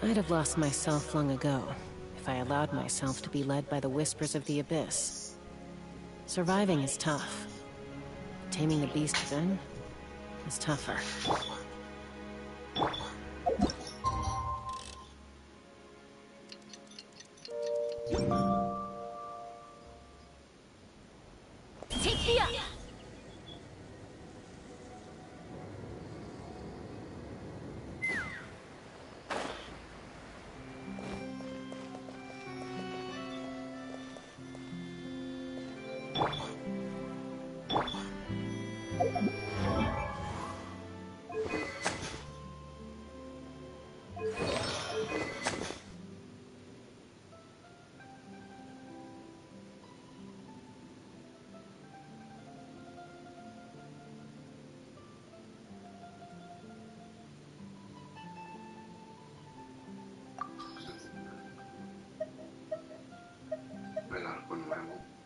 I'd have lost myself long ago if I allowed myself to be led by the whispers of the abyss. Surviving is tough. Taming the beast within is tougher. Take me up! Bailar con nuevo.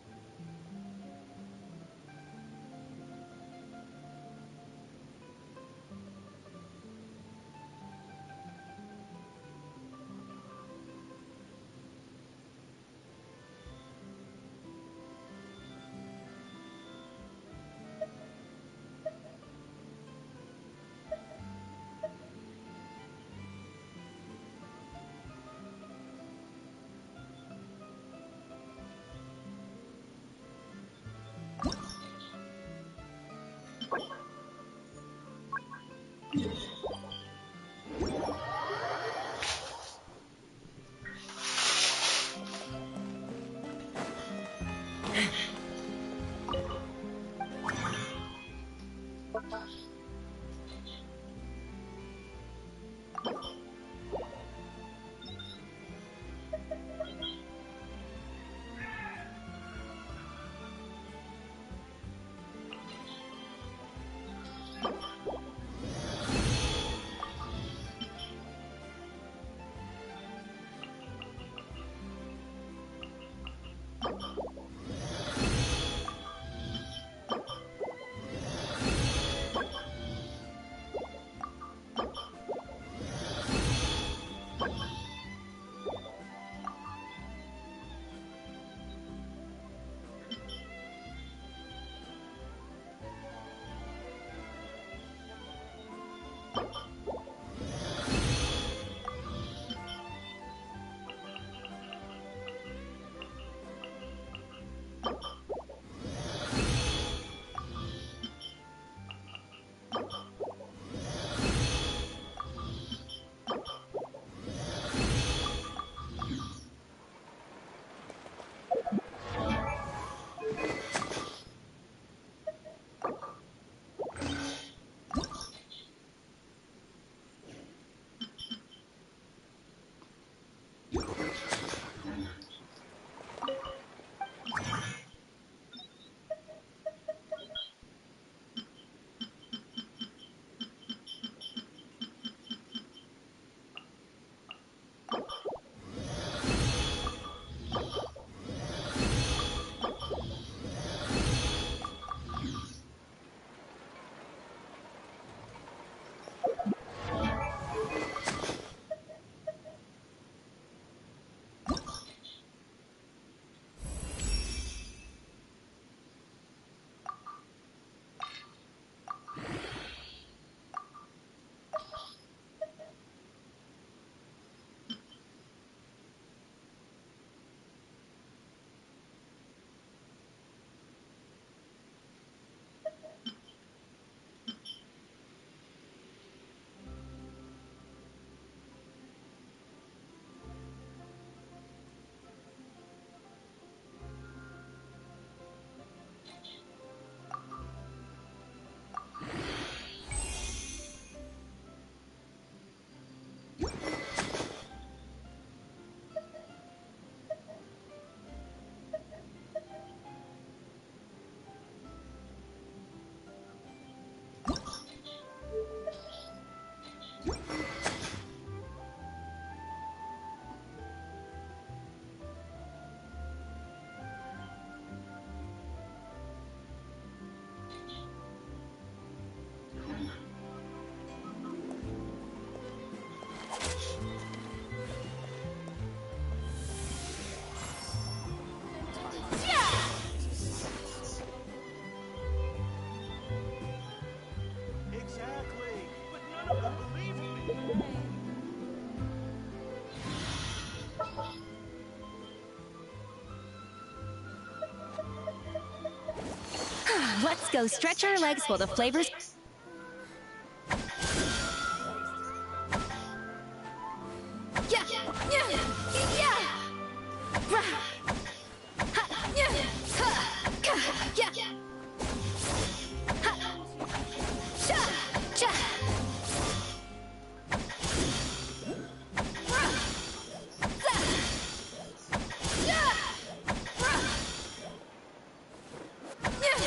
Let's go stretch our legs while the flavors. Yeah, yeah, yeah. Rah. Ha, yeah, ha, ka, yeah. Ha, sha, cha. Rah, za, yeah. Rah, yeah,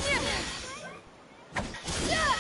yeah, yeah.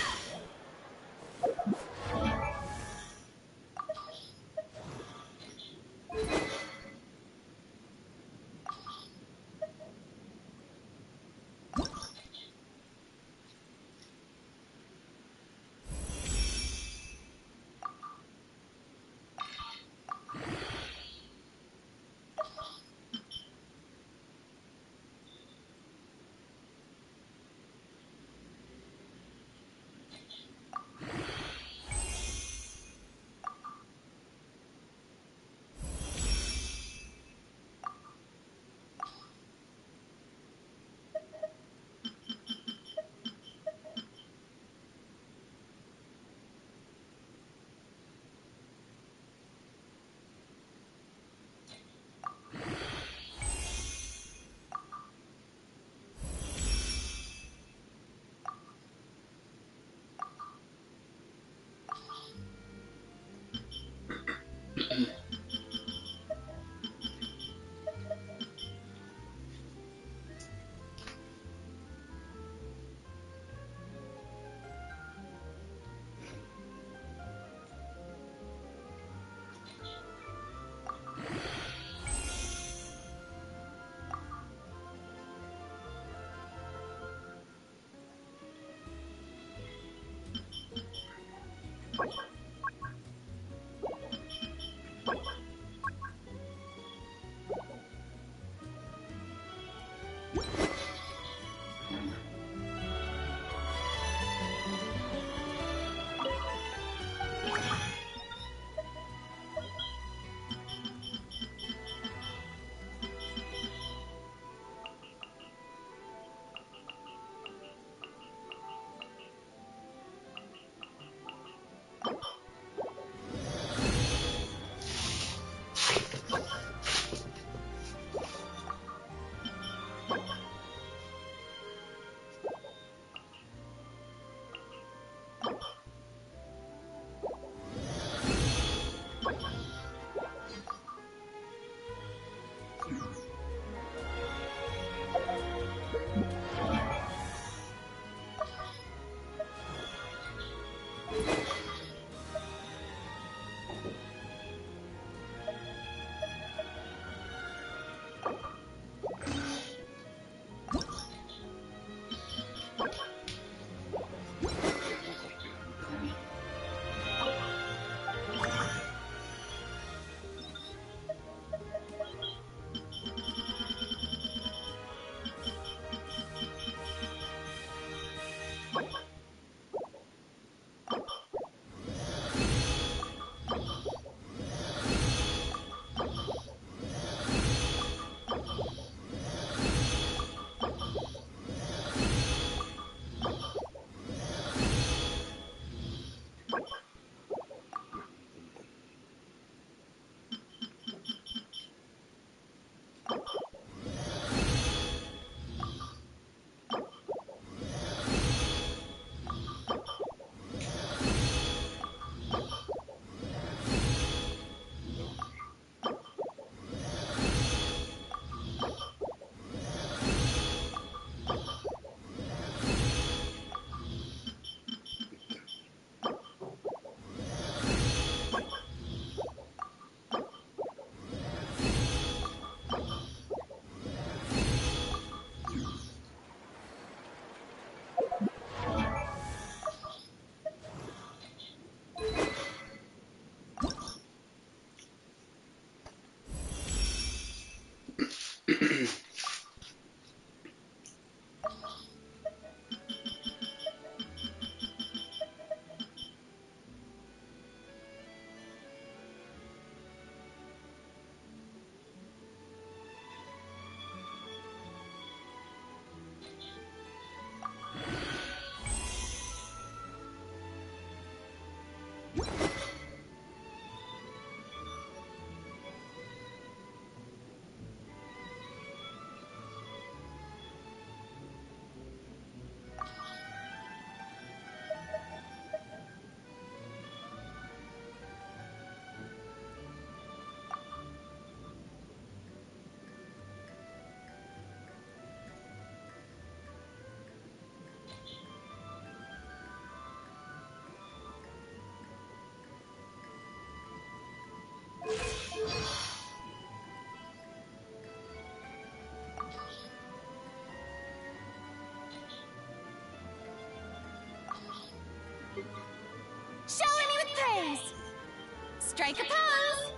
Strike a pose!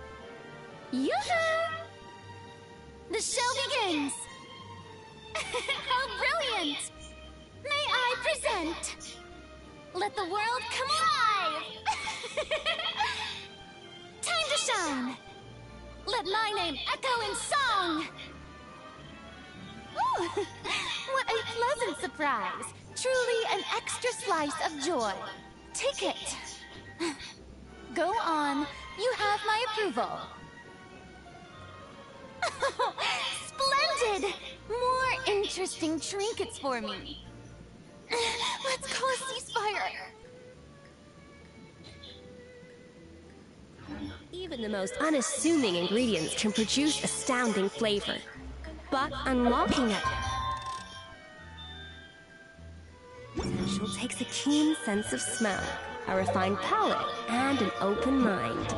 Yoo-hoo! The show begins! How brilliant! May I present? Let the world come alive! Time to shine! Let my name echo in song! Ooh, what a pleasant surprise! Truly an extra slice of joy. Take it. Go on. You have my approval. Splendid! More interesting trinkets for me. Let's call a ceasefire. Even the most unassuming ingredients can produce astounding flavor. But unlocking it potential takes a keen sense of smell, a refined palate, and an open mind.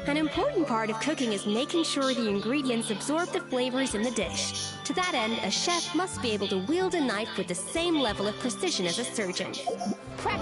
An important part of cooking is making sure the ingredients absorb the flavors in the dish. To that end, a chef must be able to wield a knife with the same level of precision as a surgeon. Prep.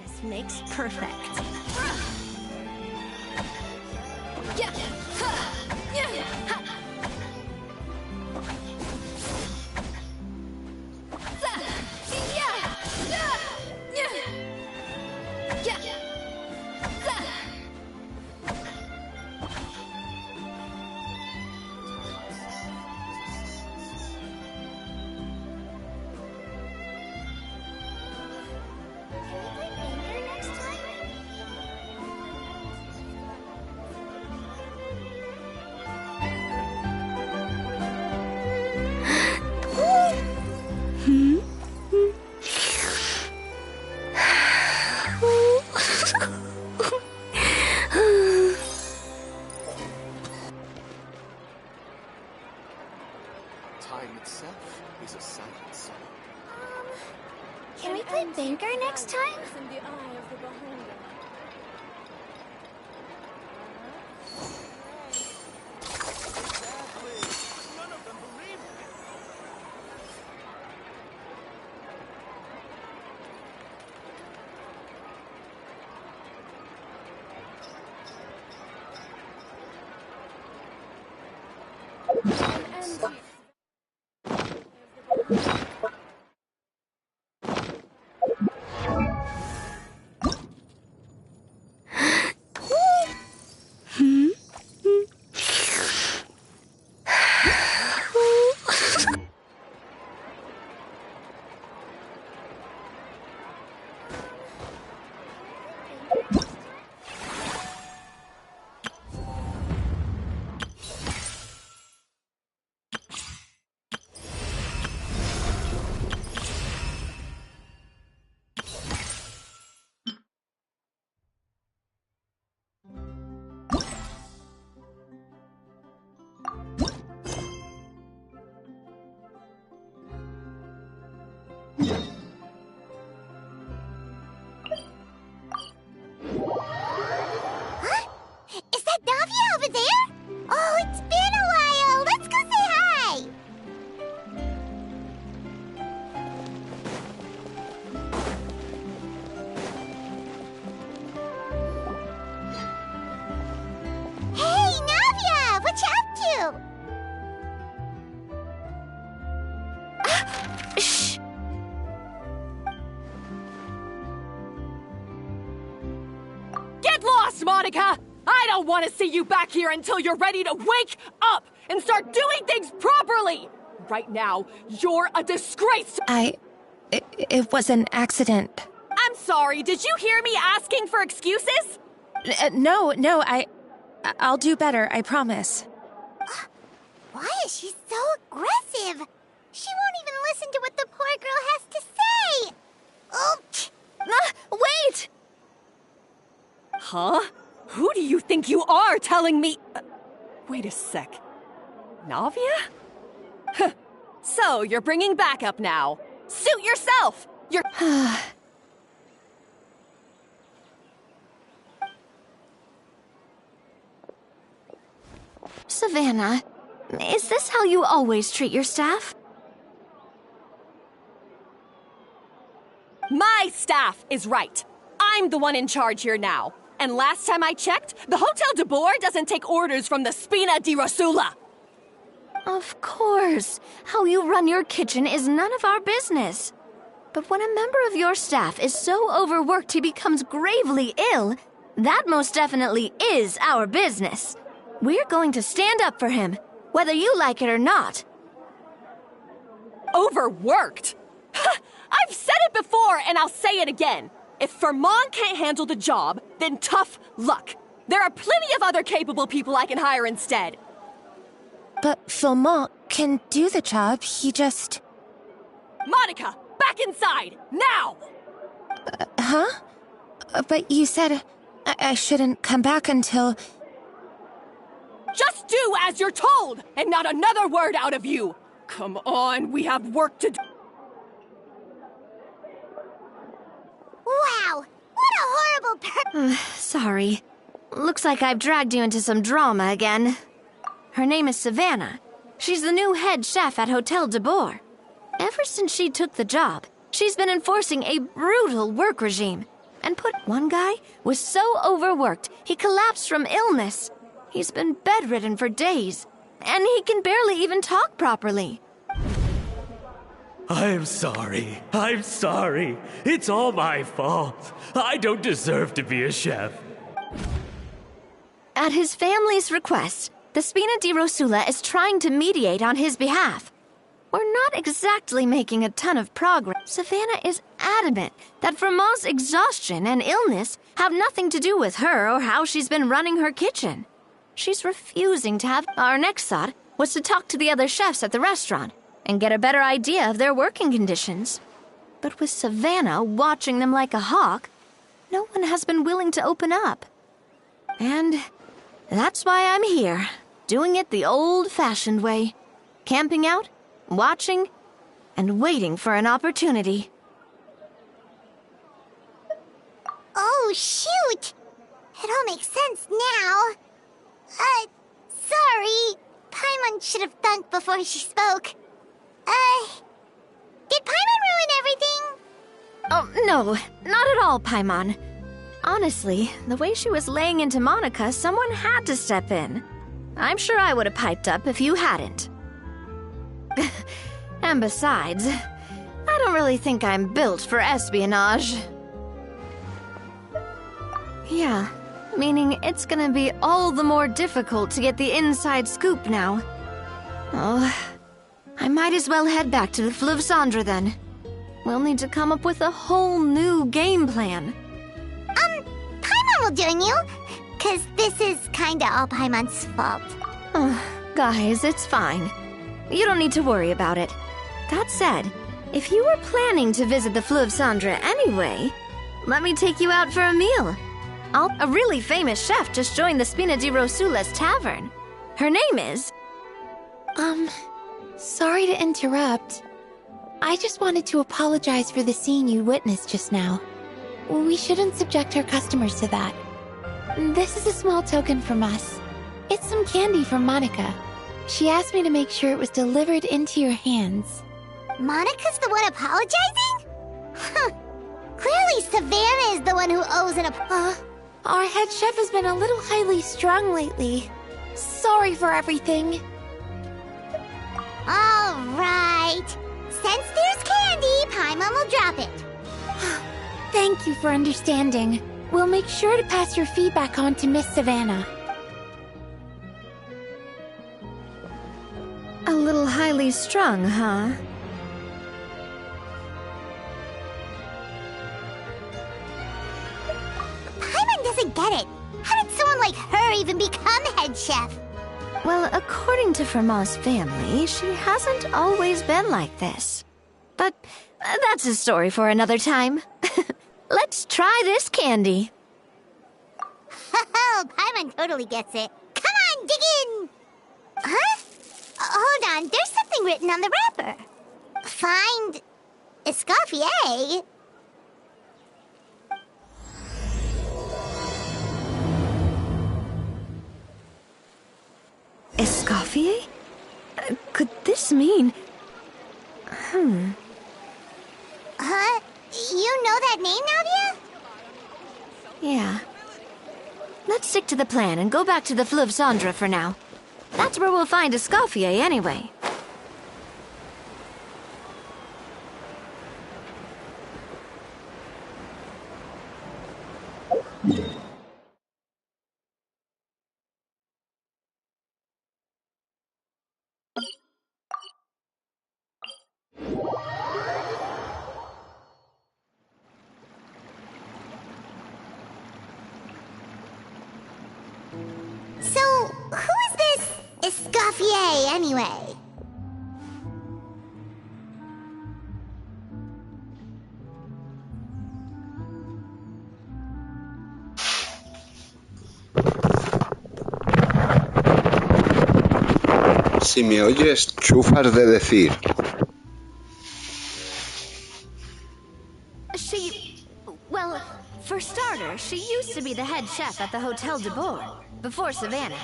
This makes perfect. Yeah. Ha. Yeah. Ha. Za. Yeah. Yeah. Yeah. Yeah. Za. Time itself is a silent song. Can we play banker next time? Is that Navia over there? Oh, it's been a while. Let's go say hi. Hey, Navia! What you up to? Shh! Get lost, Monica! I don't want to see you back here until you're ready to wake up and start doing things properly! Right now, you're a disgrace to— It was an accident. I'm sorry, did you hear me asking for excuses? No, I'll do better, I promise. Why is she so aggressive? She won't even listen to what the poor girl has to say. Oh, Wait! Huh? Who do you think you are telling me— wait a sec. Navia? Huh. So, you're bringing backup now. Suit yourself! You're— Savannah, is this how you always treat your staff? My staff is right. I'm the one in charge here now. And last time I checked, the Hotel de Boer doesn't take orders from the Spina di Rosula. Of course. How you run your kitchen is none of our business. But when a member of your staff is so overworked he becomes gravely ill, that most definitely is our business. We're going to stand up for him, whether you like it or not. Overworked? I've said it before and I'll say it again. If Fermont can't handle the job, then tough luck. There are plenty of other capable people I can hire instead. But Philmont can do the job, he just... Monica, back inside, now! Huh? But you said I shouldn't come back until... Just do as you're told, and not another word out of you. Come on, we have work to do. Wow! What a horrible Sorry. Looks like I've dragged you into some drama again. Her name is Savannah. She's the new head chef at Hotel de Boer. Ever since she took the job, she's been enforcing a brutal work regime. And one guy was so overworked, he collapsed from illness. He's been bedridden for days, and he can barely even talk properly. I'm sorry. It's all my fault. I don't deserve to be a chef. At his family's request, the Spina di Rosula is trying to mediate on his behalf. We're not exactly making a ton of progress. Savannah is adamant that Vermont's exhaustion and illness have nothing to do with her or how she's been running her kitchen. She's refusing to have... Our next thought was to talk to the other chefs at the restaurant and get a better idea of their working conditions. But with Savannah watching them like a hawk, no one has been willing to open up. And that's why I'm here, doing it the old-fashioned way. Camping out, watching, and waiting for an opportunity. shoot! It all makes sense now. Sorry. Paimon should have thunk before she spoke. Did Paimon ruin everything? Oh, no, not at all, Paimon. Honestly, the way she was laying into Monica, someone had to step in. I'm sure I would have piped up if you hadn't. And besides, I don't really think I'm built for espionage. Yeah, meaning it's gonna be all the more difficult to get the inside scoop now. Oh, I might as well head back to the Fleuve Cendre then. We'll need to come up with a whole new game plan. Paimon will join you, 'cause this is kinda all Paimon's fault. Guys, it's fine. You don't need to worry about it. That said, if you were planning to visit the Fleuve Cendre anyway, let me take you out for a meal. A really famous chef just joined the Spina di Rosula's tavern. Her name is... Sorry to interrupt. I just wanted to apologize for the scene you witnessed just now. We shouldn't subject our customers to that. This is a small token from us. It's some candy from Monica. She asked me to make sure it was delivered into your hands. Monica's the one apologizing? Huh. Clearly Savannah is the one who owes an Our head chef has been a little highly strung lately. Sorry for everything. All right. Since there's candy, Paimon will drop it. Thank you for understanding. We'll make sure to pass your feedback on to Miss Savannah. A little highly strung, huh? Paimon doesn't get it. How did someone like her even become head chef? Well, according to Fermat's family, she hasn't always been like this. But that's a story for another time. Let's try this candy. Oh, Paimon totally gets it. Come on, dig in! Huh? Hold on, there's something written on the wrapper. Find... Escoffier? Escoffier? Could this mean... Huh? You know that name, Nadia? Yeah. Let's stick to the plan and go back to the Fleuve Cendre for now. That's where we'll find Escoffier anyway. So, who is this Escoffier, anyway? Si me oyes, chufas de decir. Well, for starters, she used to be the head chef at the Hotel de Bourg, before Savannah.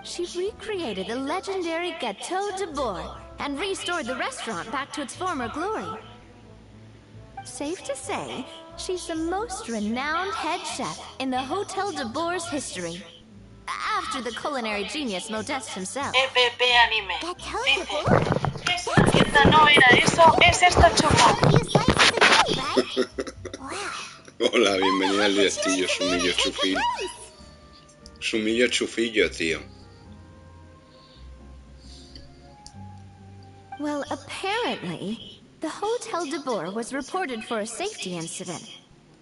She recreated the legendary Gâteau de Bourg and restored the restaurant back to its former glory. Safe to say, she's the most renowned head chef in the Hotel de Bourg's history. After the culinary genius Modeste himself. EPP Anime. Gâteau de Dice, Bourg? esta no era eso, es esta chupa. Hola, bienvenida al directillo, Sumillo Chufillo. Sumillo Chufillo, tío. Well, apparently, the Hotel de Bourg was reported for a safety incident.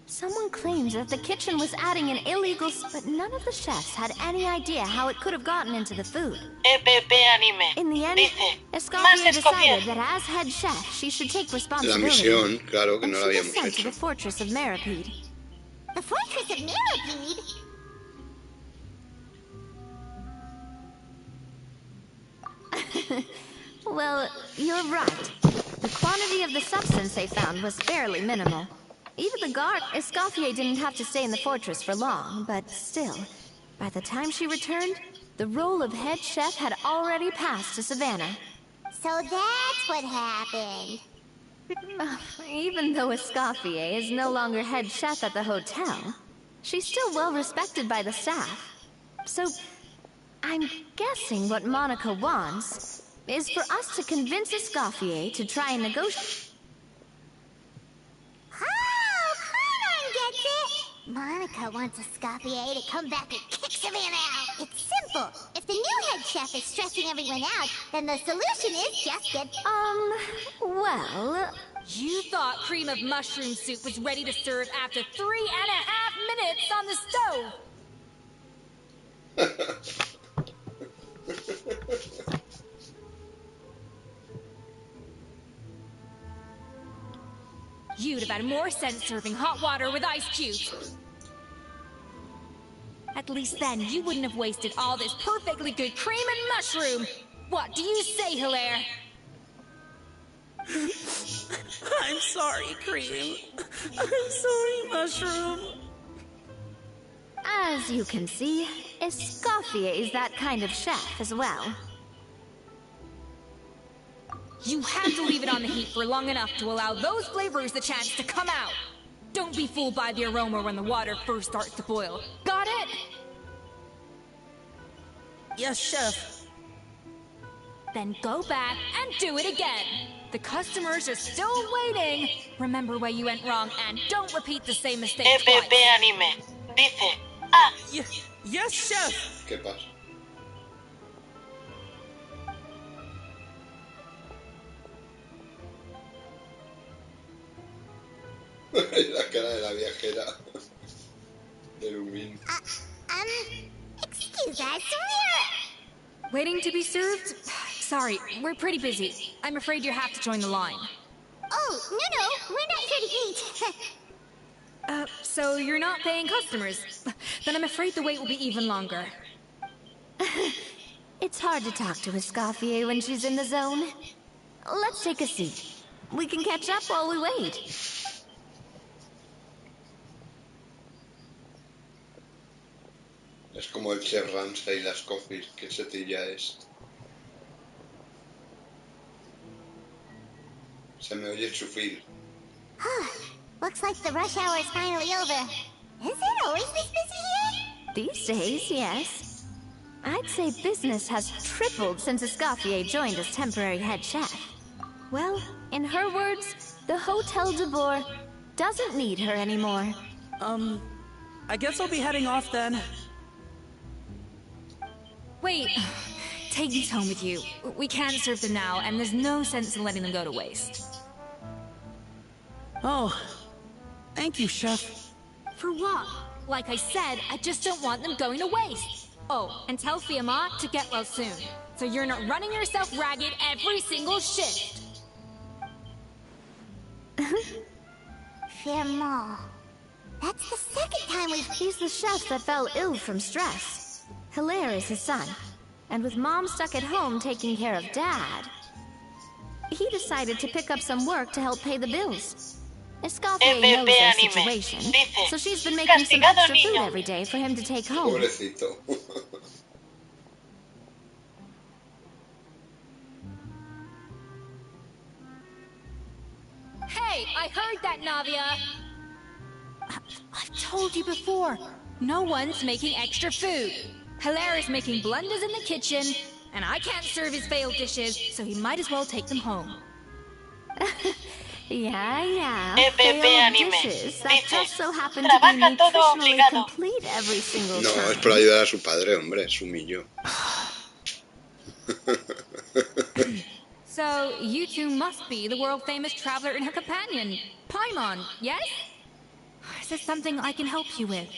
Someone claims that the kitchen was adding an illegal... But none of the chefs had any idea how it could have gotten into the food. EPP Anime. In the end, Dice, Escoffier decided that as head chef, she should take La responsibility. misión, claro, que And no she la was habíamos sent to hecho. the fortress of Meripede. The Fortress of Meripede? Well, you're right. The quantity of the substance they found was fairly minimal. Even the guard, Escoffier didn't have to stay in the fortress for long, but still, by the time she returned, the role of head chef had already passed to Savannah. So that's what happened. Even though Escoffier is no longer head chef at the hotel, she's still well respected by the staff. So, I'm guessing what Monica wants is for us to convince Escoffier to try and negotiate. Oh, Paimon gets it! Monica wants Escoffier to come back and kick Savannah out. It's simple. If the new head chef is stressing everyone out, then the solution is just get... Well... You thought cream of mushroom soup was ready to serve after 3.5 minutes on the stove! You'd have had more sense serving hot water with ice cubes. At least then, you wouldn't have wasted all this perfectly good cream and mushroom. What do you say, Hilaire? I'm sorry, Cream. I'm sorry, Mushroom. As you can see, Escoffier is that kind of chef as well. You had to leave it on the heat for long enough to allow those flavors the chance to come out. Don't be fooled by the aroma when the water first starts to boil. Got it? Yes, Chef. Then go back and do it again. The customers are still waiting. Remember where you went wrong and don't repeat the same mistake twice. Anime. Dice. Ah. Yes, Chef. ¿Qué pasa? La cara de la viajera. De Lumin. Excuse us, Waiting to be served? Sorry, we're pretty busy. I'm afraid you have to join the line. Oh, no, we're not here to eat. So you're not paying customers? Then I'm afraid the wait will be even longer. It's hard to talk to Escoffier when she's in the zone. Let's take a seat. We can catch up while we wait. Es como el Chef Ramsay y las coffees, que setilla es. Se me oye chufir. Looks like the rush hour is finally over. Is it always this busy here? These days, yes. I'd say business has tripled since Escoffier joined as temporary head chef. Well, in her words, the Hotel de Boer doesn't need her anymore. I guess I'll be heading off then. Wait, take these home with you. We can't serve them now, and there's no sense in letting them go to waste. Oh, thank you, Chef. For what? Like I said, I just don't want them going to waste. Oh, and tell Fiamma to get well soon, so you're not running yourself ragged every single shift. Fiamma. That's the second time we've... He's the chef that fell ill from stress. Hilaire is his son, and with Mom stuck at home taking care of Dad, he decided to pick up some work to help pay the bills. Escoffier knows their situation, so she's been making some extra food every day for him to take home. Pobrecito. Hey, I heard that, Navia! I've told you before, no one's making extra food. Hilaire is making blunders in the kitchen, and I can't serve his failed dishes, so he might as well take them home. Yeah. Failed Failed dishes that just so happen to be nutritionally complete every single No, time. es por ayudar a su padre, hombre, es humillo. So, you two must be the world-famous traveler and her companion, Paimon, yes? Is there something I can help you with?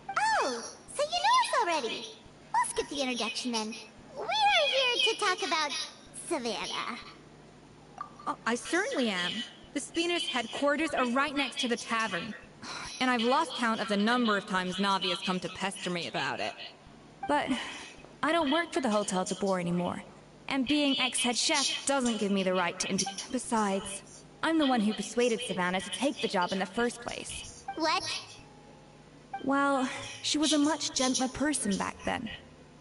Oh, so you know us already. We'll skip the introduction then. We are here to talk about Savannah. Oh, I certainly am. The Spina's headquarters are right next to the tavern. And I've lost count of the number of times Navi has come to pester me about it. But I don't work for the Hotel de Boer anymore. And being ex-head chef doesn't give me the right to Besides, I'm the one who persuaded Savannah to take the job in the first place. What? Well, she was a much gentler person back then.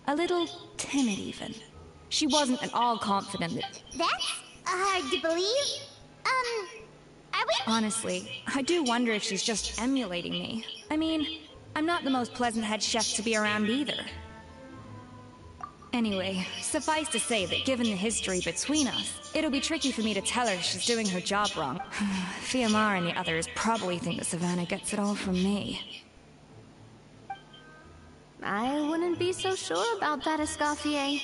A little timid, even. She wasn't at all confident that... That's hard to believe. Are we... Honestly, I do wonder if she's just emulating me. I mean, I'm not the most pleasant head chef to be around either. Anyway, suffice to say that given the history between us, it'll be tricky for me to tell her she's doing her job wrong. Fiamar and the others probably think that Savannah gets it all from me. I wouldn't be so sure about that, Escoffier.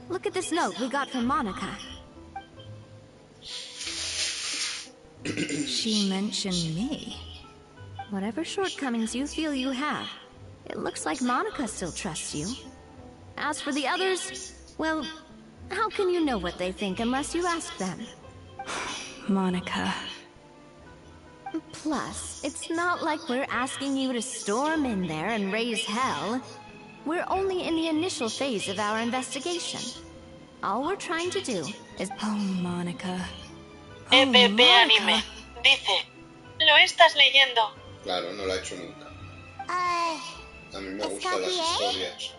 Look at this note we got from Monica. She mentioned me. Whatever shortcomings you feel you have, it looks like Monica still trusts you. As for the others, well, how can you know what they think unless you ask them? Monica. Plus, it's not like we're asking you to storm in there and raise hell. We're only in the initial phase of our investigation. All we're trying to do is... Oh, Monica. EPP Anime dice, ¿lo estás leyendo? Claro, no lo ha hecho nunca. A mí me gustan las historias.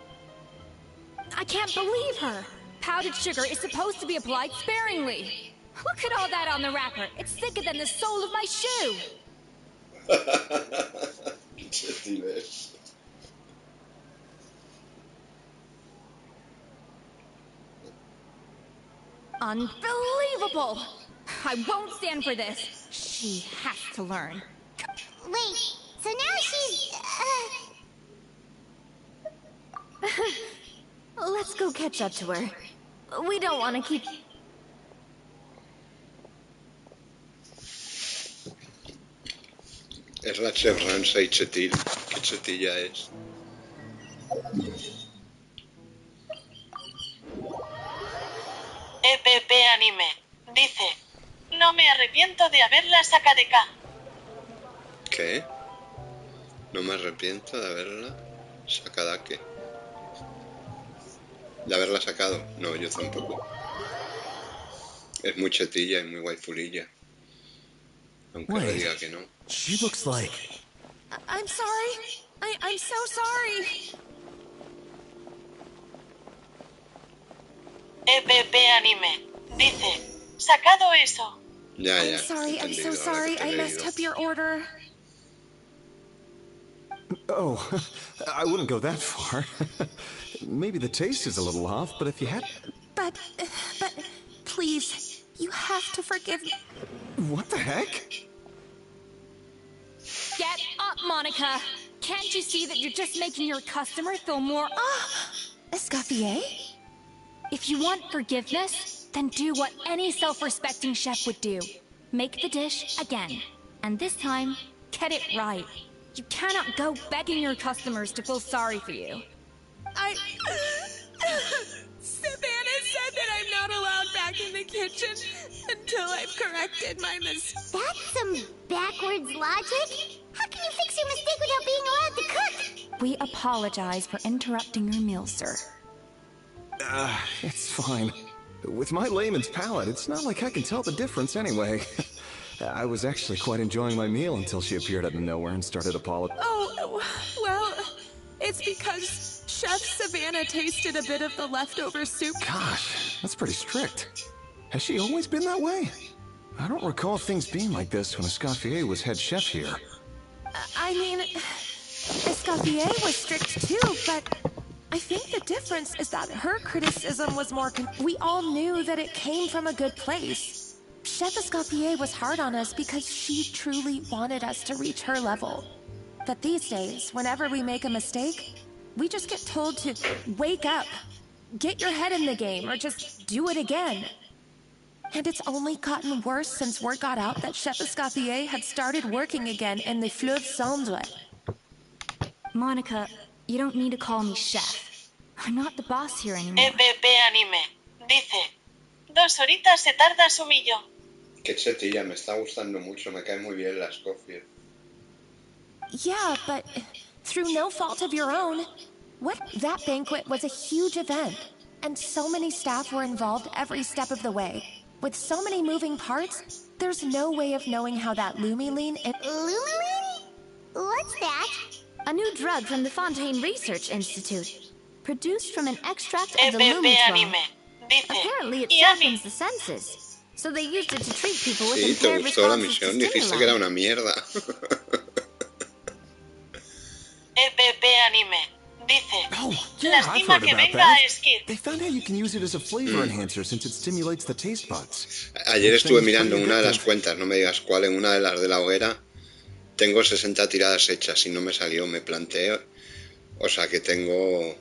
I can't believe her! Powdered sugar is supposed to be applied sparingly. Look at all that on the wrapper. It's thicker than the sole of my shoe. Unbelievable! I won't stand for this. She has to learn. Wait, so now she's... Let's go catch up to her. We don't want to keep... Es la chef Ramsay Chetil. ¿Qué chetilla es? EPP Anime dice, no me arrepiento de haberla sacado de acá. ¿Qué? No me arrepiento de haberla sacado a qué. ¿De haberla sacado? No, yo tampoco. Es muy chetilla y muy waifurilla. Aunque le diga que no. She looks like... I'm sorry. I'm so sorry. EPP Anime dice, sacado eso. Ya, I'm sorry, I'm so sorry. I messed up your order. Oh, I wouldn't go that far. Maybe the taste is a little off, but if you had... But, please, you have to forgive me. What the heck? Get up, Monica! Can't you see that you're just making your customer feel more... Escoffier? If you want forgiveness, then do what any self-respecting chef would do. Make the dish again. And this time, get it right. You cannot go begging your customers to feel sorry for you. Savannah said that I'm not allowed back in the kitchen until I've corrected my mistake. That's some backwards logic. How can you fix your mistake without being allowed to cook? We apologize for interrupting your meal, sir. It's fine. With my layman's palate, it's not like I can tell the difference anyway. I was actually quite enjoying my meal until she appeared out of nowhere and started apologizing. Oh, well, it's because Chef Savannah tasted a bit of the leftover soup. Gosh, that's pretty strict. Has she always been that way? I don't recall things being like this when Escoffier was head chef here. I mean, Escoffier was strict too, but I think the difference is that her criticism was more... We all knew that it came from a good place. Chef Escoffier was hard on us because she truly wanted us to reach her level. But these days, whenever we make a mistake, we just get told to wake up, get your head in the game, or just do it again. And it's only gotten worse since word got out that Chef Escoffier had started working again in the Fleuve Cendre. Monica, you don't need to call me chef. I'm not the boss here anymore. EPP Anime dice, 2 horitas se tarda su millo. Qué chetilla, me está gustando mucho, me cae muy bien la Escoffier. Yeah, but through no fault of your own, that banquet was a huge event, and so many staff were involved every step of the way. With so many moving parts, there's no way of knowing how that Lumiline... Lumiline? What's that? A new drug from the Fontaine Research Institute. Produced from an extract of the EPP Lumitron. anime. Dice. Apparently it Y a mí. sharpens the senses. So they used it to treat people with Sí, te impaired gustó la responses to misión, dijiste que era stimuli. una mierda. EPP anime. Dice. Oh, yeah, I've Lastima heard que about venga that. a Skid. They found out you can use it as a flavor enhancer since it stimulates the taste buds. Ayer This estuve thing's mirando pretty una de las addictive. cuentas, no me digas cuál, en una de las de la hoguera. Tengo 60 tiradas hechas y no me salió, me planteé. O sea que tengo...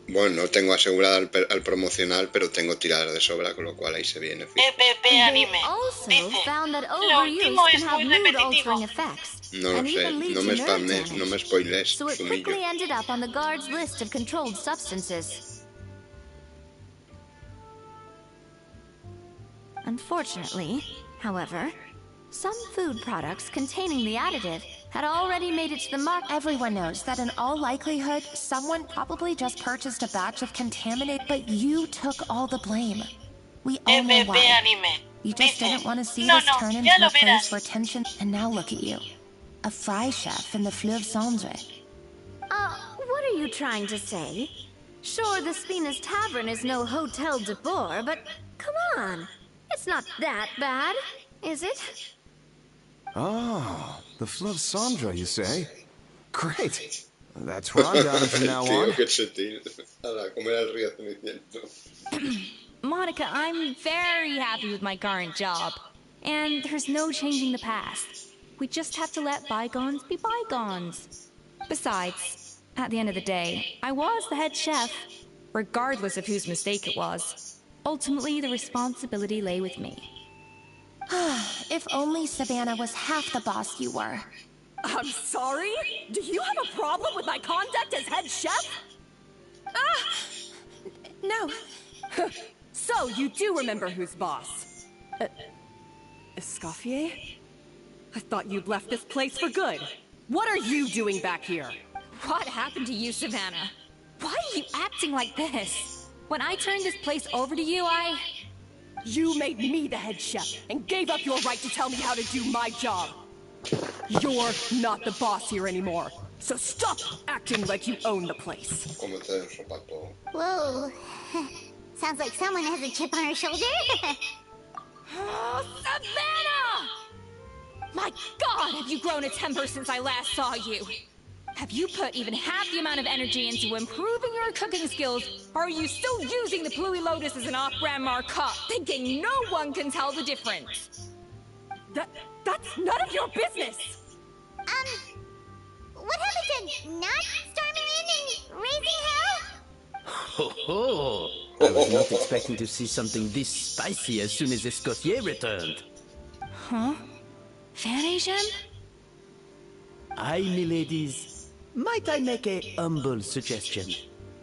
Bueno, no tengo asegurado al promocional, pero tengo tiradas de sobra, con lo cual ahí se viene. EPP They anime. also Dice. found that Lo último overuse es can have muy mood-altering repetitivo. effects. No lo And sé, even lead no to me nerve spames, no damage. me spoiles, So it Sumillo. quickly ended up on the guard's list of controlled substances. Unfortunately, however, some food products containing the additive had already made it to the market. Everyone knows that in all likelihood, someone probably just purchased a batch of contaminated, but you took all the blame. We all know EPP why. anime. You just Dice. didn't want to see No, this no, turn ya into lo a place verás. where tension... And now look at you. A fry chef in the Fleuve Cendre. What are you trying to say? Sure, the Spina's Tavern is no Hotel de Boer, but come on. It's not that bad, is it? Oh, the Fleuve Cendre, you say? Great. That's where I'm going from now on. Tío, que se tira. Ala, como era el río Ceniciento. Monica, I'm very happy with my current job. And there's no changing the past. We just have to let bygones be bygones. Besides, at the end of the day, I was the head chef, regardless of whose mistake it was. Ultimately, the responsibility lay with me. If only Savannah was half the boss you were. I'm sorry? Do you have a problem with my conduct as head chef? No. So, you do remember who's boss? Escoffier? I thought you'd left this place for good. What are you doing back here? What happened to you, Savannah? Why are you acting like this? When I turned this place over to you, You made me the head chef and gave up your right to tell me how to do my job. You're not the boss here anymore, so stop acting like you own the place. Como te ensopa todo. Whoa. Sounds like someone has a chip on her shoulder. Oh, Savannah! My God, have you grown a temper since I last saw you? Have you put even half the amount of energy into improving your cooking skills, or are you still using the Pluie Lotus as an off-brand markup, thinking no one can tell the difference? That's none of your business! What happened to not storming in and raising hell? Ho ho! I was not expecting to see something this spicy as soon as Escoffier returned. Huh? Fan Asian? Aye, miladies. Might I make a humble suggestion?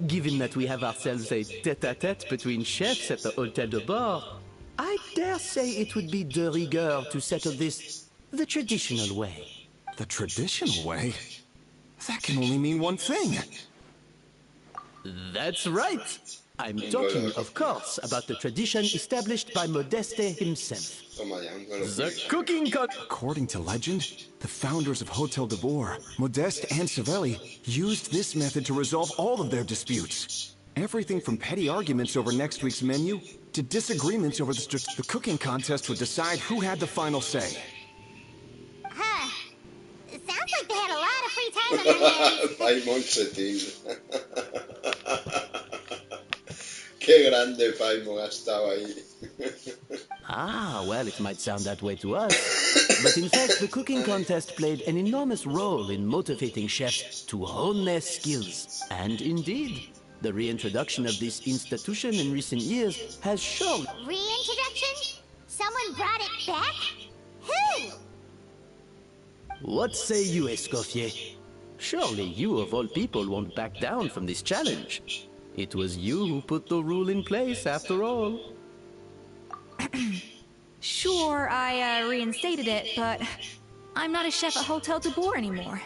Given that we have ourselves a tete-a-tete between chefs at the Hotel de Bord, I dare say it would be de rigueur to settle this the traditional way. The traditional way? That can only mean one thing. That's right. I'm talking, of course, about the tradition established by Modeste himself. The cooking According to legend, the founders of Hotel de Boer, Modeste and Savelli, used this method to resolve all of their disputes. Everything from petty arguments over next week's menu to disagreements over the cooking contest would decide who had the final say. Huh. It sounds like they had a lot of free time on their hands. Paimon se tira. Qué grande Paimon ha estado ahí. Ah, well, it might sound that way to us. But in fact, the cooking contest played an enormous role in motivating chefs to hone their skills. And indeed, the reintroduction of this institution in recent years has shown... Reintroduction? Someone brought it back? Who? What say you, Escoffier? Surely you of all people won't back down from this challenge. It was you who put the rule in place, after all. Sure, I reinstated it, but I'm not a chef at Hotel de Boer anymore.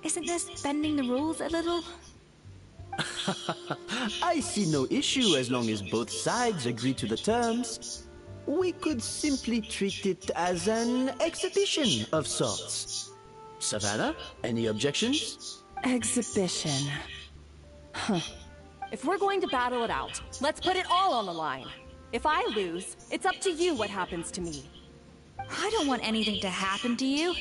Isn't this bending the rules a little? I see no issue as long as both sides agree to the terms. we could simply treat it as an exhibition of sorts. Savannah, any objections? Exhibition. Huh. If we're going to battle it out, let's put it all on the line. If I lose, it's up to you what happens to me. I don't want anything to happen to you.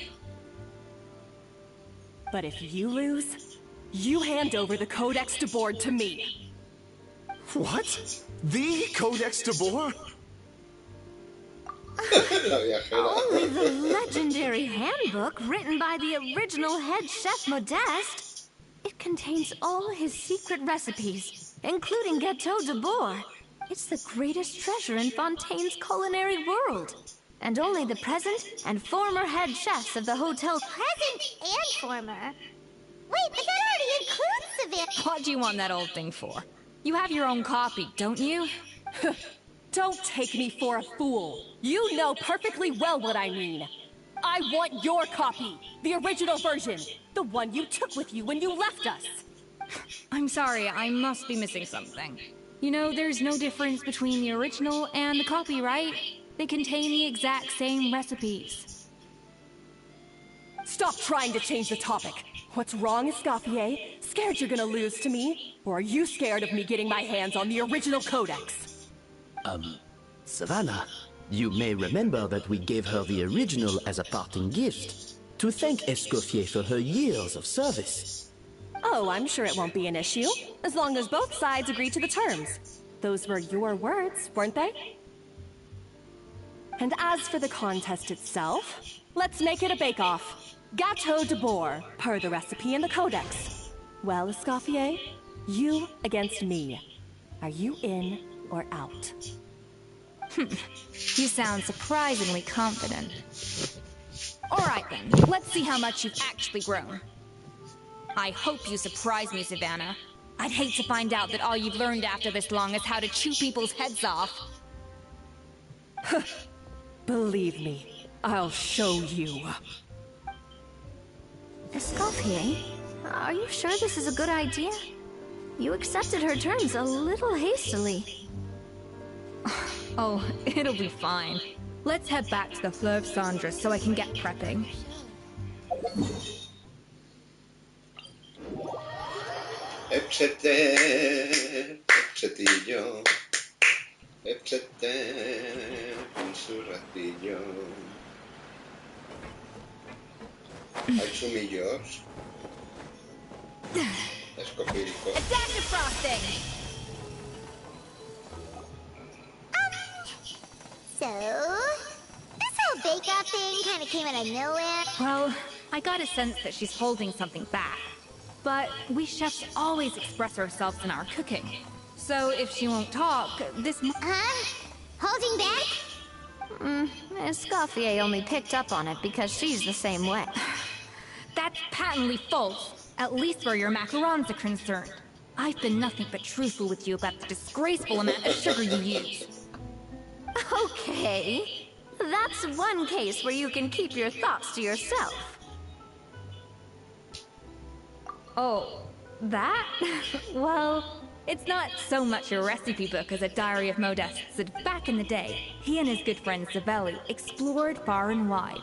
But if you lose, you hand over the Codex de Boer to me. What? The Codex de Boer? Only the legendary handbook written by the original head chef Modeste. It contains all his secret recipes, including Gâteau de Boer. It's the greatest treasure in Fontaine's culinary world. And only the present and former head chefs of the hotel... Present and former? Wait, but that already includes Savannah. What do you want that old thing for? You have your own copy, don't you? Don't take me for a fool. You know perfectly well what I mean. I want your copy, the original version, the one you took with you when you left us. I'm sorry, I must be missing something. You know, there's no difference between the original and the copy, right? They contain the exact same recipes. Stop trying to change the topic. What's wrong, Escoffier? Scared you're gonna lose to me? Or are you scared of me getting my hands on the original Codex? Savannah, you may remember that we gave her the original as a parting gift, to thank Escoffier for her years of service. Oh, I'm sure it won't be an issue, as long as both sides agree to the terms. Those were your words, weren't they? And as for the contest itself, let's make it a bake-off. Gâteau de Boer, per the recipe in the Codex. Well, Escoffier, you against me. Are you in or out? You sound surprisingly confident. Alright then, let's see how much you've actually grown. I hope you surprise me, Savannah. I'd hate to find out that all you've learned after this long is how to chew people's heads off. Believe me, I'll show you. Escoffier, are you sure this is a good idea? You accepted her terms a little hastily. Oh, it'll be fine. Let's head back to the Fleuve Cendres so I can get prepping. Epsetillo, con su ratillo. Hay chumillos. Escofírico. A dash of frosting! So, this whole bake-off thing kind of came out of nowhere. Well, I got a sense that she's holding something back. But we chefs always express ourselves in our cooking. So if she won't talk, this... Holding back? Escoffier only picked up on it because she's the same way. That's patently false, at least where your macarons are concerned. I've been nothing but truthful with you about the disgraceful amount of sugar you use. Okay, that's one case where you can keep your thoughts to yourself. Oh, that? Well, it's not so much a recipe book as a diary of Modeste's. Back in the day, he and his good friend Savelli explored far and wide.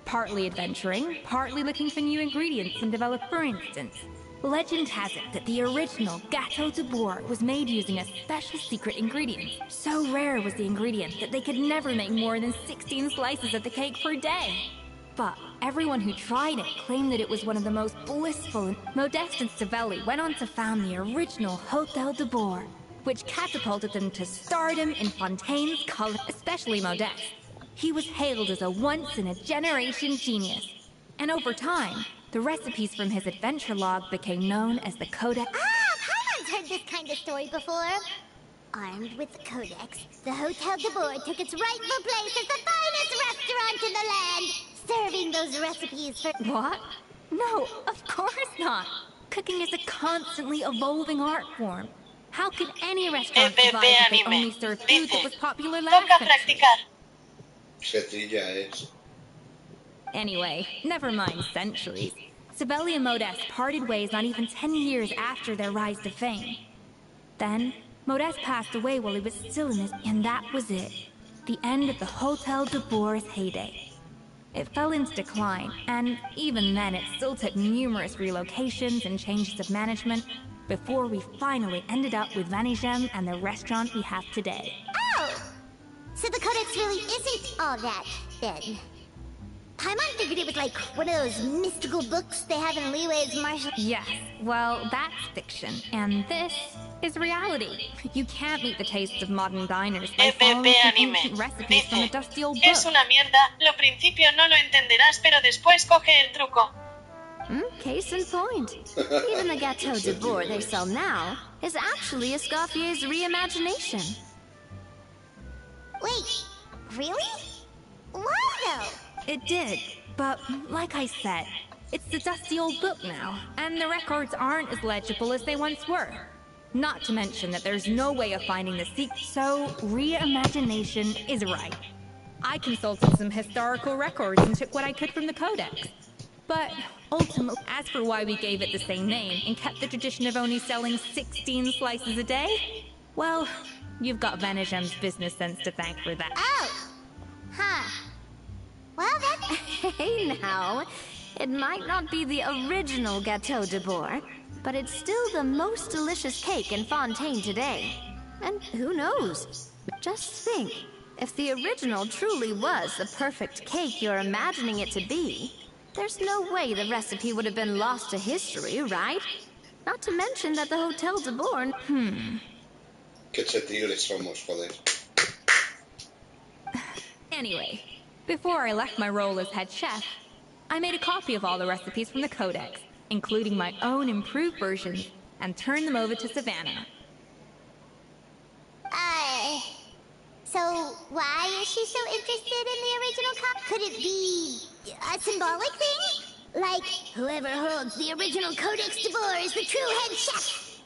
Partly adventuring, partly looking for new ingredients and develop. For instance, legend has it that the original Gâteau de Boer was made using a special secret ingredient. So rare was the ingredient that they could never make more than 16 slices of the cake per day. But everyone who tried it claimed that it was one of the most blissful. Modeste and Savelli went on to found the original Hôtel de Boer, which catapulted them to stardom in Fontaine's color, especially Modeste. He was hailed as a once-in-a-generation genius. And over time, the recipes from his adventure log became known as the Codex. Paimon's heard this kind of story before. Armed with the Codex, the Hôtel de Boer took its rightful place as the finest restaurant in the land, serving those recipes for... What? No, of course not. Cooking is a constantly evolving art form. How could any restaurant survive if they only served food that was popular last century? Anyway, never mind centuries. Savelli and Modeste parted ways not even 10 years after their rise to fame. Then, Modeste passed away while he was still in his... And that was it. the end of the Hotel de Boer's heyday. It fell into decline, and even then it still took numerous relocations and changes of management before we finally ended up with Vanigem and the restaurant we have today. Oh! So the Codex really isn't all that, then. Paimon figured it was like one of those mystical books they have in Leeway's martial... Yes, well, that's fiction, and this is reality. You can't meet the tastes of modern diners by following some ancient recipes from a dusty old book. Es una mierda, lo principio no lo entenderás, pero después coge el truco. Case in point. Even the Gâteau de Boer they sell now is actually Escoffier's reimagination. Wait, really? Why though? It did, but like I said, it's the dusty old book now, and the records aren't as legible as they once were. Not to mention that there's no way of finding the secret, so reimagination is right. I consulted some historical records and took what I could from the Codex. But ultimately, as for why we gave it the same name and kept the tradition of only selling 16 slices a day, well, you've got Vanigem's business sense to thank for that. Oh! Huh. Well, that's... Hey now, it might not be the original Gâteau de Boer, but it's still the most delicious cake in Fontaine today. And who knows? Just think, if the original truly was the perfect cake you're imagining it to be, there's no way the recipe would have been lost to history, right? Not to mention that the Hotel de Boer... Que tigres somos, joder. Anyway, before I left my role as head chef, I made a copy of all the recipes from the Codex, including my own improved versions, and turned them over to Savannah. So why is she so interested in the original copy? Could it be a symbolic thing? Like, whoever holds the original Codex de Boer is the true head chef?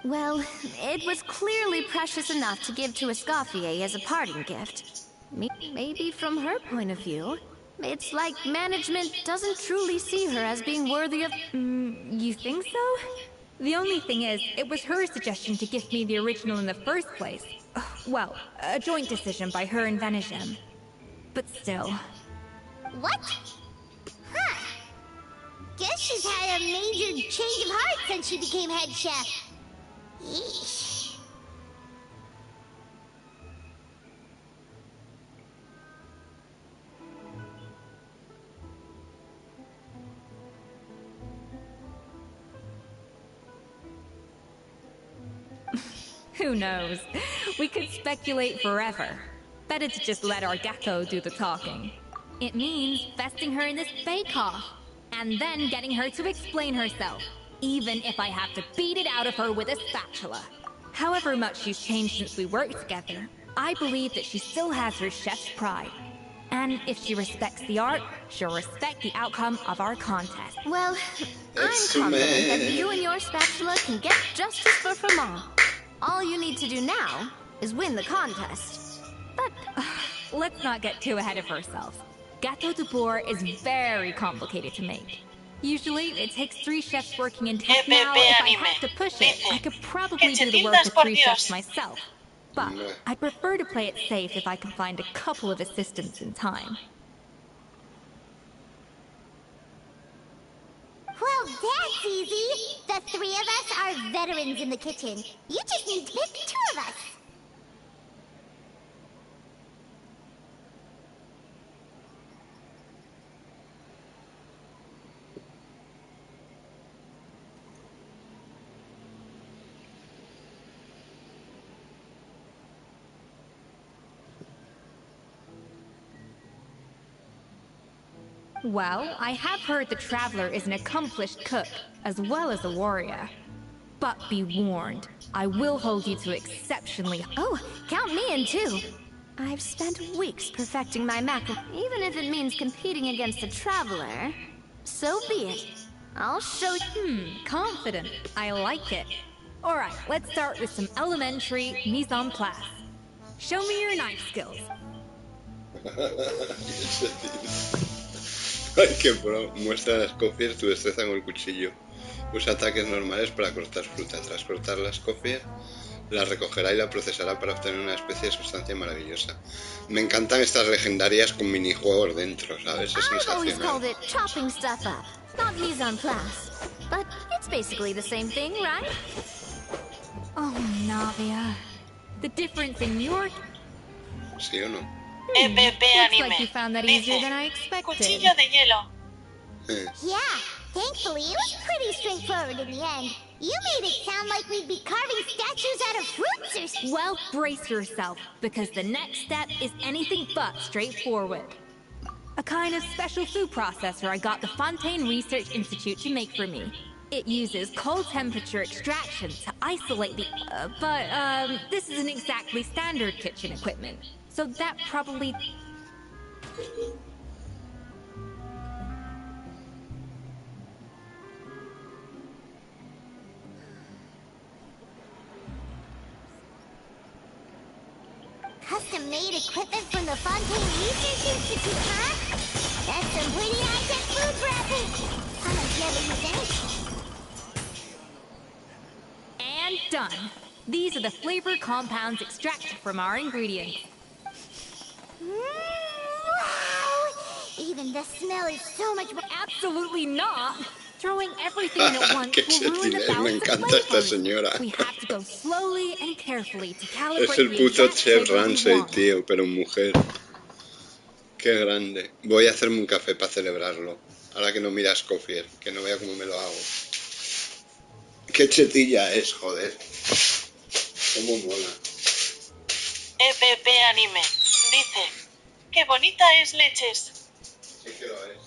Well, it was clearly precious enough to give to Escoffier as a parting gift. Maybe from her point of view, it's like management doesn't truly see her as being worthy of... You think so? The only thing is, it was her suggestion to give me the original in the first place. Well, a joint decision by her and Vanigem. But still. What? Huh. Guess she's had a major change of heart since she became head chef. Yeesh. Who knows? We could speculate forever. Better to just let our gecko do the talking. It means vesting her in this bake-off, and then getting her to explain herself, even if I have to beat it out of her with a spatula. However much she's changed since we worked together, I believe that she still has her chef's pride. And if she respects the art, she'll respect the outcome of our contest. Well, I'm confident that you and your spatula can get justice for Froment. All you need to do now is win the contest. But let's not get too ahead of ourselves. Gâteau de Boer is very complicated to make. Usually, it takes 3 chefs working in tech. Now, if I had to push it, I could probably do the work with 3 chefs myself. But I prefer to play it safe if I can find a couple of assistants in time. Well, that's easy. The 3 of us are veterans in the kitchen. You just need to pick 2 of us. Well, I have heard the Traveler is an accomplished cook, as well as a warrior. But be warned, I will hold you to exceptionally... Oh, count me in too. I've spent weeks perfecting my mackerel. Even if it means competing against a Traveler, so be it. I'll show you... confident. I like it. Alright, let's start with some elementary mise en place. Show me your knife skills. Ay, qué pro. Muestra a Escoffier tu destreza con el cuchillo. Usa ataques normales para cortar fruta. Tras cortar la Escoffier, La recogerá y la procesará para obtener una especie de sustancia maravillosa. Me encantan estas legendarias con minijuegos dentro, ¿sabes? Es I've always sensacional. called it chopping stuff up, not mise en place. But it's basically the same thing, right? Oh, Navia. The difference in your... ¿Sí o no? EPP Looks like Anime. you found that easier Dice, than I expected. cuchillo de hielo. Yeah, thankfully it was pretty straightforward in the end. You made it sound like we'd be carving statues out of fruits or something. Well, brace yourself, because the next step is anything but straightforward. A kind of special food processor I got the Fontaine Research Institute to make for me. It uses cold temperature extraction to isolate the... but this isn't exactly standard kitchen equipment. So that probably... Custom-made equipment from the Fontaine Research Institute, huh? That's some pretty high-tech food prepping. I might never use any. And done. These are the flavor compounds extracted from our ingredients. Wow! Even the smell is so much more... Absolutely not! Throwing everything in at once Qué will ruin the chetilés, me balance of encanta esta flavors. señora. We have to go slowly and carefully to calibrate Es el the puto exact Chef flavor we Ramsay, want. tío, pero mujer. Qué grande. Voy a hacerme un café para celebrarlo. Ahora que no mira Escoffier, que no vea cómo me lo hago. Qué chetilla es, joder. Cómo mola. EPP Anime. Dice, qué bonita es leches. Sí que lo es.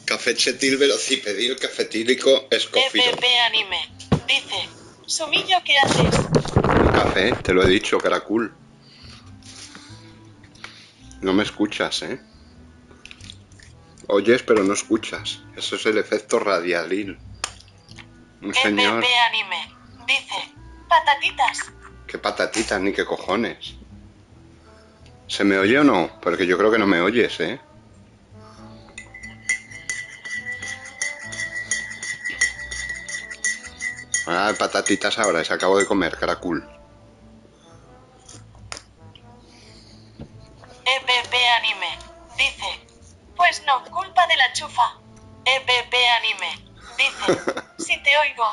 Café chetil velocipedil cafetílico Escoffier. EPP Anime. Dice, Sumillo, ¿qué haces? Un café, te lo he dicho, caracul. No me escuchas, ¿eh? Oyes, pero no escuchas. Eso es el efecto radialil. Un señor... EPP Anime. Dice, patatitas. ¿Qué patatitas ni qué cojones? ¿Se me oye o no? Porque yo creo que no me oyes, ¿eh? Ah, patatitas ahora, se acabo de comer, caracul. EPP Anime. Dice, pues no, culpa de la chufa. EPP Anime. Dice, si te oigo.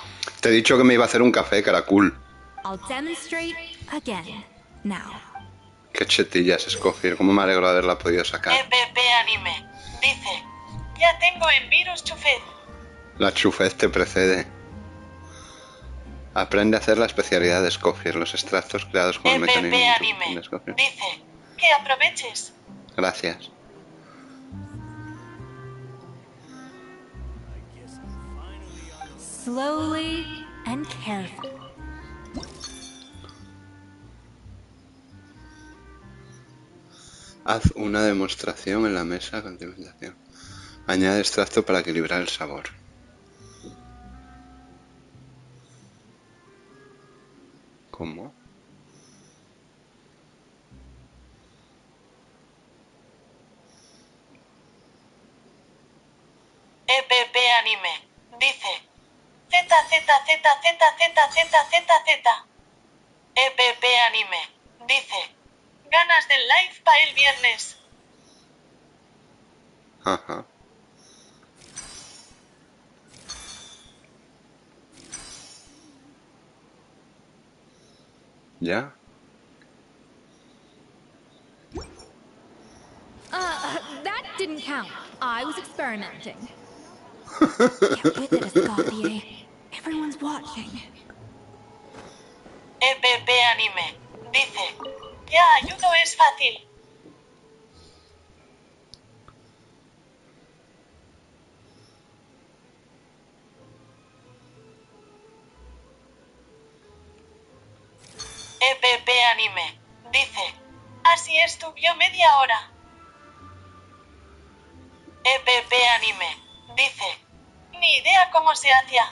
Te he dicho que me iba a hacer un café, caracul. I'll demonstrate again. Now. Qué chetillas, Escoffier. ¿Cómo me alegro de haberla podido sacar? EPP Anime. Dice, ya tengo en virus chufet. La chufez te precede. Aprende a hacer la especialidad de Escoffier, los extractos creados con el EPP mecanismo Anime. de Escoffier. Dice, que aproveches. Gracias. slowly and carefully. Haz una demostración en la mesa a continuación. Añade extracto para equilibrar el sabor. ¿Cómo? EPP Anime dice ZZZZZZZZZ. EPP Anime dice ganas del live para el viernes. Ajá. ¿Ya? That didn't count. I was experimenting. Get with it, Escoffier. Everyone's watching. EPP Anime dice ya ayudo es fácil. EPP Anime dice así estuvo media hora. EPP Anime dice ni idea cómo se hacía.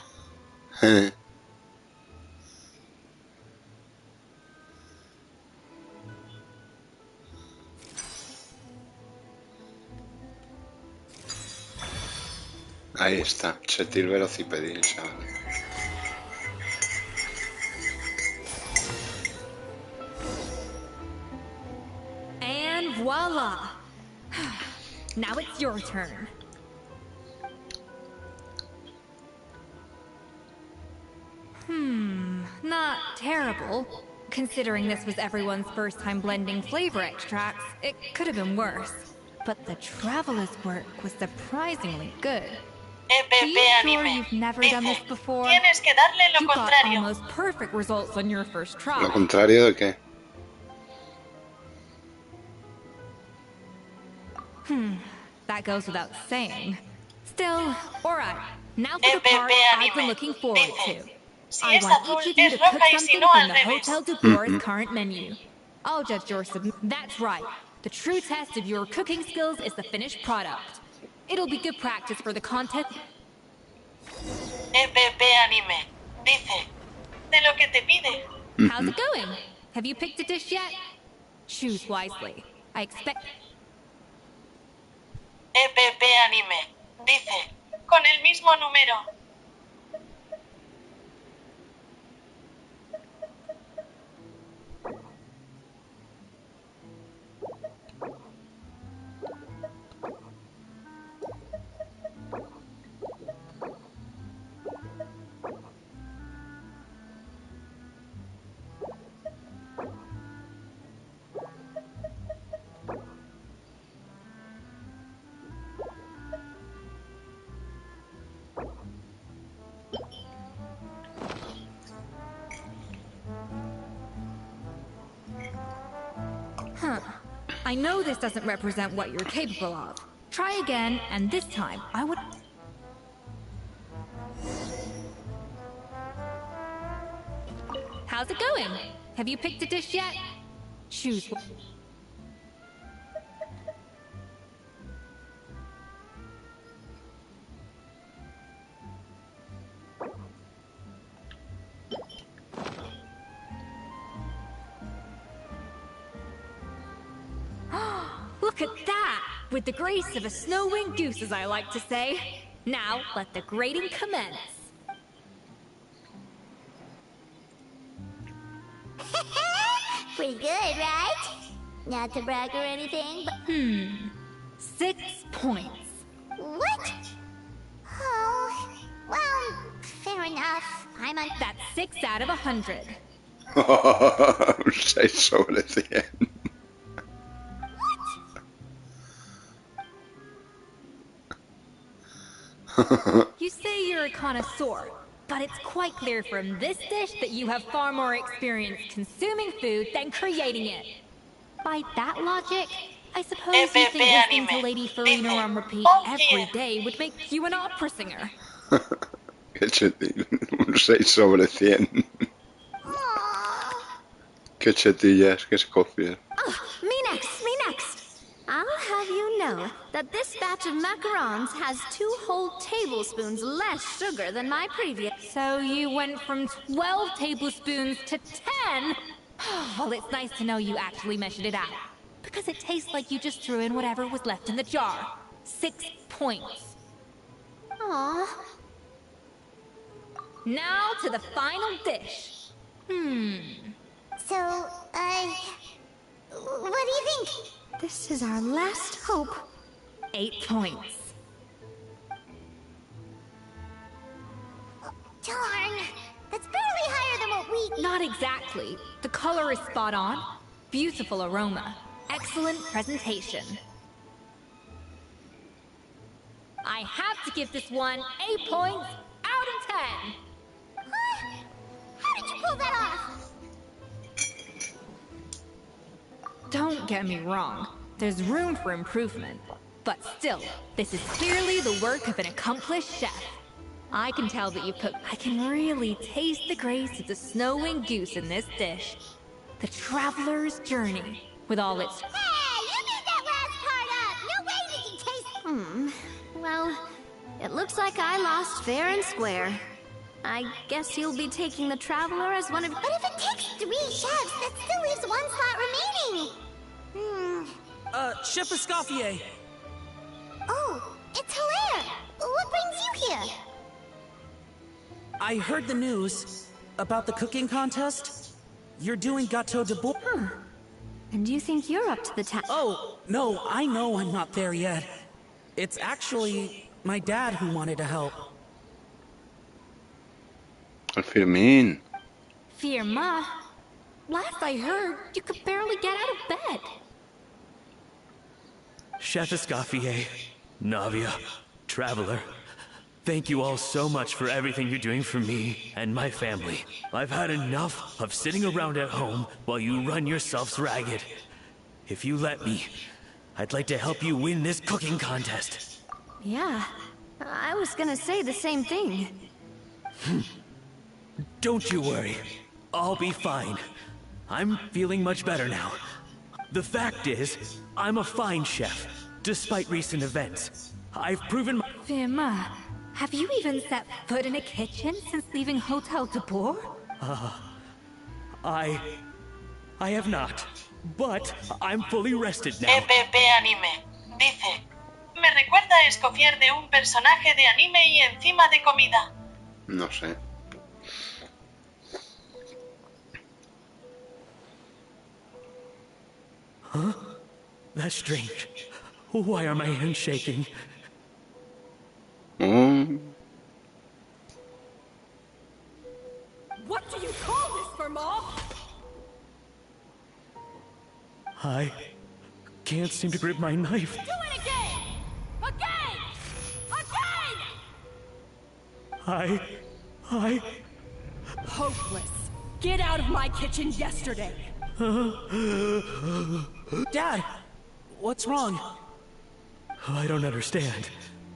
Ahí está, Chetil Velocipedil, ¿sabes? And voila! Now it's your turn. Not terrible. Considering this was everyone's first time blending flavor extracts, it could have been worse. But the Traveler's work was surprisingly good. Are you sure you've never done this before? Tienes que darle lo You got contrario. almost perfect results on your first try. ¿Lo contrario de qué? That goes without saying. Still, alright. Now for the part I've been looking forward to. I want each of you to cook something from the Hotel du Bour's current menu. I'll judge your That's right. The true test of your cooking skills is the finished product. It'll be good practice for the contest. EPP Anime dice de lo que te pide. How's it going? Have you picked a dish yet? Choose wisely. I expect... EPP Anime dice con el mismo número. I know this doesn't represent what you're capable of. Try again, and this time, I would... How's it going? Have you picked a dish yet? Choose one. Look at that! With the grace of a snow-winged goose, as I like to say. Now, let the grating commence. Pretty good, right? Not to brag or anything, but... 6 points. What? Oh, well, fair enough. I'm on... That's 6 out of 100. 6 sobre 100. You say you're a connoisseur, but it's quite clear from this dish that you have far more experience consuming food than creating it. By that logic, I suppose you think listening to Lady Farina on repeat every day would make you an opera singer. Qué chetín. Un 6 sobre 100. Qué chetillas, qué Escoffier. Me next. I'll have you know that this batch of macarons has 2 whole tablespoons less sugar than my previous. So you went from 12 tablespoons to 10? Well, it's nice to know you actually measured it out. Because it tastes like you just threw in whatever was left in the jar. 6 points. Aww. Now to the final dish. So, what do you think? This is our last hope. 8 points. Darn, that's barely higher than what we... Not exactly. The color is spot on. Beautiful aroma. Excellent presentation. I have to give this one 8 points out of 10. How did you pull that off? Don't get me wrong. There's room for improvement. But still, this is clearly the work of an accomplished chef. I can tell that you've cooked. I can really taste the grace of the snow and goose in this dish. The traveler's journey, with all its... Hey, you made that last part up! No way did you taste... Well, it looks like I lost fair and square. I guess you'll be taking the traveler as one of... But if it takes 3 chefs, that still leaves 1 slot remaining. Chef Escoffier. Oh, it's Hilaire. What brings you here? I heard the news about the cooking contest. You're doing Gâteau de Bois. And you think you're up to the task? Oh, no, I know I'm not there yet. It's actually my dad who wanted to help. Firmin. Firma? Last I heard, you could barely get out of bed. Chef Escoffier, Navia, Traveler, thank you all so much for everything you're doing for me and my family. I've had enough of sitting around at home while you run yourselves ragged. If you let me, I'd like to help you win this cooking contest. Yeah, I was gonna say the same thing. Don't you worry. I'll be fine. I'm feeling much better now. The fact is, I'm a fine chef, despite recent events. I've proven my... Firma, have you even set foot in a kitchen since leaving Hotel de Bois? I have not. But I'm fully rested now. EPP Anime. Dice, me recuerda a Escoffier de un personaje de anime y encima de comida. No sé. Huh? That's strange. Why are my hands shaking? What do you call this, Firma? I can't seem to grip my knife. Do it again! Again! Again! I... Hopeless. Get out of my kitchen yesterday. Dad, what's wrong? I don't understand.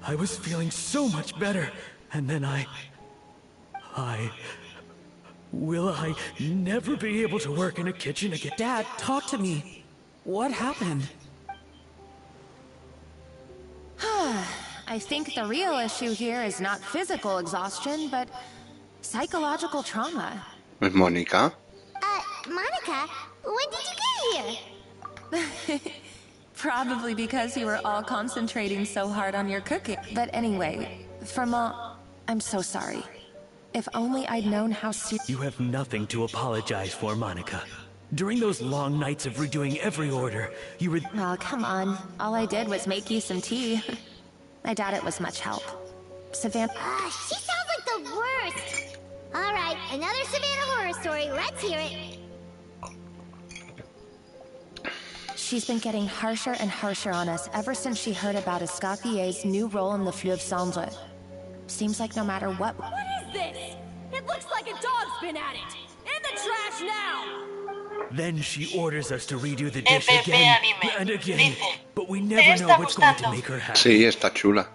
I was feeling so much better, and then Will I never be able to work in a kitchen again? Dad, talk to me. What happened? I think the real issue here is not physical exhaustion, but psychological trauma. ¿Es Mónica? Monica, when did you get here? Probably because you were all concentrating so hard on your cooking. But anyway, Firmin, I'm so sorry. If only I'd known how You have nothing to apologize for, Monica. During those long nights of redoing every order, you were... Oh, come on. All I did was make you some tea. I doubt it was much help. Savannah... She sounds like the worst. All right, another Savannah horror story. Let's hear it. She's been getting harsher and harsher on us ever since she heard about Escoffier's new role in the Fleuve Cendre. Seems like no matter what... What is this? It looks like a dog's been at it. In the trash now! Then she orders us to redo the dish EPP again Anime. and again, Dice, but we "Te never está know what's going to gustando." make her happy. Sí, está chula.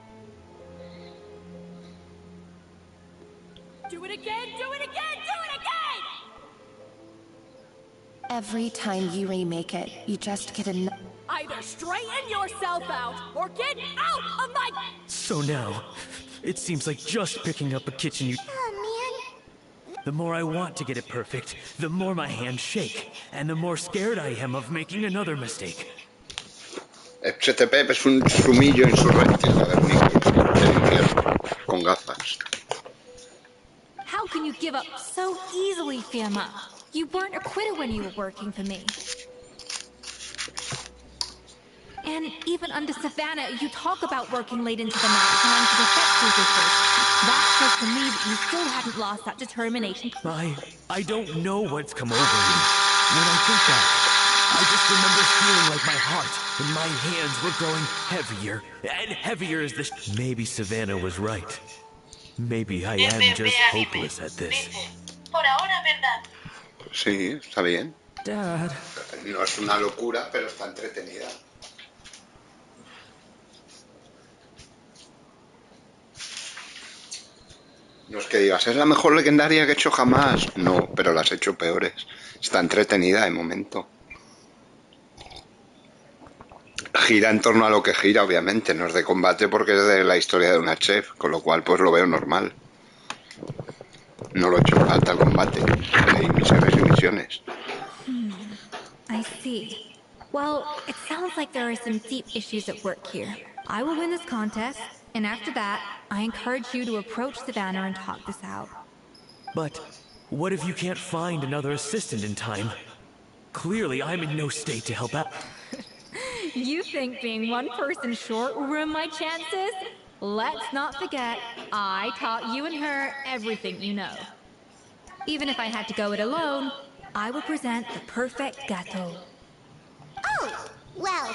Every time you remake it, you just get a... Either straighten yourself out or get out of my... So now, it seems like just picking up a kitchen The more I want to get it perfect, the more my hands shake, and the more scared I am of making another mistake. Este Pep es un sumillo en su reptil cavernícola del infierno, con gafas. How can you give up so easily, Firma? You weren't a quitter when you were working for me. And even under Savannah, you talk about working late into the night trying to perfect your dishes. That says to me that you still haven't lost that determination. I don't know what's come over me. When I think back, I just remember feeling like my heart and my hands were growing heavier and heavier as the... Maybe Savannah was right. Maybe I am just hopeless at this. Por ahora, ¿verdad? Sí, está bien. Dad. No es una locura, pero está entretenida. No es que digas, es la mejor legendaria que he hecho jamás. No, pero las he hecho peores. Está entretenida de momento. Gira en torno a lo que gira, obviamente. No es de combate porque es de la historia de una chef, con lo cual pues lo veo normal. No lo he hecho falta el combate. Leí misiones y misiones. I see. Well, it sounds like there are some deep issues at work here. I will win this contest, and after that, I encourage you to approach Savannah and talk this out. But what if you can't find another assistant in time? Clearly, I'm in no state to help out. You think being one person short will ruin my chances? Let's not forget, I taught you and her everything you know. Even if I had to go it alone, I will present the perfect gâteau. Oh, well,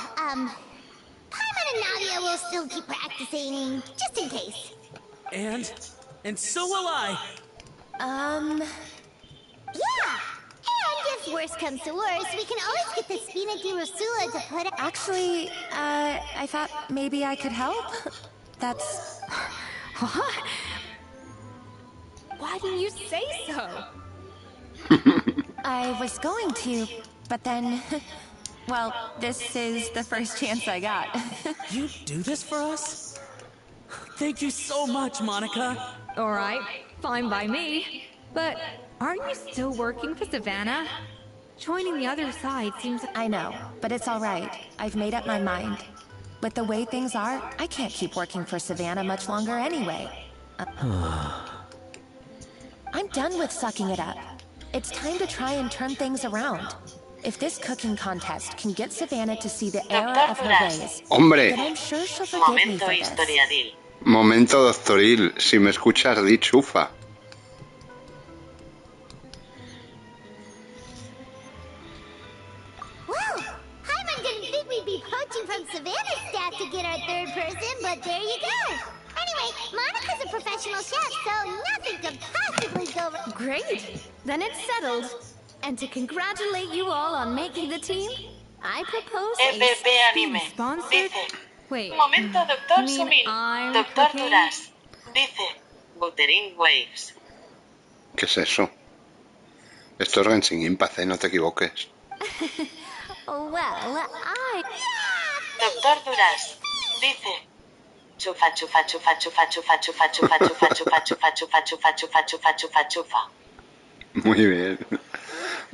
Paimon and Nadia will still keep practicing, just in case. And so will I. Yeah! And if worse comes to worse, we can always get the Spina di Rosula to put out... Actually, I thought maybe I could help. That's... What? Why didn't you say so? I was going to, but then... Well, this is the first chance I got. You do this for us? Thank you so much, Monica. Alright, fine by me. But aren't you still working for Savannah? Joining the other side seems... I know, but it's alright. I've made up my mind. With the way things are, I can't keep working for Savannah much longer anyway. I'm done with sucking it up. It's time to try and turn things around. If this cooking contest can get Savannah to see the error of her ways, Hombre. then I'm sure she'll forgive me for this. Momento doctoril. Si me escuchas, di chufa. Well, Paimon didn't think we'd be poaching from Savannah's staff to get our third person, but there you go. Anyway, Monica's a professional chef, so nothing could possibly go wrong. Great! Then it's settled. And to congratulate you all on making the team, I propose Anime. sponsored... Dice. Wait, Momento, doctor you mean Sumin. I'm Doctor cooking? Duras. Dice. Buttering Waves. ¿Qué es eso? Esto es Genshin Impact, no te equivoques. Well, I... Doctor Duras. Dice. Chufa, chufa, chufa, chufa, chufa, chufa, chufa, chufa, chufa, chufa, chufa, chufa, chufa, chufa, chufa, chufa. Muy bien.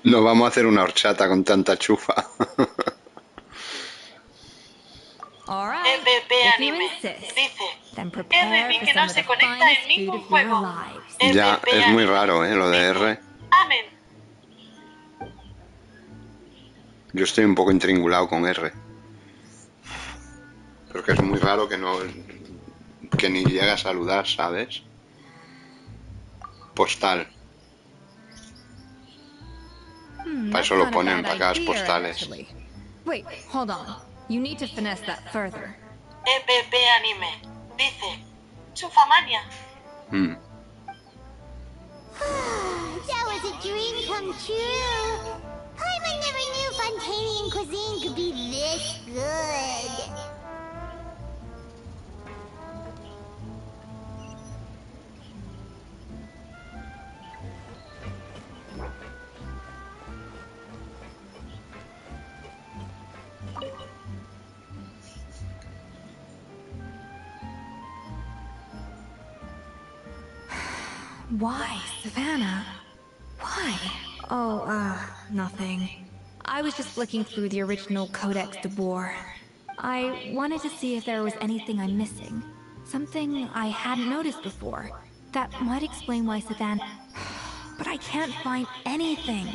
No vamos a hacer una horchata con tanta chufa. Alright, EPP if you Anime. insist, Dice. then Es prepare decir, for que some no of se the conecta en finest food ningún of your juego. lives. Ya, EPP es muy Anime. raro, lo de R. Amén. Yo estoy un poco intringulado con R. Porque es muy raro que ni llegue a saludar, ¿sabes? Postal. Para eso lo ponen, para cajas postales. Wait, hold on. You need to finesse that further. EPP Anime. Dice. Chufamania. That was a dream come true. Paimon never knew Fontanian cuisine could be this good. Why, Savannah? Why? Oh, nothing. I was just flicking through the original Codex de Boer. I wanted to see if there was anything I'm missing. Something I hadn't noticed before. That might explain why Savannah... But I can't find anything.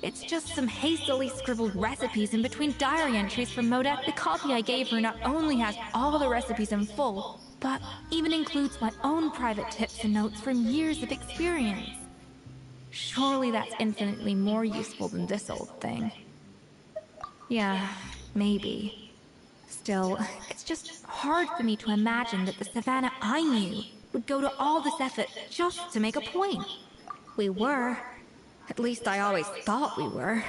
It's just some hastily scribbled recipes in between diary entries from Modette. The copy I gave her not only has all the recipes in full, but even includes my own private tips and notes from years of experience. Surely that's infinitely more useful than this old thing. Yeah, maybe. Still, it's just hard for me to imagine that the Savannah I knew would go to all this effort just to make a point. We were. At least I always thought we were.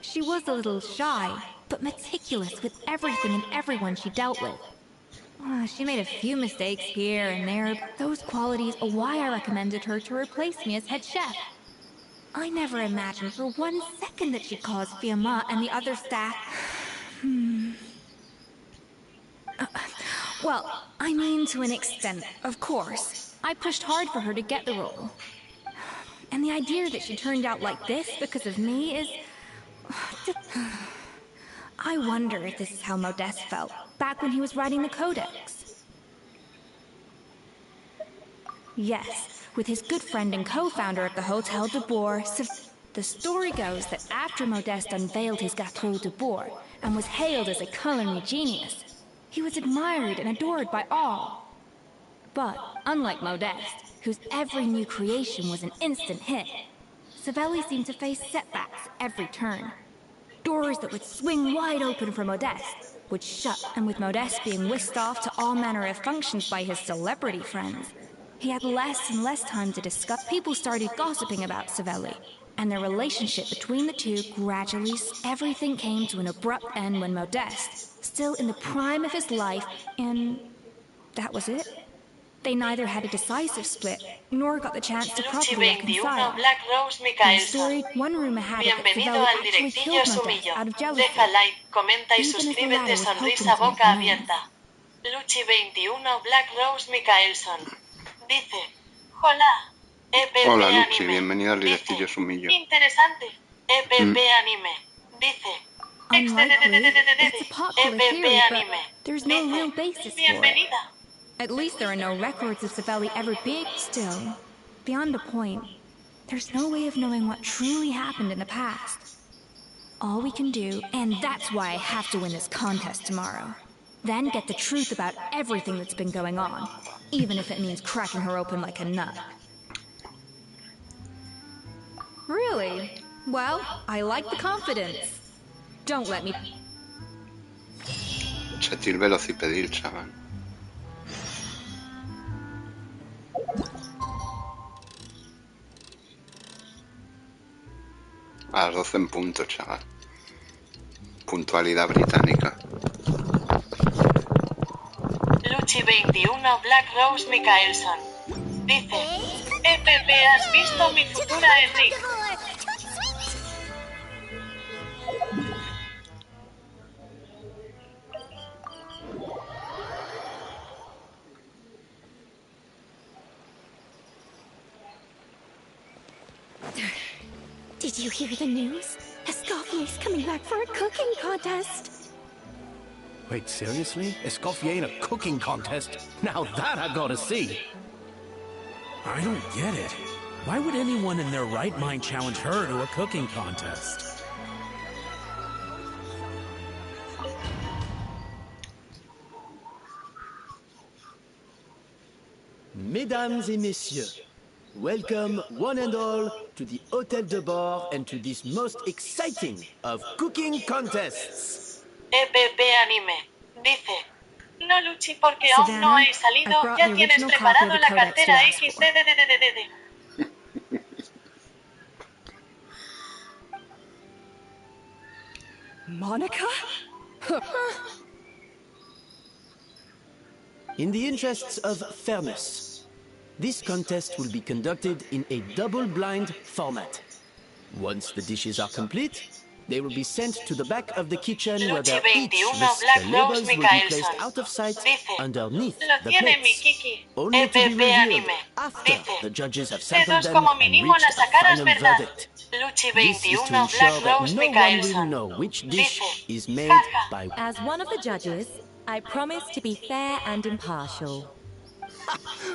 She was a little shy, but meticulous with everything and everyone she dealt with. She made a few mistakes here and there, but those qualities are why I recommended her to replace me as head chef. I never imagined for 1 second that she'd cause Fiamma and the other staff... Well, I mean to an extent, of course. I pushed hard for her to get the role. And the idea that she turned out like this because of me is... I wonder if this is how Modeste felt back when he was writing the Codex. Yes, with his good friend and co-founder of the Hotel de Boer, the story goes that after Modeste unveiled his Gâteau de Boer and was hailed as a culinary genius, he was admired and adored by all. But unlike Modeste, whose every new creation was an instant hit, Savelli seemed to face setbacks at every turn. Doors that would swing wide open for Modeste would shut, and with Modeste being whisked off to all manner of functions by his celebrity friends, he had less and less time to discuss. People started gossiping about Savelli, and their relationship between the two gradually... Everything came to an abrupt end when Modeste, still in the prime of his life, and that was it. They neither had a decisive split, nor got the chance to properly reconcile. Black Rose In the Michaelson. story, one rumor had it that Bienvenido Savelli al actually directillo killed Modeste Sumillo. out of jealousy. Deja like, comenta y Even as the suscríbete, latter was sonrisa hoping to boca make amends. abierta. Luchi 21 Black Rose Michaelson. Dice, hola, EPP Hola Luchi, Anime. bienvenida al directillo Dice, Sumillo. interesante. EPP Anime. Dice, Unlikely. It's a popular EPP theory, but Anime. there's no Dice, real basis for it. bienvenida. At least there are no records of Savelli ever being still. Beyond a point, there's no way of knowing what truly happened in the past. All we can do, and that's why I have to win this contest tomorrow, then get the truth about everything that's been going on, even if it means cracking her open like a nut. Really? Well, I like the confidence. Don't let me... Chatil velocipedil, chaval. A las 12 en punto, chaval. Puntualidad británica. Luchi 21 Black Rose Michaelson. Dice, EPP, ¿has visto mi futura Enrique? Did you hear the news? Escoffier's coming back for a cooking contest. Wait, seriously? Escoffier in a cooking contest? Now that I gotta see. I don't get it. Why would anyone in their right mind challenge her to a cooking contest? Mesdames et messieurs, welcome one and all to the Hotel de Boer and to this most exciting of cooking contests. EPP Anime. Dice, no Luchi porque aún no hay salido, ya tienes preparado la cartera XDDDDD. Monica? In the interests of fairness, this contest will be conducted in a double-blind format. Once the dishes are complete, They will be sent to the back of the kitchen where Luchi they're each 21 with Black the Rose labels will be placed Mikaelson. out of sight Dice, underneath lo the tiene mi plates. Kiki. Only to be EPP revealed Anime. after Dice, the judges have sampled dedos them como and mínimo reached la a sacaras, final ¿verdad? verdict. Luchi This is to 21 ensure Black that Rose no one will Mikaelson. know which dish Dice, is made jaja. by... As one of the judges, I promise to be fair and impartial.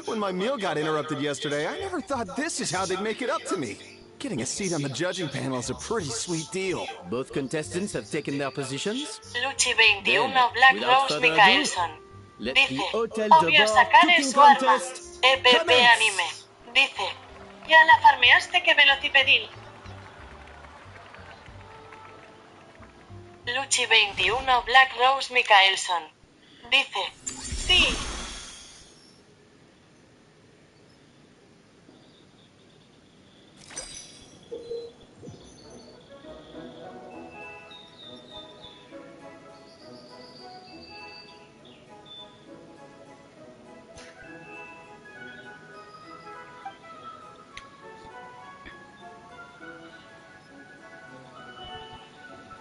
When my meal got interrupted yesterday, I never thought this is how they'd make it up to me. Getting a seat on the judging panel is a pretty sweet deal. Both contestants have taken their positions. Luchi 21 Then, Black without Rose further ado, Mikaelson. let Dice, the Hotel obvio de Bar sacar cooking es su arma. contest EPP commence. Anime. Dice, ya la farmeaste que velocipedil. Luchi 21 Black Rose Mikaelson. Dice, sí.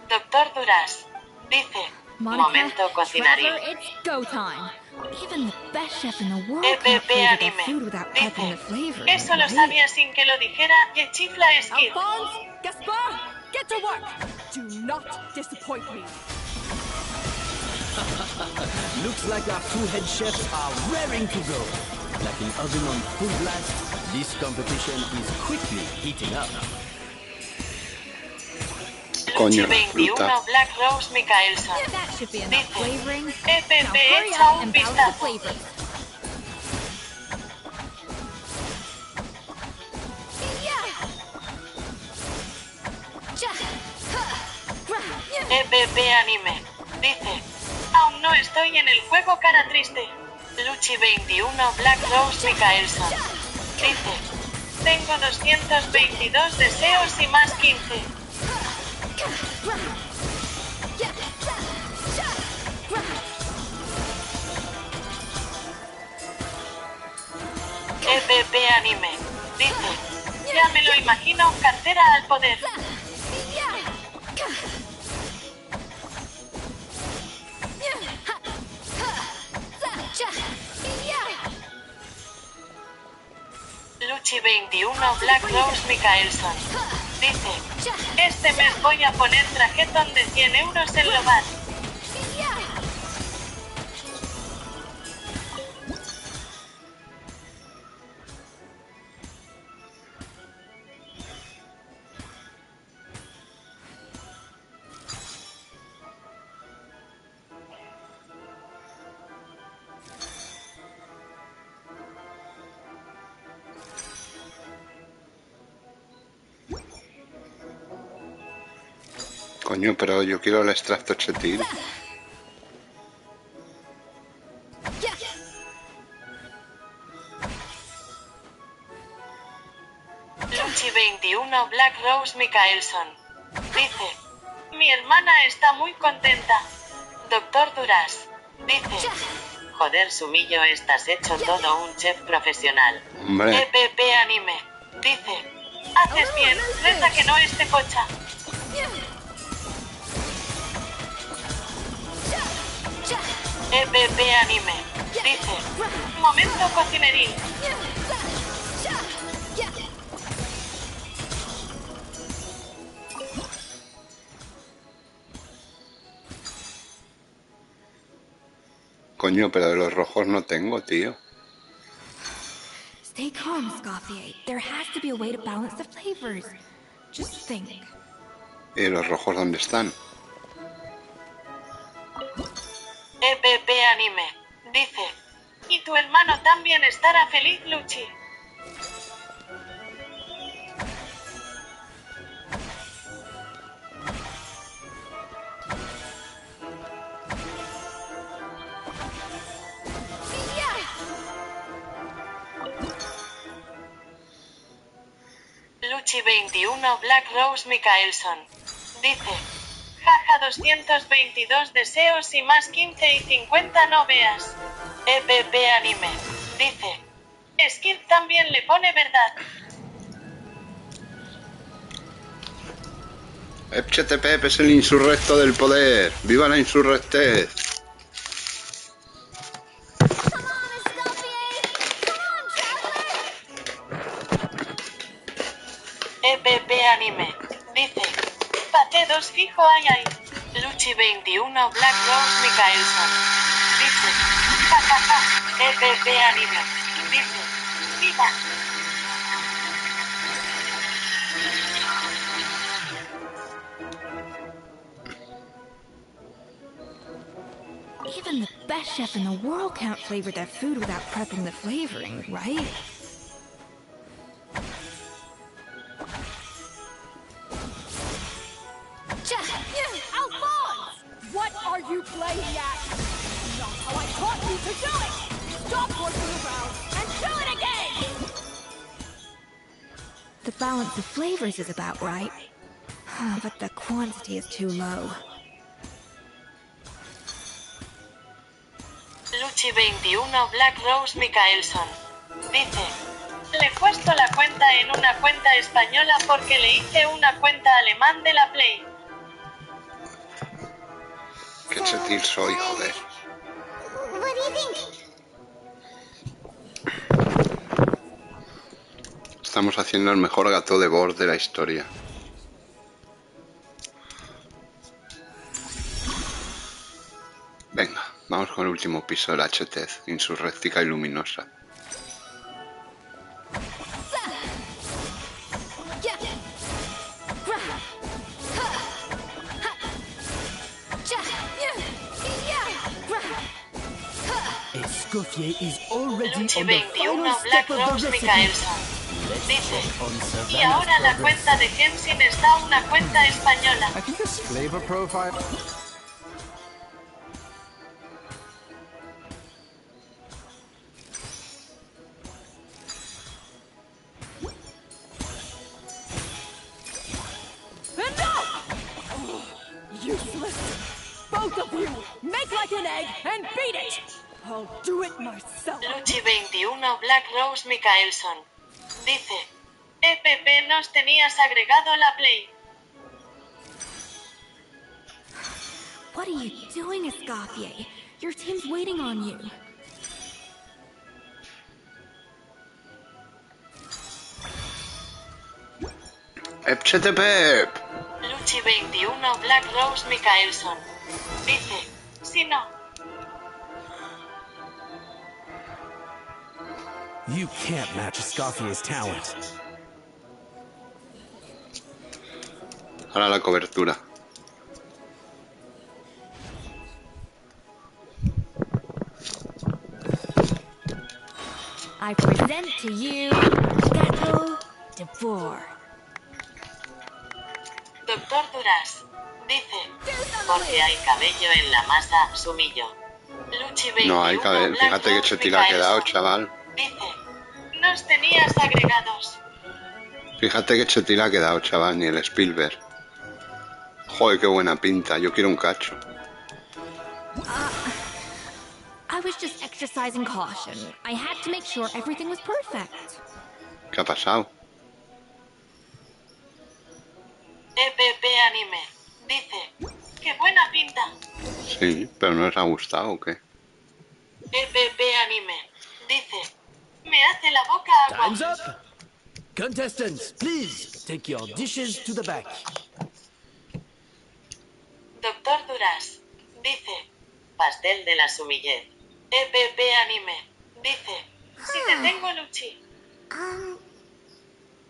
Doctor Duras. Dice, Monica, momento cocinaril. Traveler, it's go time. Even the best chef in the world can't EPP flavor their Anime. food without prepping the Dice, flavors, eso lo right? sabía sin que lo dijera y chifla Skid. Alphonse, Gaspar, get to work. Do not disappoint me. Looks like our two head chefs are raring to go. Like an oven on full blast, this competition is quickly heating up. Coño, Luchi 21 fruta. Black Rose Mikaelson. That should be enough Dice, flavoring. Now EPP hurry echa up un and balance the vistazo. flavors. EPP Anime. Dice, aún no estoy en el juego cara triste. Luchi 21 Black Rose Mikaelson. Dice, tengo 222 deseos y más 15. EPP Anime. Dice, ya me lo imagino, cartera al poder. Luchi 21 Black Rose Mikaelson. Dice, este mes voy a poner trajetón de 100 euros en lo bar. Coño, pero yo quiero el extracto chetil. Luchi 21 Black Rose Mikaelson. Dice, mi hermana está muy contenta. Doctor Duras. Dice, joder Sumillo, estás hecho todo un chef profesional. Hombre. EPP Anime. Dice, haces bien, reza que no esté pocha. EPP Anime. Dice, momento cocineril. Coño, pero de los rojos no tengo, tío. Stay calm, Escoffier. There has to be a way to balance the flavors. Just think. ¿Y los rojos dónde están? EPP Anime. Dice, y tu hermano también estará feliz, Luchi. Luchi 21 Black Rose Mikaelson. Dice, jaja 222 deseos y más 15 y 50 no veas. EPP Anime. Dice, Skid también le pone verdad. FCTP es el insurrecto del poder. ¡Viva la insurrectez! EPP Anime. Dice. Pate 2 fijo ay. Luchi 21 Black Rose Mikaelson. Dice. Jajaja. EPP Anime. Dice. Viva. Even the best chef in the world can't flavor their food without prepping the flavoring, right? Alphonse! What are you playing at? Not how I taught you to do it! Stop working around and do it again! The balance of flavors is about right. But the quantity is too low. Luchi 21 Black Rose Mikaelson. Dice. Le he puesto la cuenta en una cuenta española porque le hice una cuenta alemán de la Play. Qué chetil soy, joder. What do you think? Estamos haciendo el mejor gato de bord de la historia. Venga, vamos con el último piso de la HTZ, insurréctica y luminosa. Escoffier is already Luchi on the 21 final Black step of the Rose recipe. Mikaelson. Dice. On Y Savannah's ahora la progress. cuenta de Genshin está una cuenta española. I think this flavor profile... Useless! Both of you! Make like an egg and beat it! I'll do it myself. Luchi 21 Black Rose Mikaelson. Dice. EPP nos tenías agregado la Play. What are you doing, Escoffier? Your team's waiting on you. FCTP. Luchi 21 Black Rose Mikaelson. Dice. Si no. You can't match Escoffier's talent. Ahora la cobertura. I present to you Gato de Boer. Doctor Duras. Dice. Porque hay cabello en la masa, sumillo. Luchi 21 No hay cabello. Black Fíjate que Rose chetil ha quedado, Mikaelson. chaval. Dice. Nos tenías agregados. Fíjate que chetil ha quedado, chaval, ni el Spielberg. Joder, qué buena pinta. Yo quiero un cacho. I was just exercising caution. I had to make sure everything was perfect. ¿Qué ha pasado? EPP Anime. Dice. ¡Qué buena pinta! Sí, pero ¿no les ha gustado o qué? EPP Anime. Dice. Me hace la boca agua. Time's up! Contestants, please take your dishes to the back. Doctor Duras. Dice. Pastel de la sumillet. EPP Anime. Dice. Si te tengo, Luchi.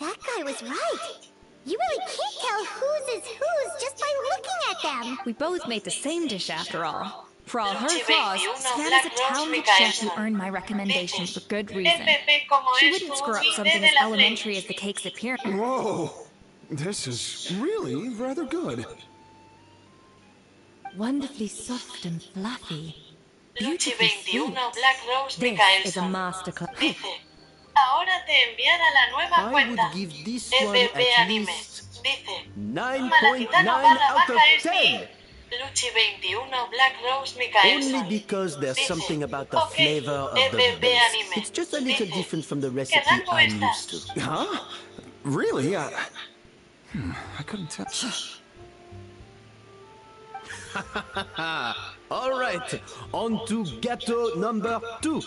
That guy was right. You really can't tell whose is whose just by looking at them. We both made the same dish after all. For all her Luchi flaws, 21 Savannah's a Black Rose talented chef who Mikaelson. earned my recommendation for good reason. EPP como She es wouldn't tu screw up humilde something de as la Play. elementary as the cake's appearance. Whoa! This is really rather good. Wonderfully soft and fluffy. Luchi Beautifully 21 sweet. Black Rose This is a Mikaelson. masterclass. Dice. Ahora te enviará la nueva I cuenta. would give this one EPP at Anime. least Dice. 9.9 Malacitano out barra of baja es 10. mi. Luchi 21 Black Rose Only Mikaelson. because there's Dice. something about the Ok, flavor of the EPP base. Anime. It's just a little Dice. different from the ¿Qué recipe rango I'm estás? used to. Huh? Really? I couldn't tell. All right, on to gâteau number 2.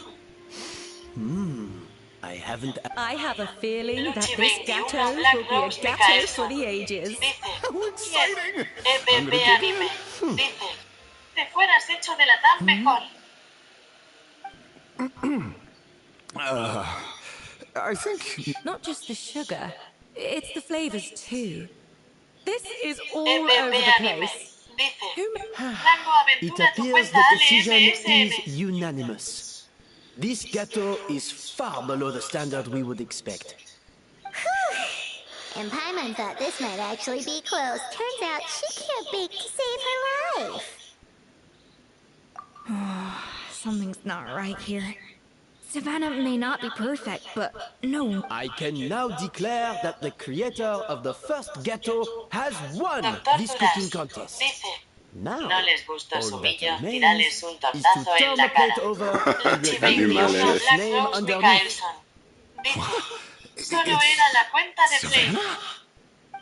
I haven't... I have a feeling that Luchi this 21 gâteau Black will be a Rose gâteau Michaelson. for the ages. Dice, How exciting! I'm EPP gonna take Anime. it. Dice, te fueras hecho de la tan mejor. I think... Not just the sugar, it's the flavors too. This is all EPP over the Anime. place. Dice, Rango It Aventura tu appears cuenta the decision ALSM. is unanimous. This gâteau is far below the standard we would expect. And Paimon thought this might actually be close. Turns out she can't bake to save her life. Something's not right here. Savannah may not be perfect, but no. I can now declare that the creator of the first gâteau has won Doctor this Duras cooking contest. dice, Now, no les gustó all su that millo, remains tirarles un is to tortazo en turn la the plate cara. over and Luchi reveal 21 the chef's Black name Rose underneath. Michaelson. Dice, solo era la cuenta de Play.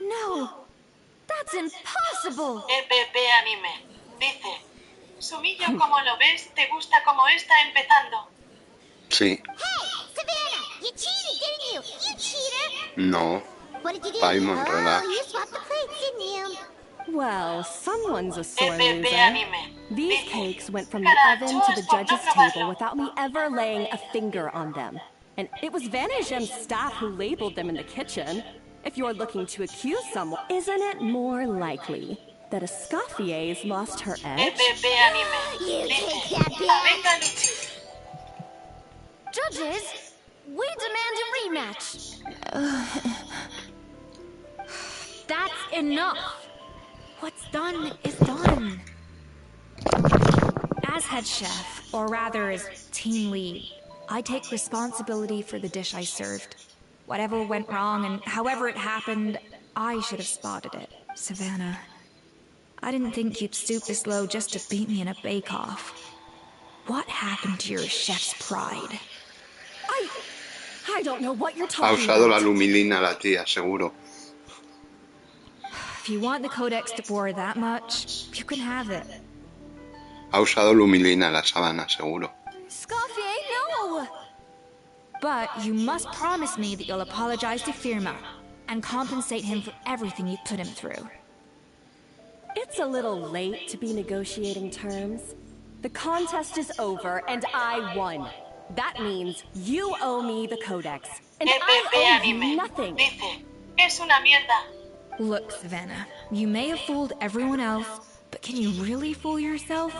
No! That's impossible! EPP Anime. Dice, su millo como lo ves, te gusta como está empezando. Sí. Hey, Savannah, you cheated, didn't you? You cheater! No. What did you do? Paimon, relax. You swapped the plates, didn't you? Well, someone's a sore EPP loser. Anime. These Dice, cakes went from the oven to the judge's table without me ever laying a finger on them. And it was Van Gem's staff who labeled them in the kitchen. If you're looking to accuse someone, isn't it more likely that Escoffier's lost her edge? EPP Anime. You Dice, take that back. Avenga Luchi. Judges, we demand a rematch. That's enough! What's done is done. As head chef, or rather as team lead, I take responsibility for the dish I served. Whatever went wrong and however it happened, I should have spotted it. Savannah, I didn't think you'd stoop this low just to beat me in a bake-off. What happened to your chef's pride? I don't know what you're Ha talking usado la about. lumilina la tía, seguro. If you want the codex to bore that much, you can have it. Ha usado lumilina la sábana, seguro. Escoffier, no! But you must promise me that you'll apologize to Firma and compensate him for everything you put him through. It's a little late to be negotiating terms. The contest is over, and I won. That means you owe me the codex, and I EPP owe you Anime. nothing. Dice, es una mierda. Look, Savannah, you may have fooled everyone else, but can you really fool yourself?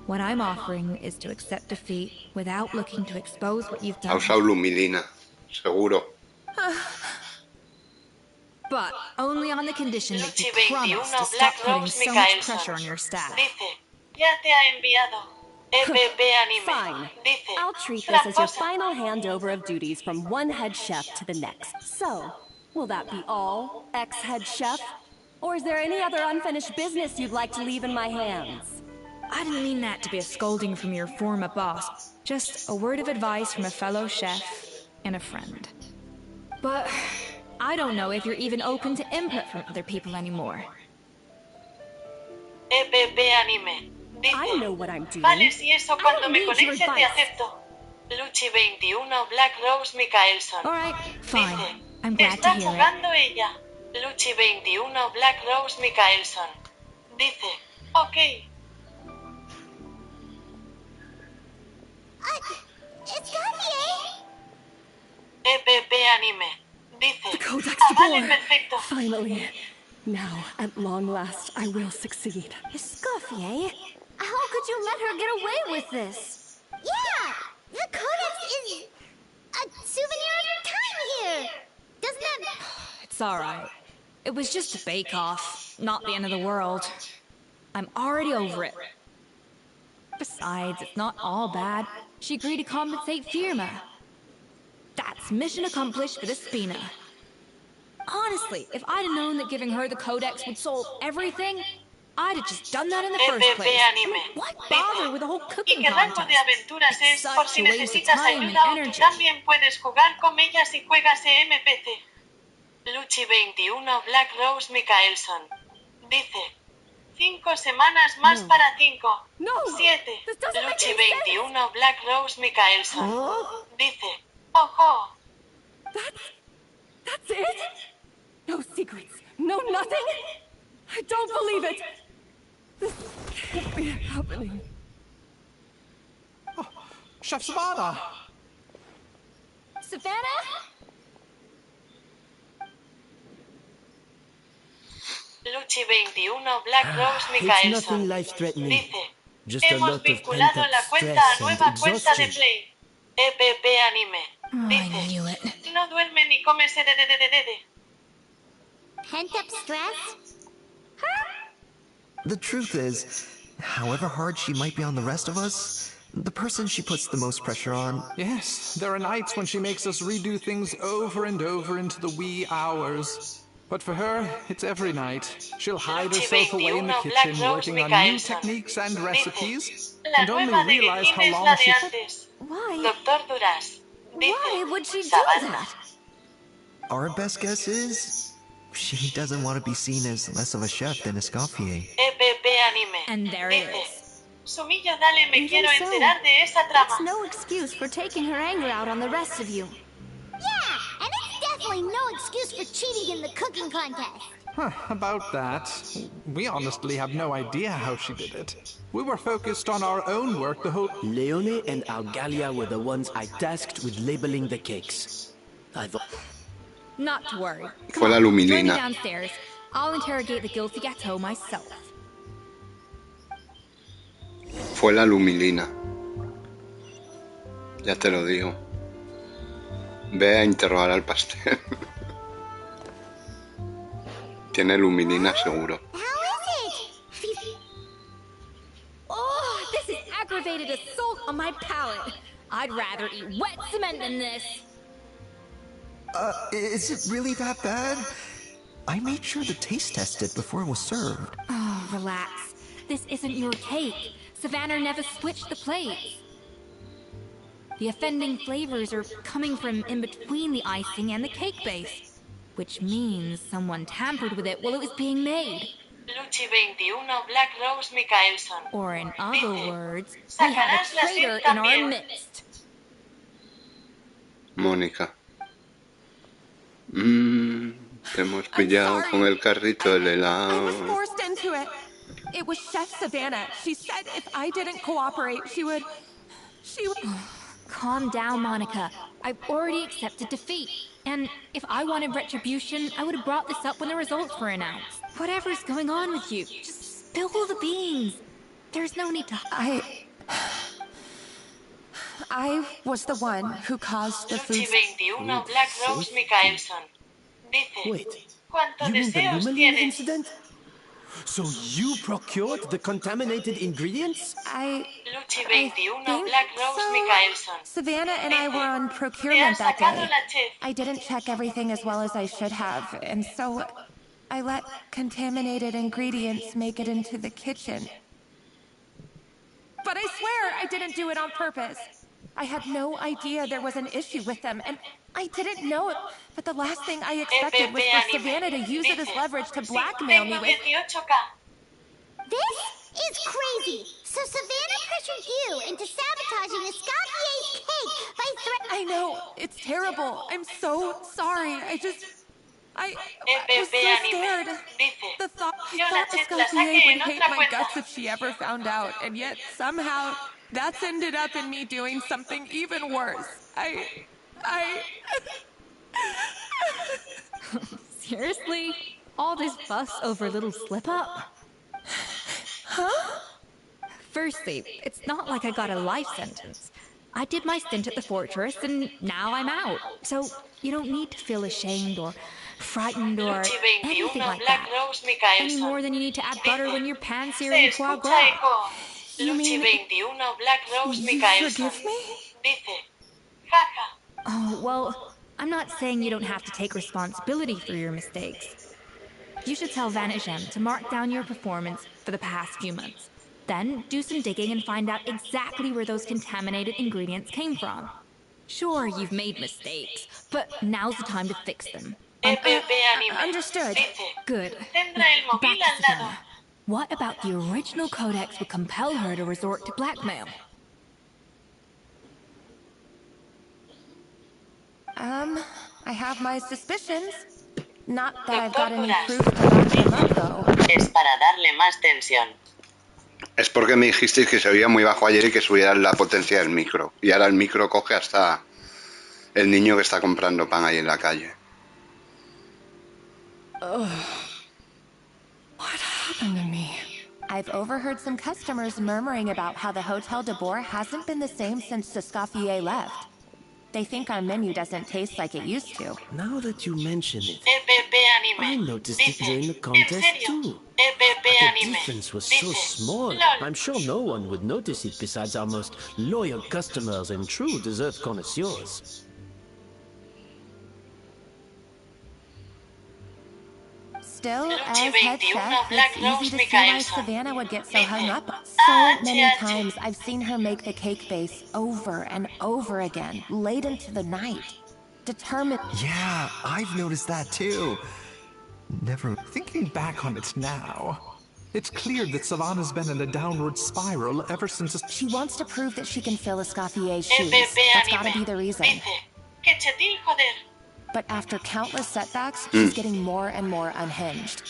What I'm offering is to accept defeat without looking to expose what you've Ha done. usado lumilina, seguro. But only on the condition that you Luchi promise 21 to stop Black putting Rose so much Michaelson. pressure on your staff. Dice, ya te ha enviado. EPP Anime. Fine. Dice, I'll treat this as your tramposa. final handover of duties from one head chef to the next. So, will that be all, ex-head chef? Or is there any other unfinished business you'd like to leave in my hands? I didn't mean that to be a scolding from your former boss. Just a word of advice from a fellow chef and a friend. But I don't know if you're even open to input from other people anymore. EPP Anime. Dice, I know what I'm doing. vale, si eso cuando me need your conecte te advice. acepto. Luchi 21 Black Rose Michaelson. Alright, fine. Dice, I'm glad to está hear it. jugando ella. Luchi 21 Black Rose Michaelson. Dice, ok. Escoffier! EPP Anime. Dice, Codex ah, de vale, Boer. perfecto. Finally. Now, at long last, I will succeed. Escoffier, how could you let her get away with this? Yeah! The codex is a souvenir of your time here! Doesn't that... It's alright. It was just a bake-off, not the end of the world. I'm already over it. Besides, it's not all bad. She agreed to compensate Firma. That's mission accomplished for the Spina. Honestly, if I'd have known that giving her the codex would solve everything, I'd have just done that in the first EPP place. Anime. What bother with the whole Y cooking que Rango contest? de Aventuras It's es por such si a waste of necesitas time and ayuda o tú energy. también puedes jugar con ella si juegas MPC. Luchi 21 Black Rose Michaelson. Dice, 5 semanas más para 5. No. 7. This doesn't make Luchi any sense. 21 Black Rose Mikaelson. Huh? Dice, ojo. That's it? No secrets. No nothing? I don't believe it. This can't be happening. Oh, Chef Savannah! Savannah? Luchi 21 Black Rose It's Mikaelson. nothing life-threatening. Dice, Just a hemos lot of vinculado pent-up la cuenta stress a and nueva cuenta de exhaustion. Play. EPP Anime. Dice, no duerme ni come Pent-up stress? The truth is, however hard she might be on the rest of us, the person she puts the most pressure on... Yes, there are nights when she makes us redo things over and over into the wee hours. But for her, it's every night. She'll hide herself away in the kitchen, working on new techniques and recipes, and only realize how long she... Why? Doctor Duras. Why would she do that? Our best guess is... she doesn't want to be seen as less of a chef than Escoffier. EPP Anime. And there it is. Sumillo, dale, me Even quiero so, enterar de esa that's trama. no excuse for taking her anger out on the rest of you. Yeah, and it's definitely no excuse for cheating in the cooking contest. About that, we honestly have no idea how she did it. We were focused on our own work the whole... Leone and Algalia were the ones I tasked with labeling the cakes. Not to worry. Fue la Join me Lumilina. downstairs. I'll interrogate the guilty gâteau myself. Fue la Lumilina. Ya te lo digo. Ve a interrogar al pastel. Tiene Lumilina seguro. Oh, this is aggravated assault on my palate. I'd rather eat wet cement than this. Is it really that bad? I made sure to taste test it before it was served. Oh, relax. This isn't your cake. Savannah never switched the plates. The offending flavors are coming from in between the icing and the cake base, which means someone tampered with it while it was being made. Luchi 21 Black Rose Mikaelson. Or in other words, we have a traitor in our midst. Mónica. Te hemos pillado con el carrito del helado. I was forced into it. It was Chef Savannah. She said if I didn't cooperate, she would... Calm down, Monica. I've already accepted defeat. And if I wanted retribution, I would have brought this up when the results were announced. Whatever's going on with you, just spill the beans. There's no need to... I was the one who caused the food... Luchi 21 Black Rose Mikaelson. Dice, Wait, ¿cuántos you mean the deseos Lumilina tienes? incident? So you procured the contaminated ingredients? Luchi 21 Black Rose Mikaelson. Savannah and I were on procurement that day. I didn't check everything as well as I should have, and so I let contaminated ingredients make it into the kitchen. But I swear I didn't do it on purpose. I had no idea there was an issue with them, and I didn't know it. But the last thing I expected was for Savannah to use it as leverage to blackmail me with... This is crazy! So Savannah pressured you into sabotaging Escoffier's cake by I know, it's terrible. I'm so sorry. I was so scared. I thought Escoffier would hate my guts if she ever found out, and yet somehow that's ended up in me doing something even worse. Seriously? All this fuss over a little slip-up? Huh? Firstly, it's not like I got a life sentence. I did my stint at the fortress, and now I'm out. So you don't need to feel ashamed or frightened or anything like that. Any more than you need to add butter when you're pan-searing foie gras. You mean... You forgive me? Oh, well, I'm not saying you don't have to take responsibility for your mistakes. You should tell Vanagem to mark down your performance for the past few months. Then do some digging and find out exactly where those contaminated ingredients came from. Sure, you've made mistakes, but now's the time to fix them. Understood. Good. Tendrá el móvil Back to al lado. Savannah. What about the original codex would compel her to resort to blackmail? I have my suspicions. Not that I've got any proof to back them up, though. Es para darle más tensión. Es porque me dijisteis que se oía muy bajo ayer y que subiera la potencia del micro. Y ahora el micro coge hasta el niño que está comprando pan ahí en la calle. What happened to me? I've overheard some customers murmuring about how the Hotel de Boer hasn't been the same since Escoffier left. They think our menu doesn't taste like it used to. Now that you mention it, Anime. I noticed it during the contest too. The Anime. difference was so small. I'm sure no one would notice it besides our most loyal customers and true dessert connoisseurs. Still, as head chef, it's easy to see why Savannah would get so hung up. So many times I've seen her make the cake base over and over again, late into the night. Determined. Yeah, I've noticed that too. Never. Thinking back on it now, it's clear that Savannah's been in a downward spiral ever since. She wants to prove that she can fill Escoffier's shoes. That's gotta be the reason. But after countless setbacks, she's getting more and more unhinged.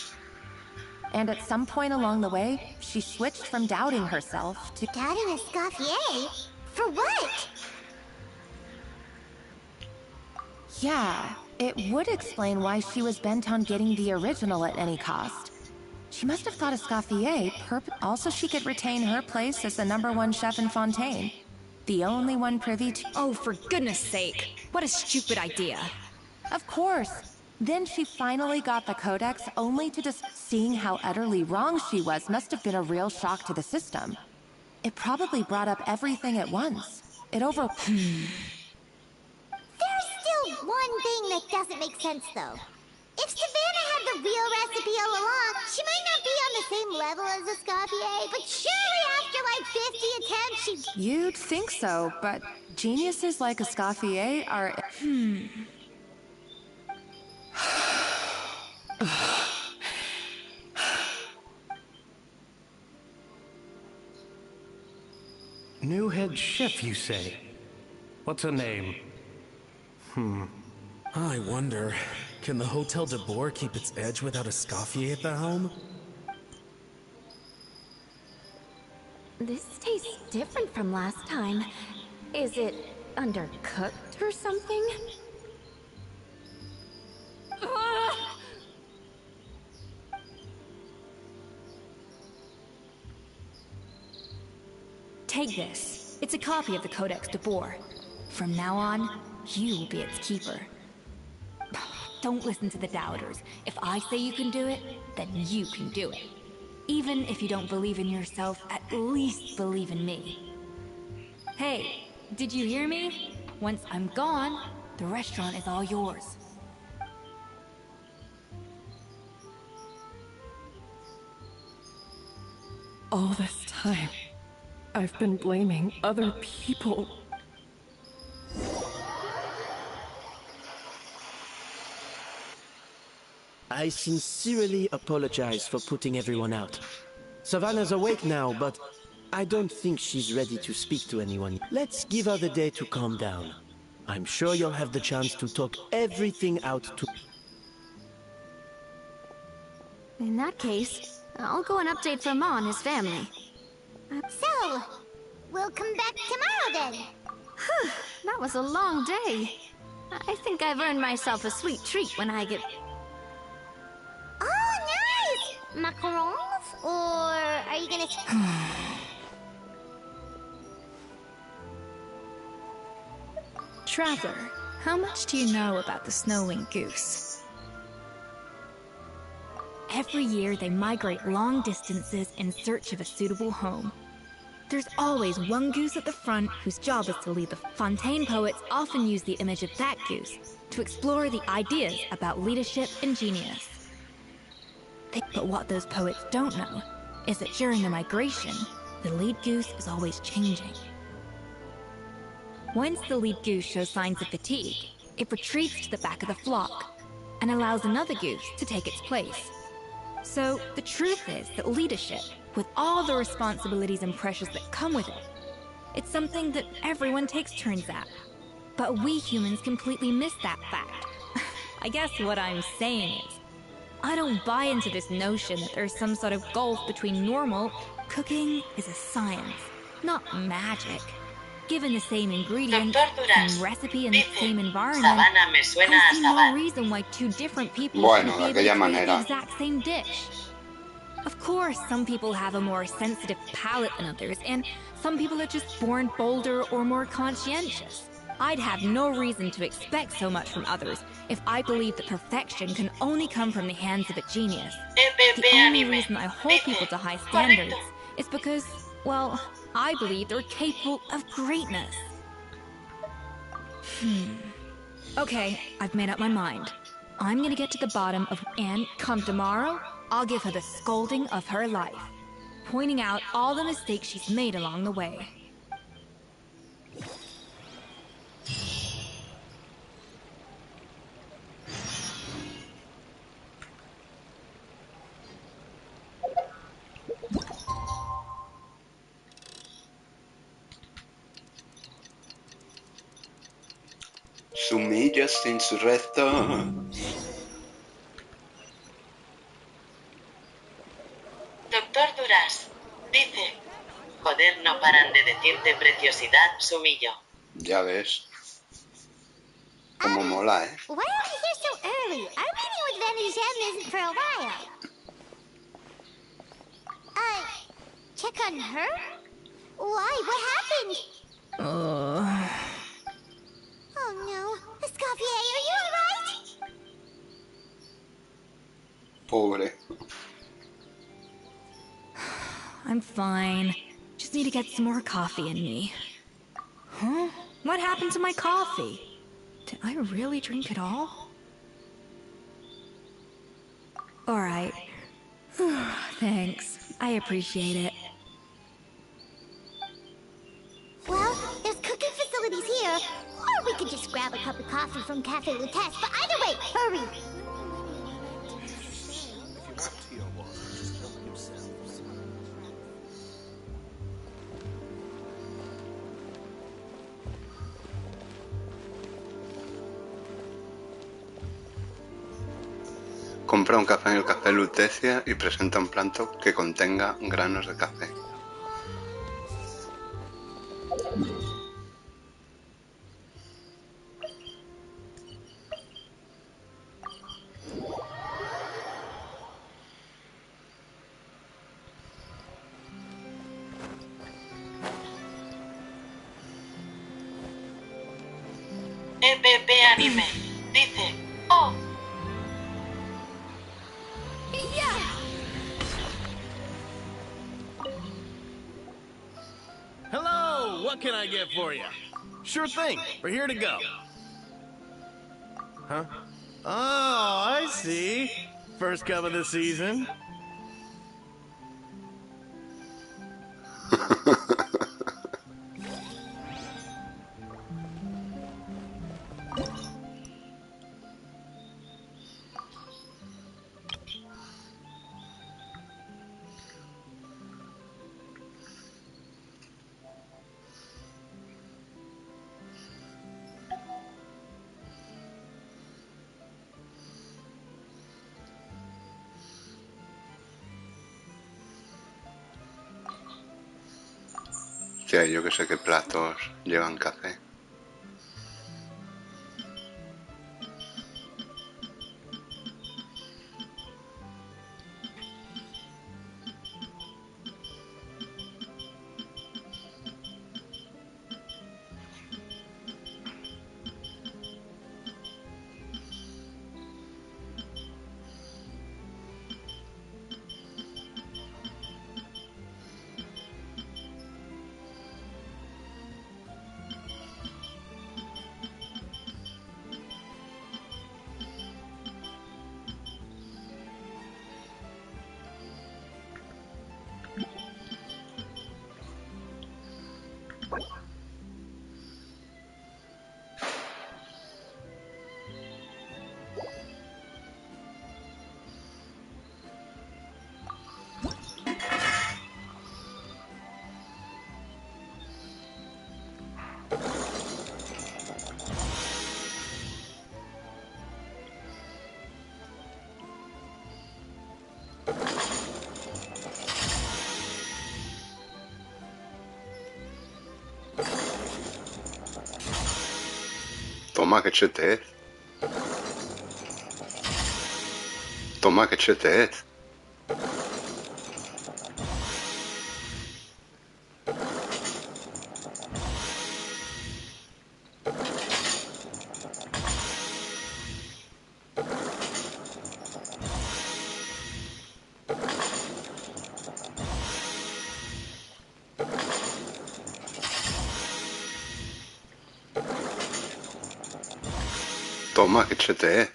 And at some point along the way, she switched from doubting herself to... Doubting Escoffier? For what? Yeah, it would explain why she was bent on getting the original at any cost. She must have thought Escoffier also she could retain her place as the #1 chef in Fontaine. The only one privy to... Oh, for goodness sake. What a stupid idea. Of course. Then she finally got the codex, only to seeing how utterly wrong she was must have been a real shock to the system. It probably brought up everything at once. It There's still one thing that doesn't make sense, though. If Savannah had the real recipe all along, she might not be on the same level as Escoffier, but surely after like 50 attempts, she... You'd think so, but geniuses like Escoffier are... New head chef, you say? What's her name? I wonder, can the Hotel de Boer keep its edge without Escoffier at the helm? This tastes different from last time. Is it undercooked or something? Take this. It's a copy of the Codex de Boer. From now on, you will be its keeper. Don't listen to the doubters. If I say you can do it, then you can do it. Even if you don't believe in yourself, at least believe in me. Hey, did you hear me? Once I'm gone, the restaurant is all yours. All this time, I've been blaming other people. I sincerely apologize for putting everyone out. Savannah's awake now, but I don't think she's ready to speak to anyone. Let's give her the day to calm down. I'm sure you'll have the chance to talk everything out to... In that case, I'll go and update for Ma and his family. So, we'll come back tomorrow then. That was a long day. I think I've earned myself a sweet treat when I get... Oh, nice! Macarons? Or are you gonna... Traveler, how much do you know about the snow-winged goose? Every year, they migrate long distances in search of a suitable home. There's always one goose at the front whose job is to lead the Fontaine poets often use the image of that goose to explore the ideas about leadership and genius. But what those poets don't know is that during the migration, the lead goose is always changing. Once the lead goose shows signs of fatigue, it retreats to the back of the flock and allows another goose to take its place. So, the truth is that leadership, with all the responsibilities and pressures that come with it, it's something that everyone takes turns at. But we humans completely miss that fact. I guess what I'm saying is, I don't buy into this notion that there's some sort of gulf between normal. Cooking is a science, not magic. Given the same ingredients, same recipe, and the same environment, I see no reason why two different people shouldn't be able to create the exact same dish. Of course, some people have a more sensitive palate than others, and some people are just born bolder or more conscientious. I'd have no reason to expect so much from others if I believe that perfection can only come from the hands of a genius. The only reason I hold people to high standards is because, well, I believe they're capable of greatness. Okay, I've made up my mind. I'm gonna get to the bottom of, and come tomorrow, I'll give her the scolding of her life, pointing out all the mistakes she's made along the way. Sumillo sin su resto. Doctor Duras dice: joder, no paran de decirte preciosidad, Sumillo. Ya ves. Como mola, ¿eh? Why are we here so early? Our meeting with Vanny isn't for a while. Check on her? Why? What happened? Oh no. Escoffier, are you alright? Pobre. I'm fine. Just need to get some more coffee in me. Huh? What happened to my coffee? Did I really drink it all? Alright. Thanks. I appreciate it. Well, there's cooking facilities here. Or we could just grab a cup of coffee from Cafe Lutece, but either way, hurry! Compra un café en el Café Lutecia y presenta un plato que contenga granos de café. EPP Anime dice: oh. Hello, what can I get for you? Sure thing, we're here to go. Huh? Oh, I see. First cup of the season. Hostia, yo que sé qué platos llevan café. Toma, que chetez. Toma, que chetez. Toma, que chetez.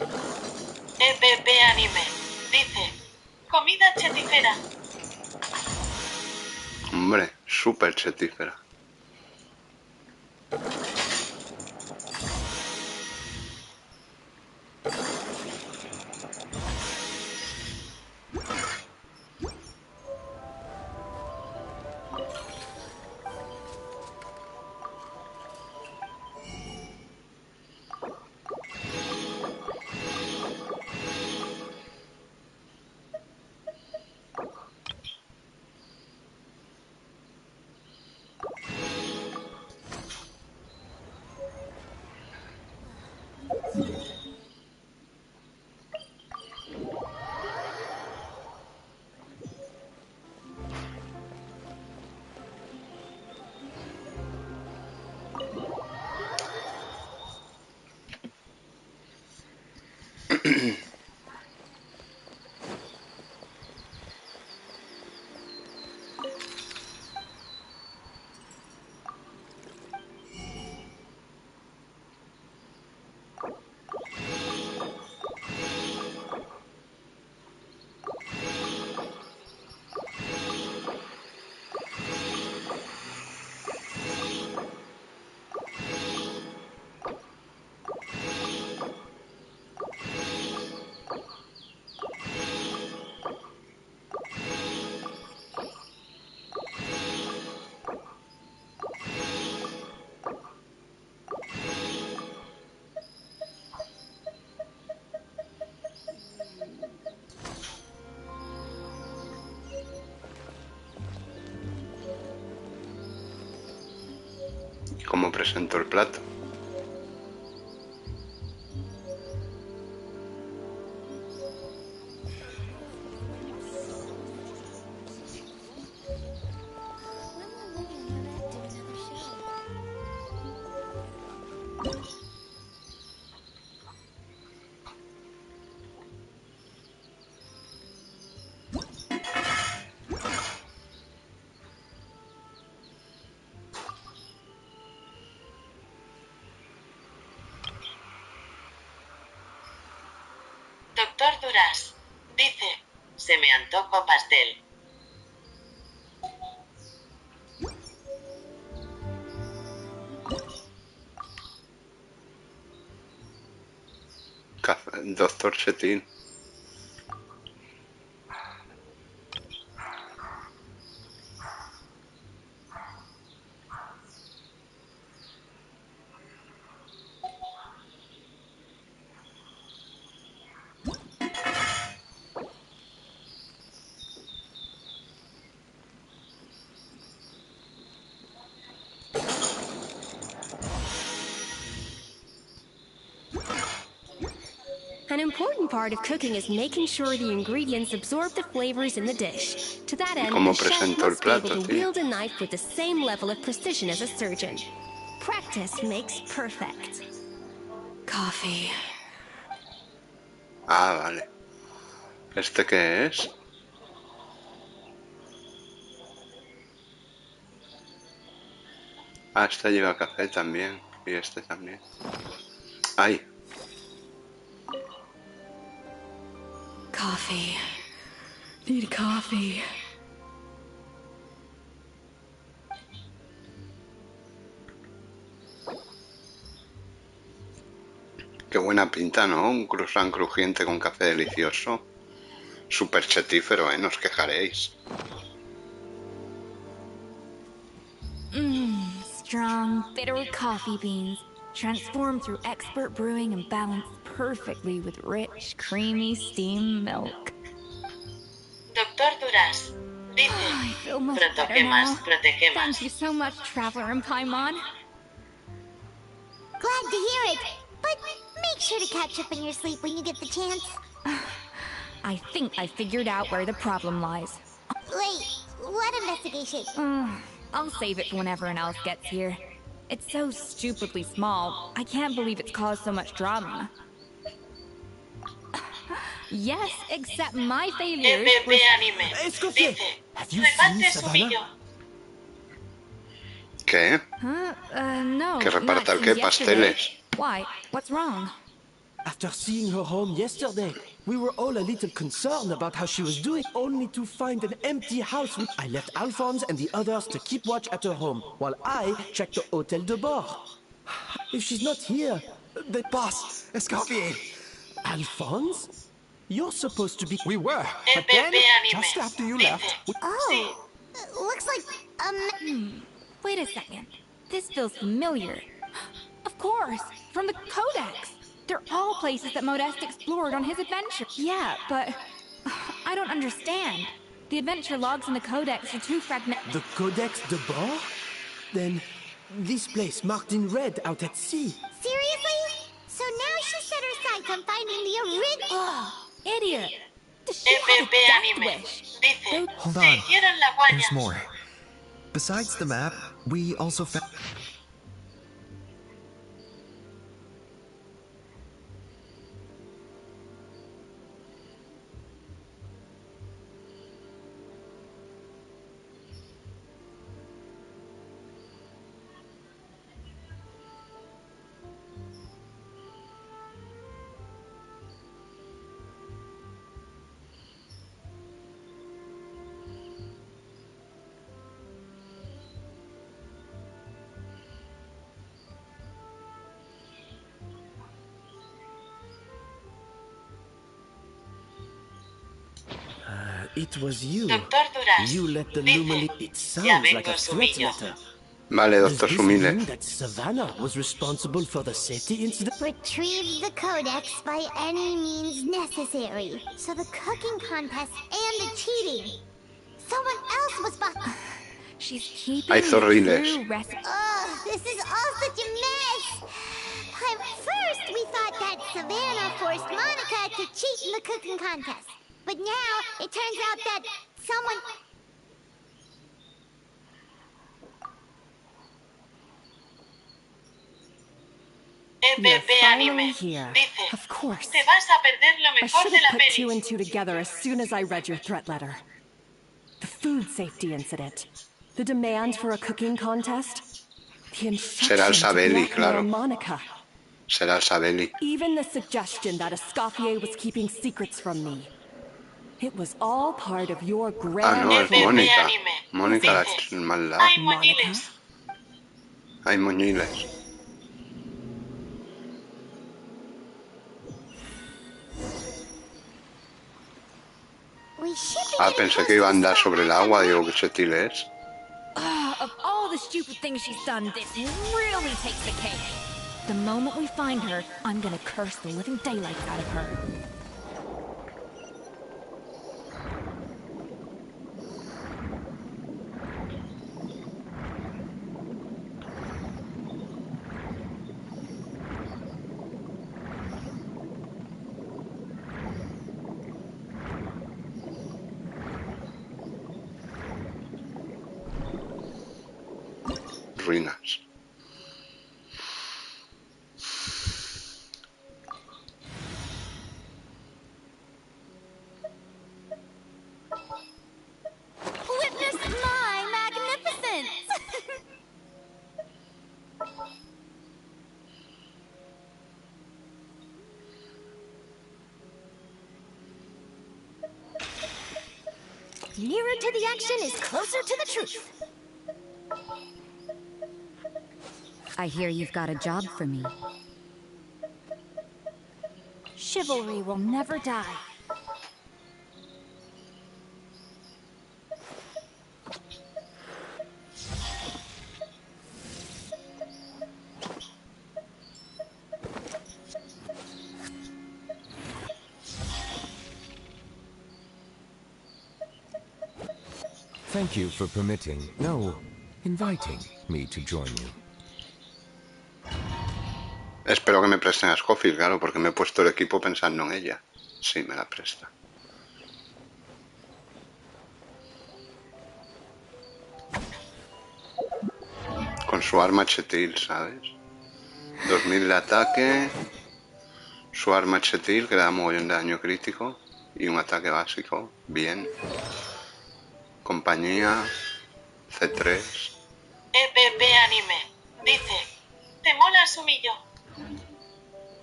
EPP Anime dice: comida chetifera. Hombre, súper chetífera. ¿Cómo presento el plato? Doctor Duras dice: se me antojo pastel. Doctor Chetín. An important part of cooking is making sure the ingredients absorb the flavors in the dish. To that end, a chef must be able to wield a knife with the same level of precision as a surgeon. Practice makes perfect. Coffee. Ah, vale. ¿Este qué es? Ah, este lleva café también. Y este también. ¡Ay! Coffee. Need coffee. Qué buena pinta, ¿no? Un croissant crujiente con café delicioso. Súper chetífero, ¿eh? No os quejaréis. Strong, bitter coffee beans, transformed through expert brewing and balanced perfectly with rich, creamy steamed milk. Doctor Duras dice: I feel much protoque better más, now. protege más. Thank you so much, Traveler and Paimon. glad to hear it. But make sure to catch up on your sleep when you get the chance. I think I figured out where the problem lies. Wait, what investigation? I'll save it for when everyone else gets here. It's so stupidly small, I can't believe it's caused so much drama. Yes, except my failures were... Escoffier, have you seen Savannah? ¿Qué? No, Que reparta el qué, pasteles. Why? What's wrong? After seeing her home yesterday, we were all a little concerned about how she was doing, only to find an empty house. I left Alphonse and the others to keep watch at her home, while I checked the Hotel de Bord. If she's not here, the Boss, Escoffier! Alphonse? You're supposed to be... We were, but then, just after you left... Oh, looks like, Wait a second. This feels familiar. Of course, from the Codex. They're all places that Modeste explored on his adventure. Yeah, but I don't understand. The adventure logs in the Codex are too fragmented. The Codex de Bord? Then this place marked in red out at sea. seriously? So now she set her sights on finding the original... Idiot! Does she have a death wish? Hold on. There's more. Besides the map, we also found... It was you. Doctor Duras. You let the Lumily... It sounds like a threat letter. Vale, Does Doctor this Sumile. mean that Savannah was responsible for the safety incident? Retrieve the Codex by any means necessary. So the cooking contest and the cheating. Someone else was behind. She's keeping Hay zorriles. Ugh, this is all such a mess. At first, we thought that Savannah forced Monica to cheat in the cooking contest. But now, it turns out that someone... You're finally here. Of course. Te vas a perder lo I mejor should de la have put two peli. and two together as soon as I read your threat letter. The food safety incident. The demand for a cooking contest. The instruction Será el to Sabelli, blackmail claro. Monica. Será el Sabelli. Even the suggestion that Escoffier was keeping secrets from me. It was all part of your Ah, grand no, es plan. Mónica. Mónica la maldad. Hay moñiles. Hay moñiles. We should be Ah, getting pensé close que iba a to the andar spot sobre el marked on agua. the Digo, map. ¿qué sutil es? Of all the stupid things she's done, this really takes the cake. The moment we find her, I'm gonna curse the living daylights out of her. Ruinas. Witness my magnificence! Nearer to the action is closer to the truth. I hear you've got a job for me. Chivalry will never die. Thank you for permitting, no, inviting me to join you. Espero que me presten a Escoffier, claro, porque me he puesto el equipo pensando en ella. Sí, me la presta. Con su arma chetil, ¿sabes? 2000 de ataque. Su arma chetil, que da mogollón de daño crítico. Y un ataque básico. Bien. Compañía. C3. EPP Anime. Dice, ¿te mola Sumillo?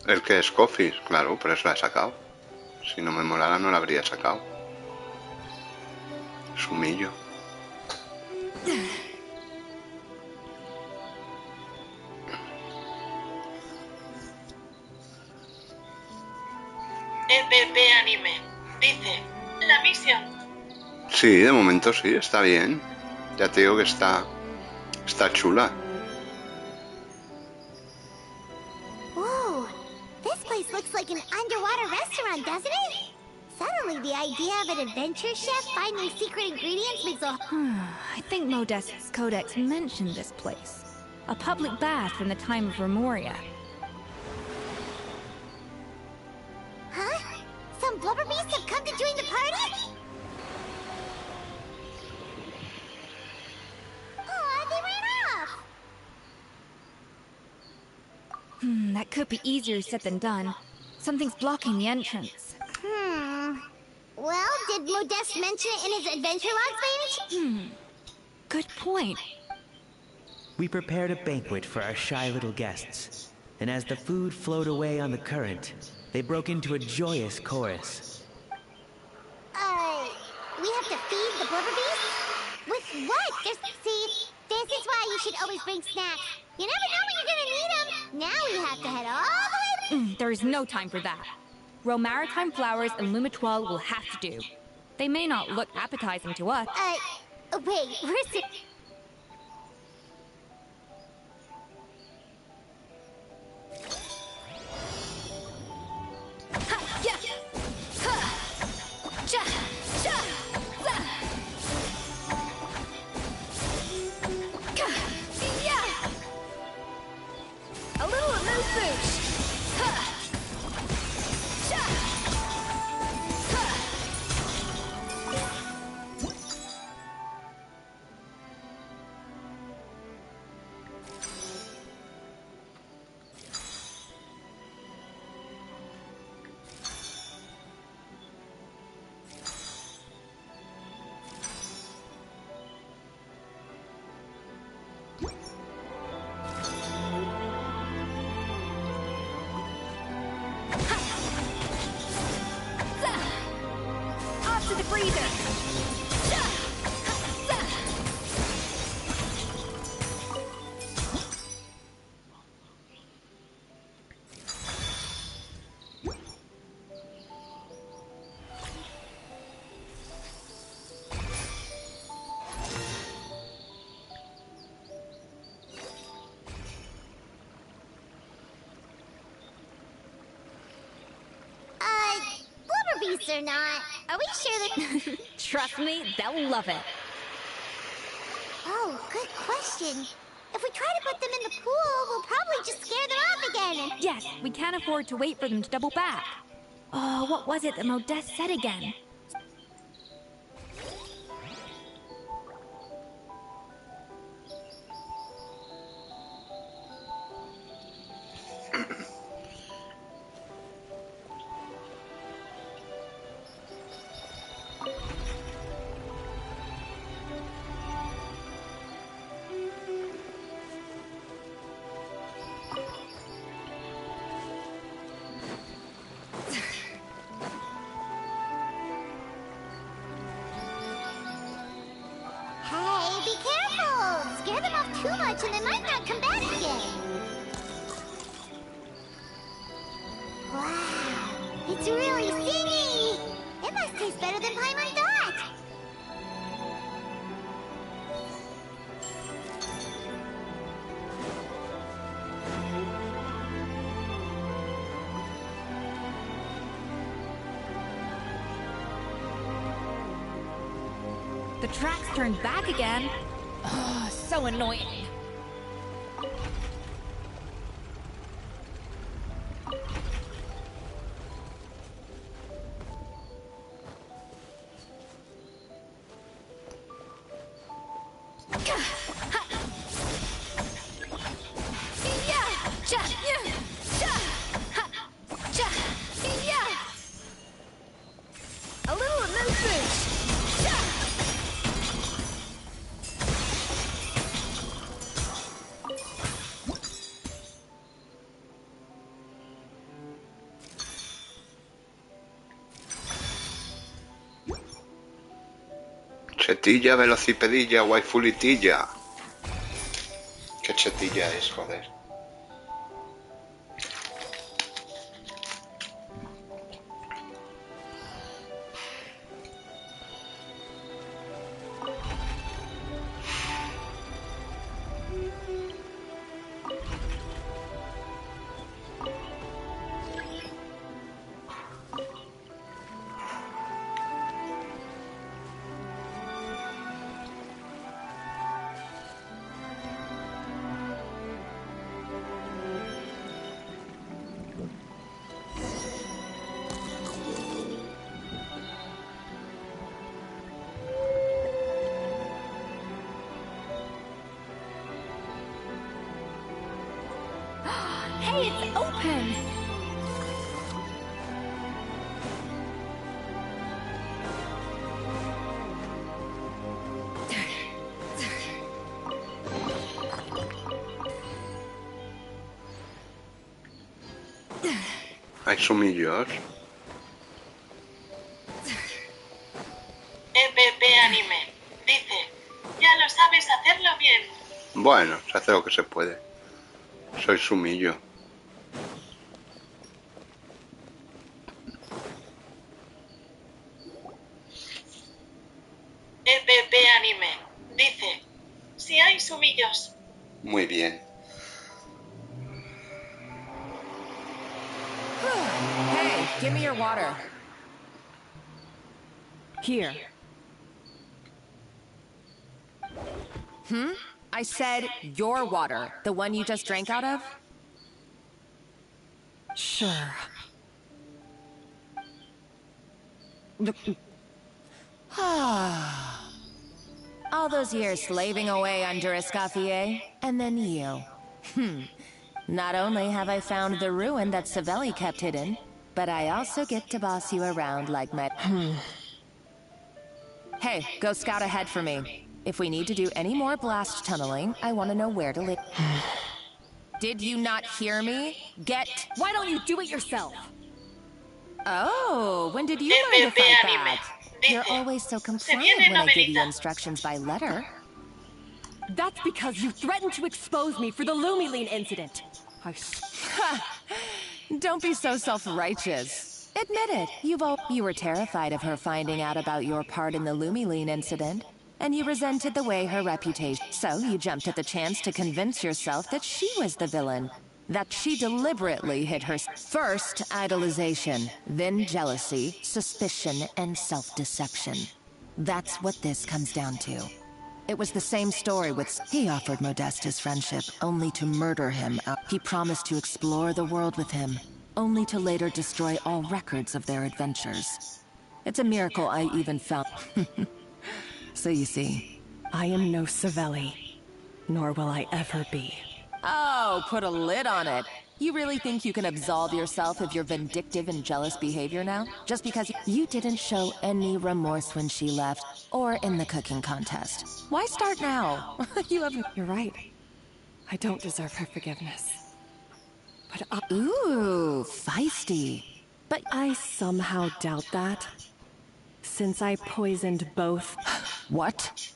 El que es Escoffier, claro, por eso la he sacado. Si no me molara no la habría sacado. Sumillo. EPP Anime. Dice, la misión. Sí, de momento sí, está bien. Ya te digo que está chula. Whoa, this place looks like an underwater restaurant, doesn't it? Suddenly, the idea of an adventure chef finding secret ingredients makes a... I think Modest's codex mentioned this place. A public bath from the time of Remoria. Huh? Some blubber beasts have come to join the party? Aw, they ran off! That could be easier said than done. Something's blocking the entrance. Well, did Modeste mention it in his adventure logs by any chance? Good point. We prepared a banquet for our shy little guests, and as the food flowed away on the current, they broke into a joyous chorus. We have to feed the blubber beasts? With what? See, this is why you should always bring snacks. You never know when you're gonna need them. Now we have to head all the way... There is no time for that. Romaritime flowers and Lumitoile will have to do. They may not look appetizing to us. Wait, where's it? A little amuse-bouche. Off to the breather. Blubber beasts or not, are we sure that... Trust me, they'll love it. Oh, good question. If we try to put them in the pool, we'll probably just scare them off again and... Yes, we can't afford to wait for them to double back. Oh, what was it that Modeste said again? Hey, be careful! Scare them off too much and they might not come back again. Wow, it's really singy! It must taste better than Paimon thought! The tracks turned back again. Oh, so annoying. Chetilla, velocipedilla, waifulitilla. ¿Qué chetilla es, joder? Hey, it's open! ¿Hay sumillos? EPP Anime. Dice, ya lo sabes hacerlo bien. Bueno, se hace lo que se puede. Soy sumillo. EPP Anime. Dice, si hay sumillos. Muy bien. Hey, give me your water. Here. I said your water, the one you just drank out of? Sure. All those years slaving away under Escoffier, and then you. Not only have I found the ruin that Savelli kept hidden, but I also get to boss you around like my... Hey, go scout ahead for me. If we need to do any more blast tunneling, I want to know where to live. Did you not hear me? Why don't you do it yourself? Oh, when did you learn to fight back? You're always so compliant when I give you instructions by letter. That's because you threatened to expose me for the Lumiline incident. Don't be so self-righteous. Admit it, you were terrified of her finding out about your part in the Lumiline incident, and you resented the way her reputation... So you jumped at the chance to convince yourself that she was the villain. That she deliberately hid her... First, idolization, then jealousy, suspicion, and self-deception. That's what this comes down to. It was the same story with... He offered Modeste his friendship, only to murder him. He promised to explore the world with him, only to later destroy all records of their adventures. It's a miracle I even found... So you see... I am no Savelli, nor will I ever be. Oh, put a lid on it. You really think you can absolve yourself of your vindictive and jealous behavior now? Just because you didn't show any remorse when she left, or in the cooking contest. Why start now? You're right. I don't deserve her forgiveness. But Ooh, feisty. But I somehow doubt that. Since I poisoned both. What?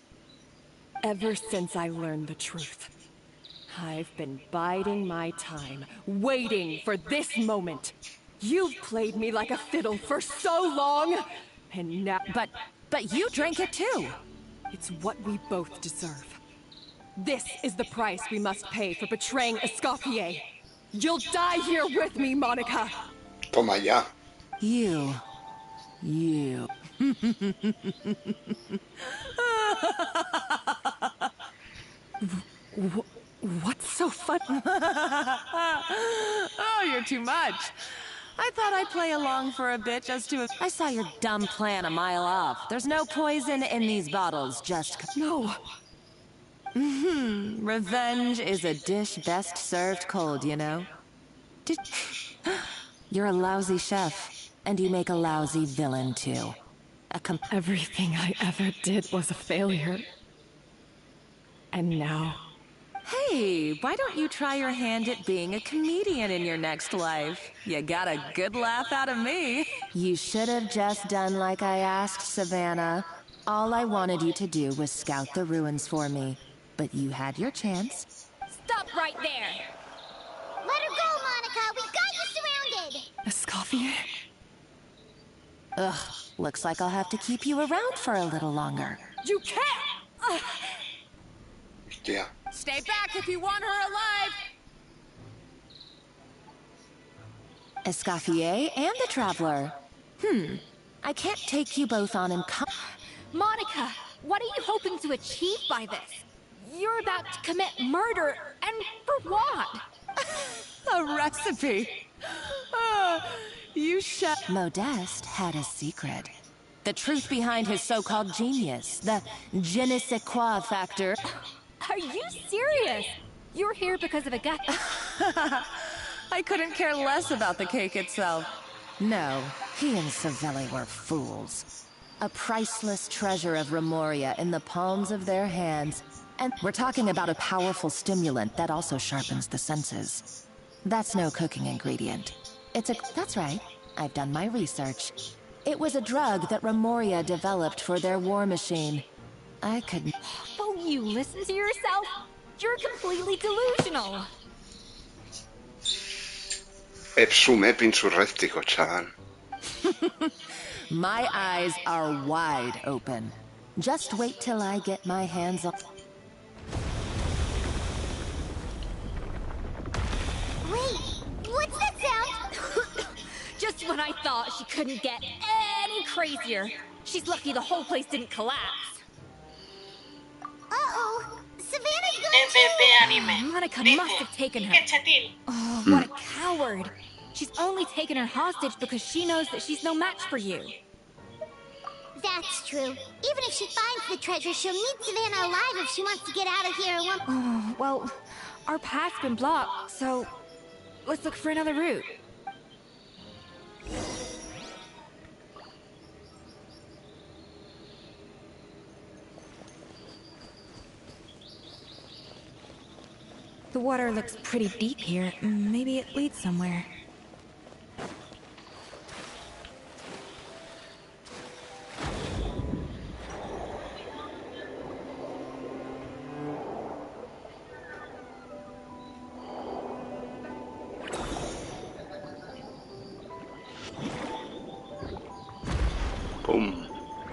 Ever since I learned the truth. I've been biding my time, waiting for this moment. You've played me like a fiddle for so long, and now... But you drank it too. It's what we both deserve. This is the price we must pay for betraying Escoffier. You'll die here with me, Monica. Toma ya. You. What's so fun? Oh, you're too much. I thought I'd play along for a bit just to... I saw your dumb plan a mile off. There's no poison in these bottles, just... No. Revenge is a dish best served cold, you know? You're a lousy chef, and you make a lousy villain, too. Everything I ever did was a failure. And now... Hey, why don't you try your hand at being a comedian in your next life? You got a good laugh out of me. You should have just done like I asked, Savannah. All I wanted you to do was scout the ruins for me, but you had your chance. Stop right there! Let her go, Monica! We got you surrounded! Escoffier? Ugh, looks like I'll have to keep you around for a little longer. You can't! Yeah. Stay back if you want her alive! Escoffier and the Traveler. I can't take you both on in Monica, what are you hoping to achieve by this? You're about to commit murder, and for what? A recipe. Modeste had a secret. The truth behind his so-called genius. The je ne sais quoi factor. Are you serious? You're here because of a guy. I couldn't care less about the cake itself. No, he and Savelli were fools. A priceless treasure of Remoria in the palms of their hands. And we're talking about a powerful stimulant that also sharpens the senses. That's no cooking ingredient. That's right. I've done my research. It was a drug that Remoria developed for their war machine. I couldn't... Oh, you listen to yourself? You're completely delusional. Es un mep insurréctico, chaval. My eyes are wide open. Just wait till I get my hands on... Wait, what's that sound? Just when I thought she couldn't get any crazier. She's lucky the whole place didn't collapse. Uh-oh, Savannah's going Anime. Monica must have taken her. ¡Qué chatil! Oh, what a coward. She's only taken her hostage because she knows that she's no match for you. That's true. Even if she finds the treasure, she'll need Savannah alive if she wants to get out of here. Oh, well, our path's been blocked, so let's look for another route. The water looks pretty deep here. Maybe it leads somewhere. ¡Pum!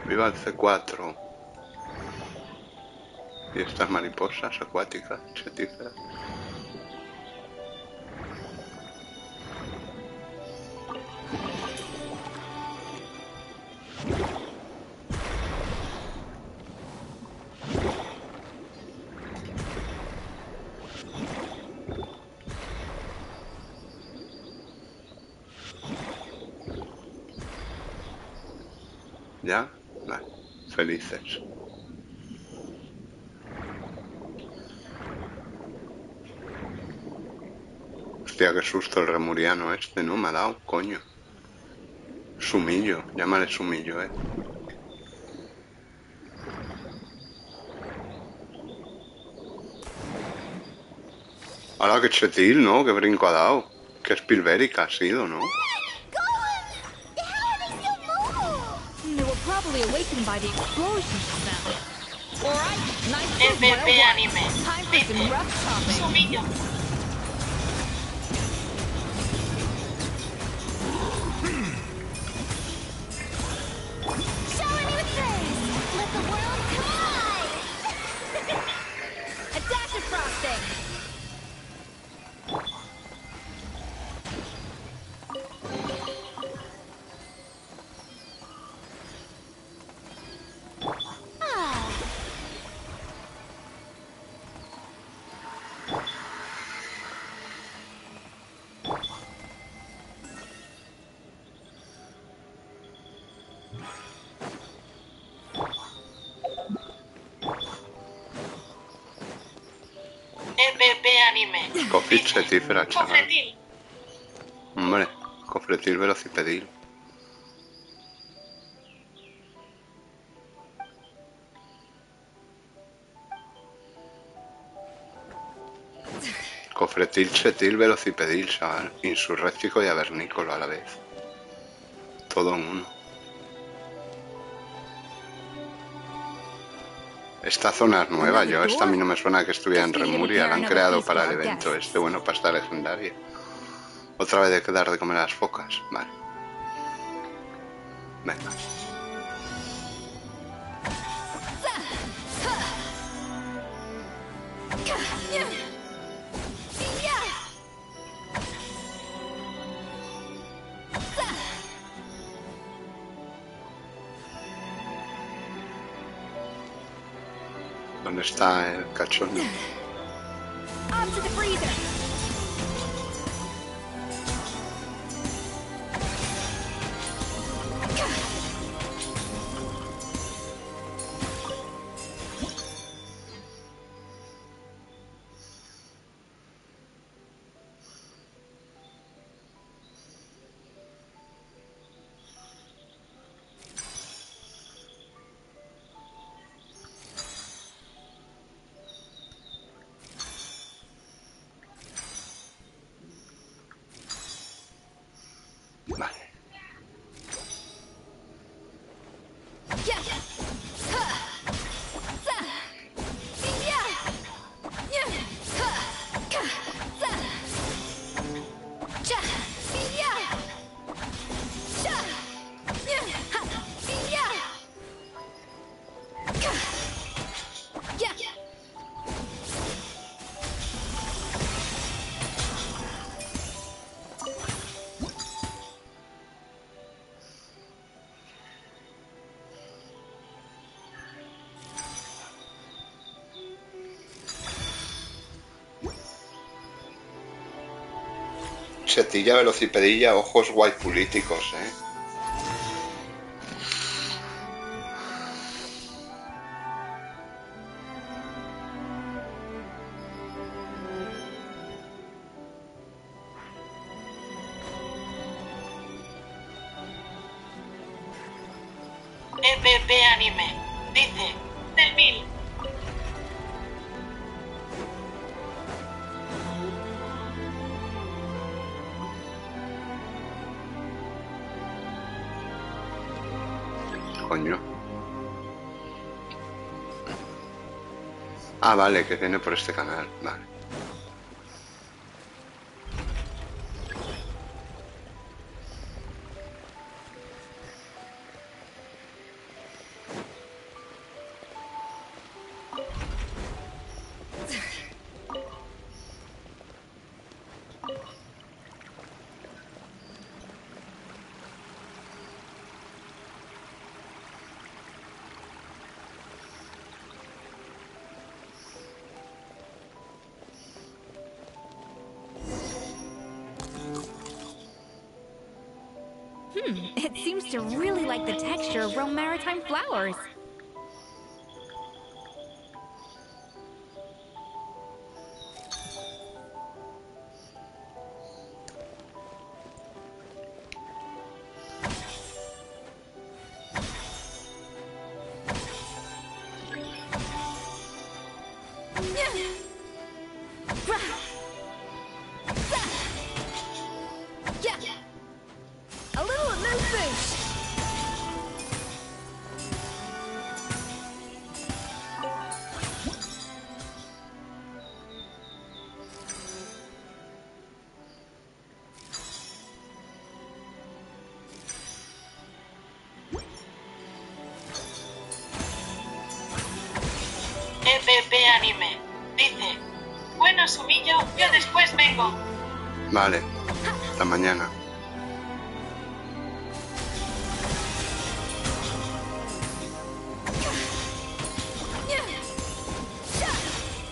¡Viva el C4! Y estas mariposas acuáticas, chetíferas. ¿Ya? Vale. Felices. Hostia, qué susto el remuriano este, ¿no? Me ha dado, coño. Sumillo, llámale Sumillo, Ahora qué chetil, ¿no? Qué brinco ha dado. Qué spilbérica ha sido, ¿no? They were probably awakened by the explosion just now. Alright, nice one. Time for some rough chopping. Shower me with praise! Let the world collide! A dash of frosting! Anime. Cofre chetífera, chaval. Hombre, cofretil velocipedil. Cofretil, chetil, velocipedil, chaval. Insurréctico y avernícolo a la vez. Todo en uno. Esta zona es nueva, esta a mí no me suena que estuviera en Remuria, la han creado para el evento este, bueno, para esta legendaria. Otra vez de quedar de comer a las focas, vale. Venga. ¿Dónde está el cachondo? Setilla, velocipedilla, ojos guay políticos, EPP Anime dice, del 1000. Coño. Ah, vale, que viene por este canal, vale. It seems to really like the texture of Rome Maritime flowers. EPP Anime dice, bueno, Sumillo, yo después vengo. Vale, hasta mañana.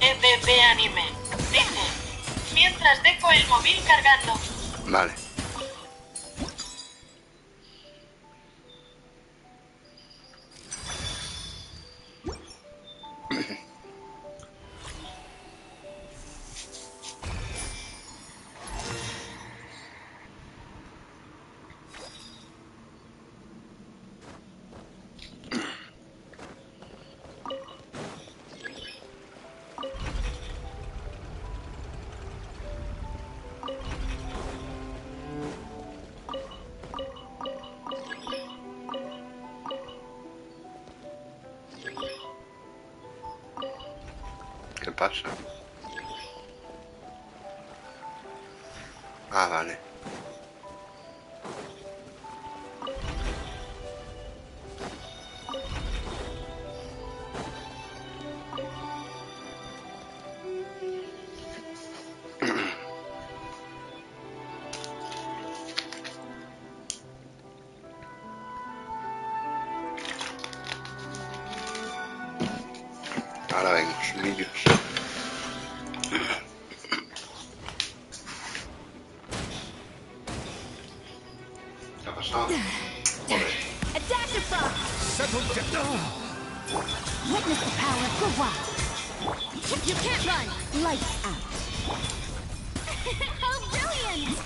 EPP Anime dice, mientras dejo el móvil cargando. Vale. ¿Qué pasa? Ah, vale. Ahora vemos, millos. ¿Qué ha pasado? Joder. Witness the power of Gua. You can't run. Lights out. How brilliant!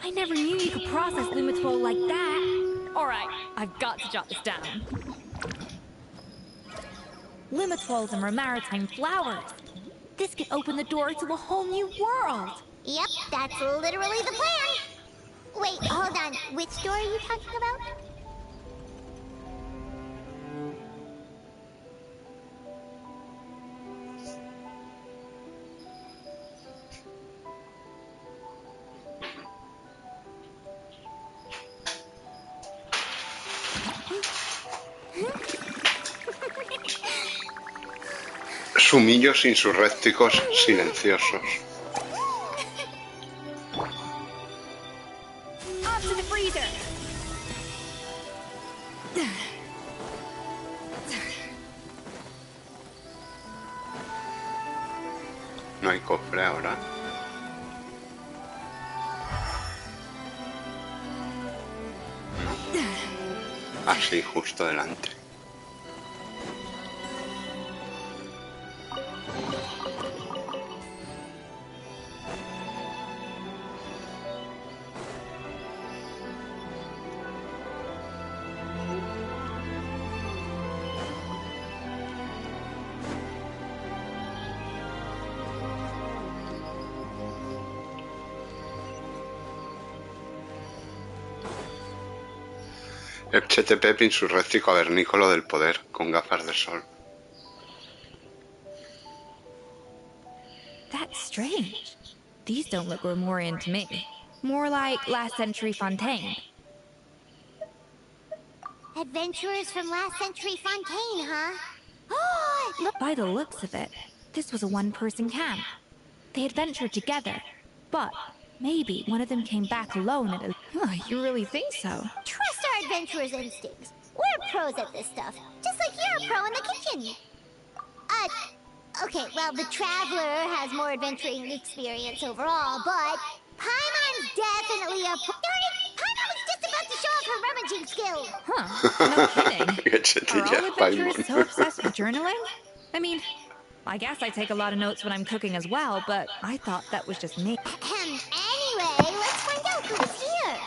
I never knew you could process Lumitwol like that. Alright, I've got to jot this down. Lumitwols and maritime flowers. This could open the door to a whole new world. Yep, that's literally the plan. Wait, hold on. Which door are you talking about? Sumillos insurrécticos silenciosos. Off to the freezer. No hay cofre ahora. No. Así, justo delante. HTP insurréctico cavernícola del poder, con gafas de sol. That's strange. These don't look Romorian to me. More like last century Fontaine. Adventurers from last century Fontaine, huh? Look, by the looks of it, this was a one-person camp. They adventured together, but maybe one of them came back alone at a... you really think so? Trust our adventurers' instincts. We're pros at this stuff, just like you're a pro in the kitchen. Okay, well, the Traveler has more adventuring experience overall, but Paimon's definitely a pro. Darn it! Paimon was just about to show off her rummaging skills. Huh, no kidding. Are all adventurers so obsessed with journaling? I mean, I guess I take a lot of notes when I'm cooking as well, but I thought that was just me. Anyway, let's find out who's here.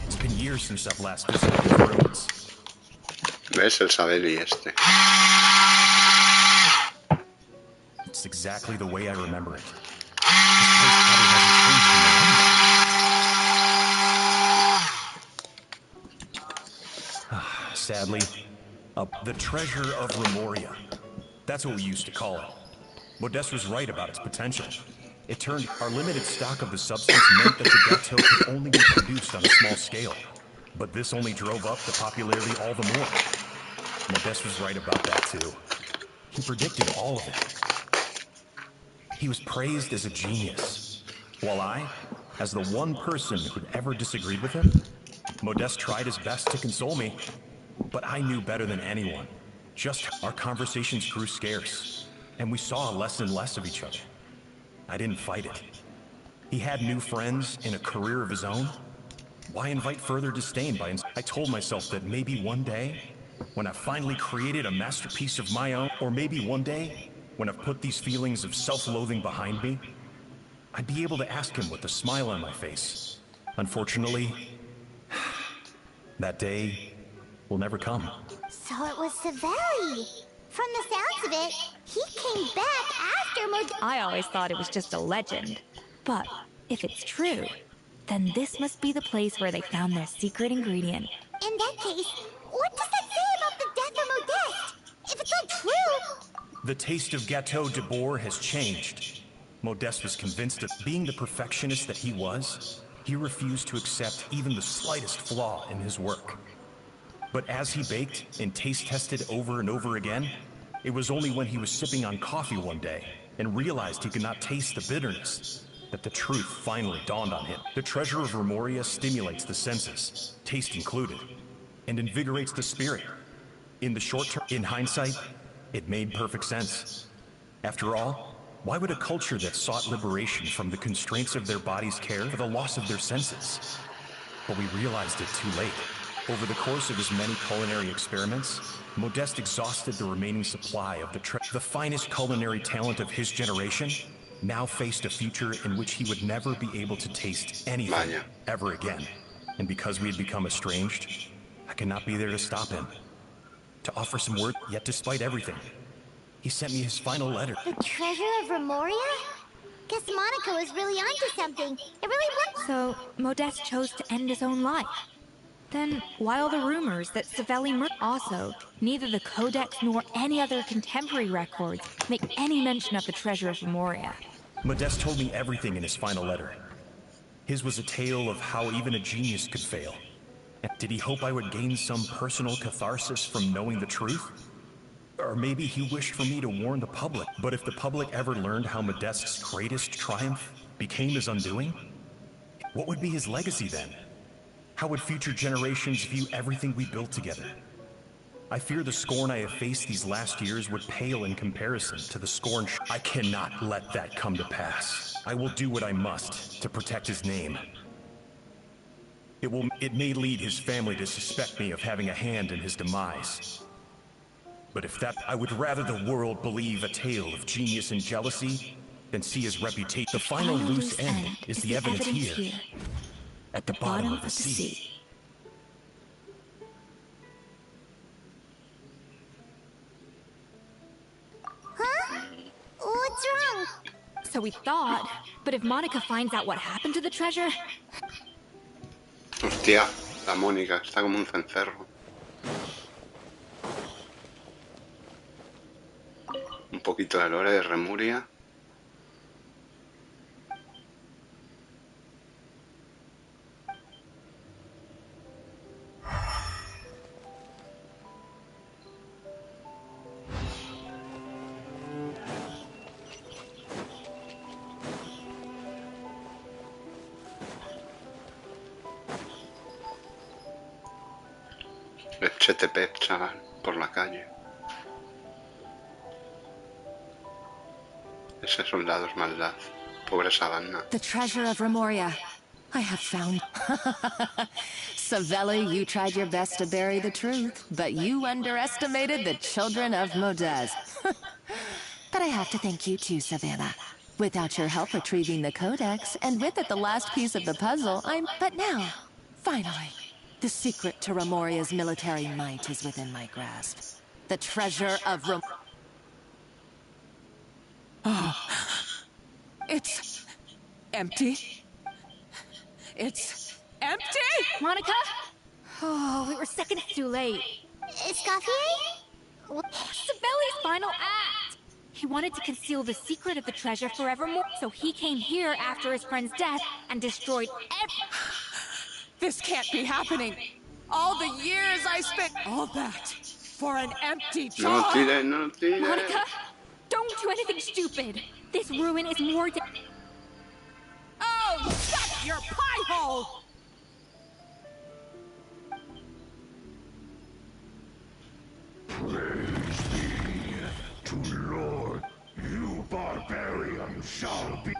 It's been years since I've last visited these ruins. ¿Ves el Sabeli este? It's exactly the way I remember it. This place probably hasn't changed in Sadly, the treasure of Remoria. That's what we used to call it. Modeste was right about its potential. It turned our limited stock of the substance meant that the gâteau could only be produced on a small scale. But this only drove up the popularity all the more. Modeste was right about that too. He predicted all of it. He was praised as a genius, while I, as the one person who'd ever disagreed with him, Modeste tried his best to console me, but I knew better than anyone. Just our conversations grew scarce, and we saw less and less of each other. I didn't fight it. He had new friends and a career of his own. Why invite further disdain by... I told myself that maybe one day, when I finally created a masterpiece of my own, or maybe one day, when I've put these feelings of self-loathing behind me, I'd be able to ask him with a smile on my face. Unfortunately, that day will never come. So it was Saveli. From the sounds of it, he came back after I always thought it was just a legend. But if it's true, then this must be the place where they found their secret ingredient. In that case, what does that say about the death of Modeste? If it's untrue... The taste of Gâteau de Bourg has changed. Modeste was convinced that being the perfectionist that he was, he refused to accept even the slightest flaw in his work. But as he baked and taste tested over and over again, it was only when he was sipping on coffee one day and realized he could not taste the bitterness that the truth finally dawned on him. The treasure of Remoria stimulates the senses, taste included, and invigorates the spirit. In the short term, in hindsight, it made perfect sense. After all, why would a culture that sought liberation from the constraints of their bodies care for the loss of their senses? But we realized it too late. Over the course of his many culinary experiments, Modeste exhausted the remaining supply of the finest culinary talent of his generation now faced a future in which he would never be able to taste anything ever again. And because we had become estranged, I could not be there to stop him, to offer some word. Yet despite everything, he sent me his final letter. The treasure of Remoria? Guess Monica was really onto something. It really was. So, Modeste chose to end his own life. Then, why all the rumors that Savelli also, neither the Codex nor any other contemporary records make any mention of the treasure of Remoria? Modeste told me everything in his final letter. His was a tale of how even a genius could fail. Did he hope I would gain some personal catharsis from knowing the truth? Or maybe he wished for me to warn the public. But if the public ever learned how Modeste's greatest triumph became his undoing, what would be his legacy then? How would future generations view everything we built together? I fear the scorn I have faced these last years would pale in comparison to the scorn. I cannot let that come to pass. I will do what I must to protect his name. It may lead his family to suspect me of having a hand in his demise. But if that, I would rather the world believe a tale of genius and jealousy than see his reputation. The final loose end is the evidence here. At the bottom of the sea. Huh? What's wrong? So we thought, but if Monica finds out what happened to the treasure... Hostia, la Mónica está como un cencerro. Un poquito de lore de Remuria. Echete pep, chaval, por la calle. Ese soldado es maldad. Pobre Savannah. The treasure of Remoria. I have found... Savelli, you tried your best to bury the truth, but you underestimated the children of Modeste. But I have to thank you too, Savannah. Without your help retrieving the Codex, and with it the last piece of the puzzle, But now, finally, the secret to Remoria's military might is within my grasp. The treasure of Oh. It's empty. It's empty! Monica? Oh, we were seconds too late. Escoffier? Savelli's final act! He wanted to conceal the secret of the treasure forevermore, so he came here after his friend's death and destroyed This can't be happening! All the years I spent... All that for an empty jar! No tire. Monica, don't do anything stupid! This ruin is more than... Oh, shut your pie hole! Praise be to Lord, you barbarian shall be...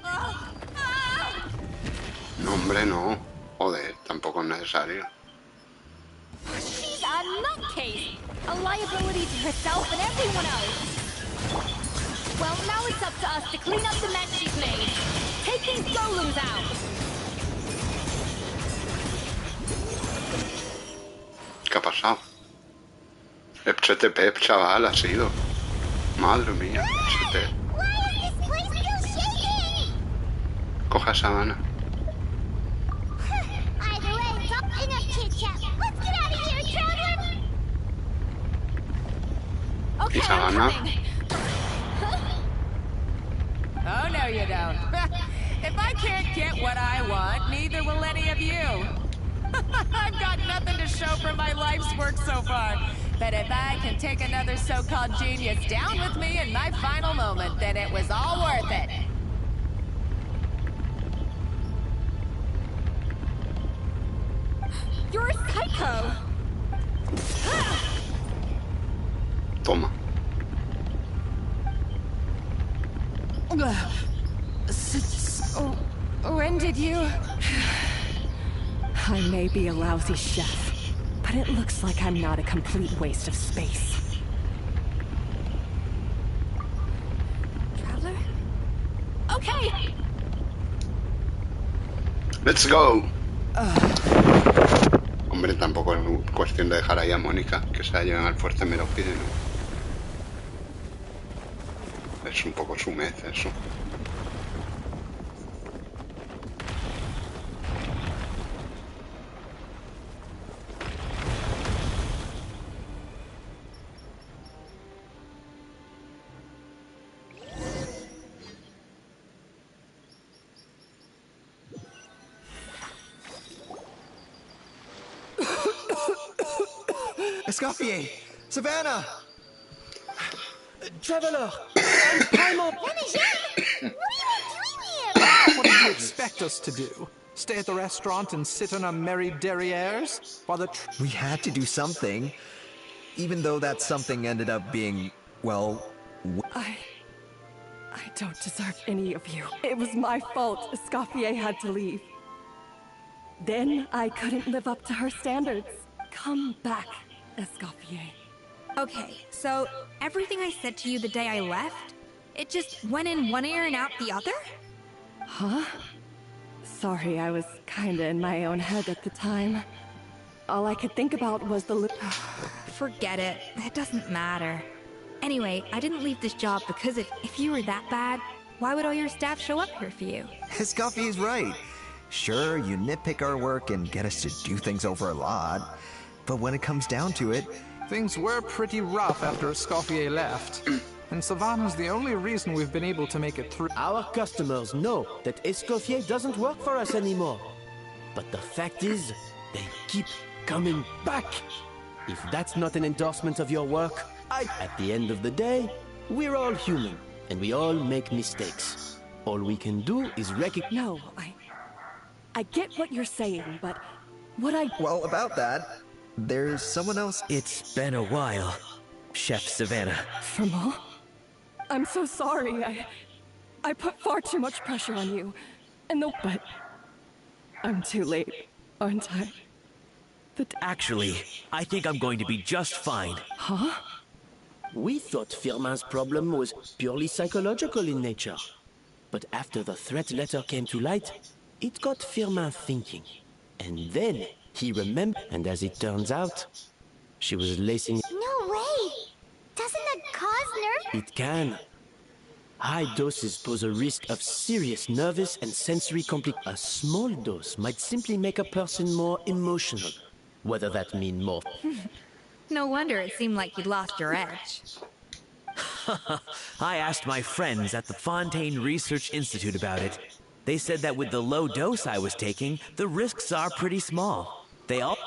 No, hombre, no. Joder, tampoco es necesario. She's a nutcase! A liability to herself and everyone else! Well, now it's up to us to clean up the mess she's made. Take these golems out! ¿Qué ha pasado? Echete pep, chaval, ha sido. Madre mía, coja sabana. ¿Y sabana? Oh, no, you don't. If I can't get what I want, neither will any of you. I've got nothing to show for my life's work so far. But if I can take another so-called genius down with me in my final moment, then it was all worth it. You're a psycho! Toma. When did you... I may be a lousy chef, but it looks like I'm not a complete waste of space. Traveler? Okay! Let's go. Hombre, tampoco es cuestión de dejar ahí a Mónica, que se la lleven al fuerte me lo pide, ¿no? Es un poco su mez, eso. Escoffier! Savannah! Traveler! I'm Primal! What are you doing here? What did you expect us to do? Stay at the restaurant and sit on our merry derrieres? While the We had to do something. Even though that something ended up being, well... I don't deserve any of you. It was my fault Escoffier had to leave. Then I couldn't live up to her standards. Come back, Escoffier. Okay, so everything I said to you the day I left, it just went in one ear and out the other? Huh? Sorry, I was kinda in my own head at the time. All I could think about was the Forget it. It doesn't matter. Anyway, I didn't leave this job because if you were that bad, why would all your staff show up here for you? Escoffier's right. Sure, you nitpick our work and get us to do things over a lot. But when it comes down to it... Things were pretty rough after Escoffier left. And Savannah's the only reason we've been able to make it through. Our customers know that Escoffier doesn't work for us anymore. But the fact is, they keep coming back. If that's not an endorsement of your work, at the end of the day, we're all human, and we all make mistakes. All we can do is recognize... No, I get what you're saying, but what I... Well, about that, there's someone else... It's been a while, Chef Savannah. Vermont? I'm so sorry. I put far too much pressure on you. But I'm too late, aren't I? Actually, I think I'm going to be just fine. Huh? We thought Firmin's problem was purely psychological in nature. But after the threat letter came to light, it got Firmin thinking. And then he remembered, and as it turns out, she was lacing... No way! Doesn't that cause nerve? It can. High doses pose a risk of serious nervous and sensory complications. A small dose might simply make a person more emotional. Whether that means more... No wonder it seemed like you'd lost your edge. I asked my friends at the Fontaine Research Institute about it. They said that with the low dose I was taking, the risks are pretty small. They all...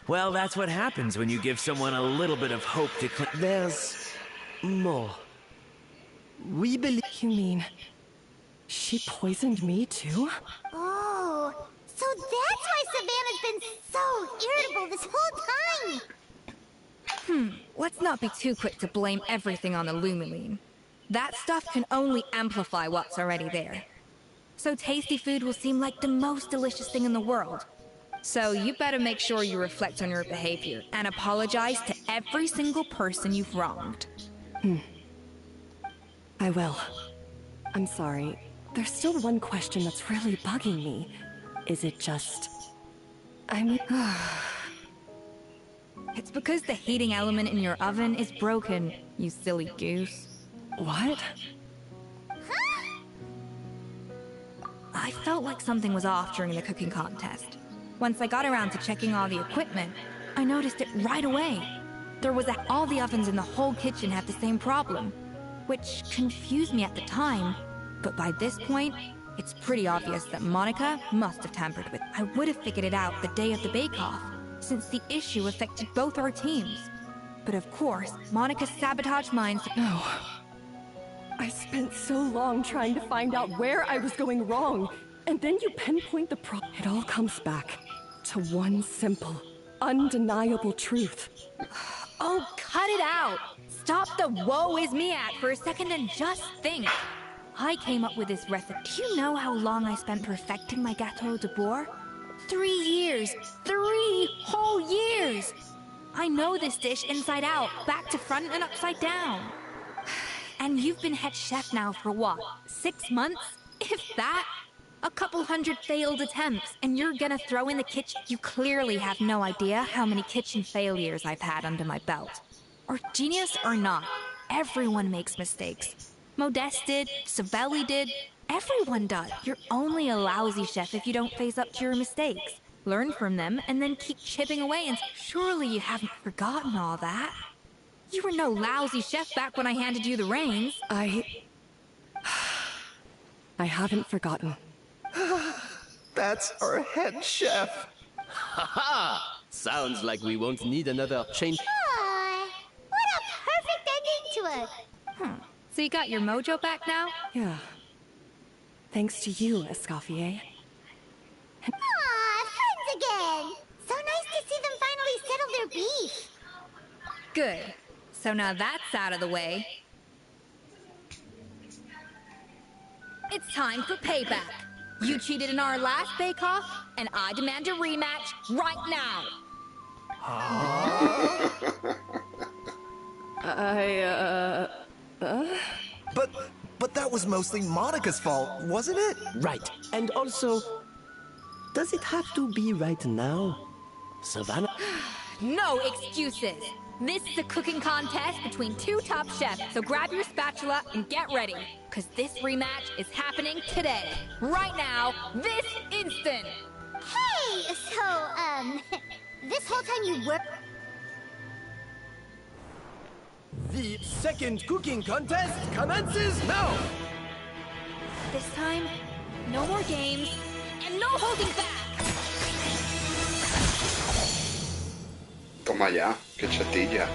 Well, that's what happens when you give someone a little bit of hope to cling. There's... more. We believe... You mean... she poisoned me too? Oh, so that's why Savannah's been so irritable this whole time! Let's not be too quick to blame everything on the Lumiline. That stuff can only amplify what's already there. So tasty food will seem like the most delicious thing in the world. So you better make sure you reflect on your behavior and apologize to every single person you've wronged. I will. I'm sorry. There's still one question that's really bugging me. Is it just... I mean... It's because the heating element in your oven is broken, you silly goose. What? I felt like something was off during the cooking contest. Once I got around to checking all the equipment, I noticed it right away. There was all the ovens in the whole kitchen had the same problem, which confused me at the time. But by this point, it's pretty obvious that Monica must have tampered with. I would have figured it out the day of the bake-off, since the issue affected both our teams. But of course, Monica sabotaged mine. No. I spent so long trying to find out where I was going wrong, and then you pinpoint the problem. It all comes back to one simple, undeniable truth. Oh, cut it out! Stop the woe is me act for a second and just think. I came up with this recipe. Do you know how long I spent perfecting my gâteau de bois? 3 years! 3 whole years! I know this dish inside out, back to front and upside down. And you've been head chef now for what, 6 months? If that? A couple hundred failed attempts, and you're gonna throw in the kitchen? You clearly have no idea how many kitchen failures I've had under my belt. Or genius or not, everyone makes mistakes. Modeste did, Savelli did, everyone does. You're only a lousy chef if you don't face up to your mistakes. Learn from them, and then keep chipping away, and surely you haven't forgotten all that. You were no lousy chef back when I handed you the reins. I haven't forgotten. That's our head chef. Haha! Sounds like we won't need another change. What a perfect ending to it. So you got your mojo back now? Yeah. Thanks to you, Escoffier. Friends again. So nice to see them finally settle their beef. Good. So now that's out of the way. It's time for payback. You cheated in our last bake-off, and I demand a rematch right now. But that was mostly Monica's fault, wasn't it? Right. And also, does it have to be right now? Savannah? No excuses. This is a cooking contest between 2 top chefs, so grab your spatula and get ready. Because this rematch is happening today. Right now, this instant. Hey, so, this whole time you were... The second cooking contest commences now! This time, no more games, and no holding back! Toma ya, qué chatilla.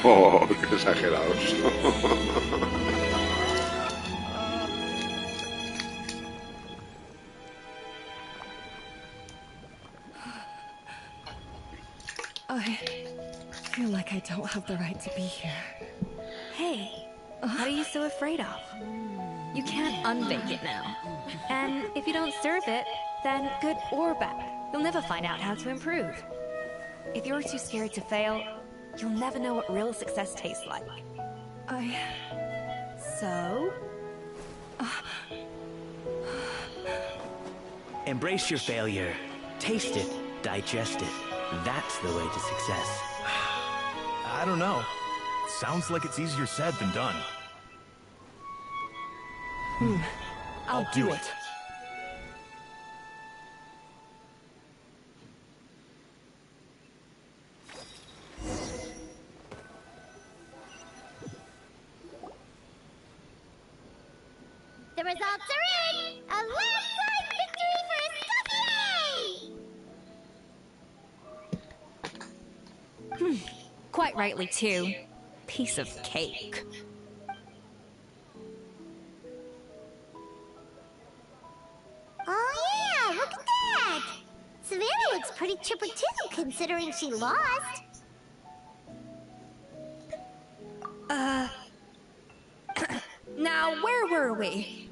Oh, qué exagerados. I feel like I don't have the right to be here. Hey, what are you so afraid of? You can't unbake it now. And if you don't serve it, then good or bad, you'll never find out how to improve. If you're too scared to fail, you'll never know what real success tastes like. So? Embrace your failure. Taste it. Digest it. That's the way to success. I don't know. Sounds like it's easier said than done. I'll do it. The results are in! A landslide victory for Escoffier! Quite rightly, too. Piece of cake. Oh yeah, look pretty chipper too, considering she lost. Now, where were we?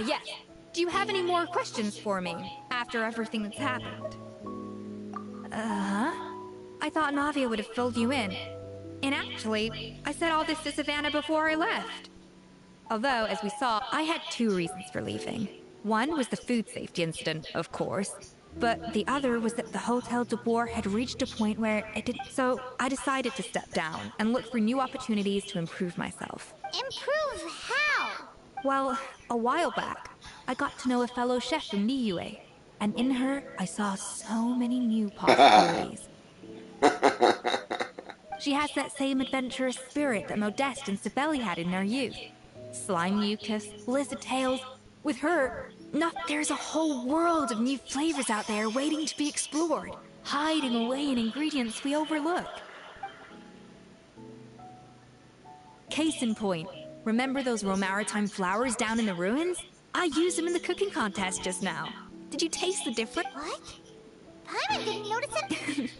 Yes. Do you have any more questions for me after everything that's happened? I thought Navia would have filled you in. And actually, I said all this to Savannah before I left. Although, as we saw, I had 2 reasons for leaving. One was the food safety incident, of course. But the other was that the Hotel de Boer had reached a point where it didn't. So I decided to step down and look for new opportunities to improve myself. Improve how? Well, a while back, I got to know a fellow chef from Niue, and in her, I saw so many new possibilities. She has that same adventurous spirit that Modeste and Sibeli had in their youth. Slime mucus, lizard tails. With her, there's a whole world of new flavors out there waiting to be explored, hiding away in ingredients we overlook. Case in point, remember those Romaritime flowers down in the ruins? I used them in the cooking contest just now. Did you taste the difference? What? I didn't notice it.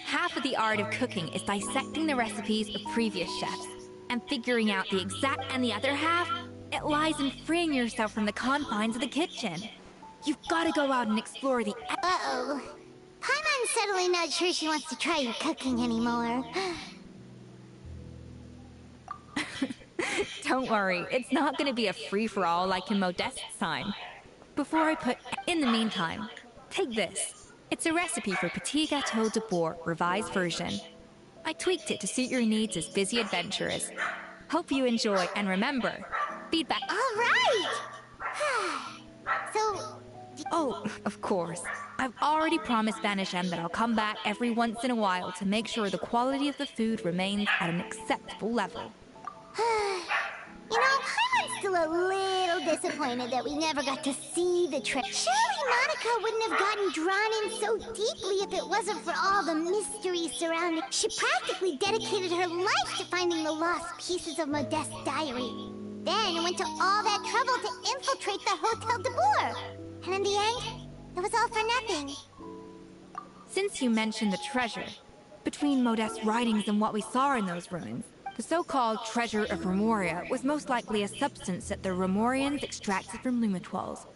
Half of the art of cooking is dissecting the recipes of previous chefs and figuring out the exact, and the other half, it lies in freeing yourself from the confines of the kitchen. You've got to go out and explore the... Uh-oh. Paimon's suddenly not sure she wants to try your cooking anymore. Don't worry, it's not going to be a free-for-all like in Modeste's time. In the meantime, take this. It's a recipe for Petit Gâteau de Boer, revised version. I tweaked it to suit your needs as busy adventurers. Hope you enjoy, and remember, feedback. All right! So... Oh, of course. I've already promised Vanishem that I'll come back every once in a while to make sure the quality of the food remains at an acceptable level. You know, Paimon's still a little disappointed that we never got to see the treasure. Surely Monica wouldn't have gotten drawn in so deeply if it wasn't for all the mystery surrounding. She practically dedicated her life to finding the lost pieces of Modeste's diary. Then went to all that trouble to infiltrate the Hotel de Boer. And in the end, it was all for nothing. Since you mentioned the treasure, between Modeste's writings and what we saw in those ruins, the so-called Treasure of Remoria was most likely a substance that the Remorians extracted from Lumitoids,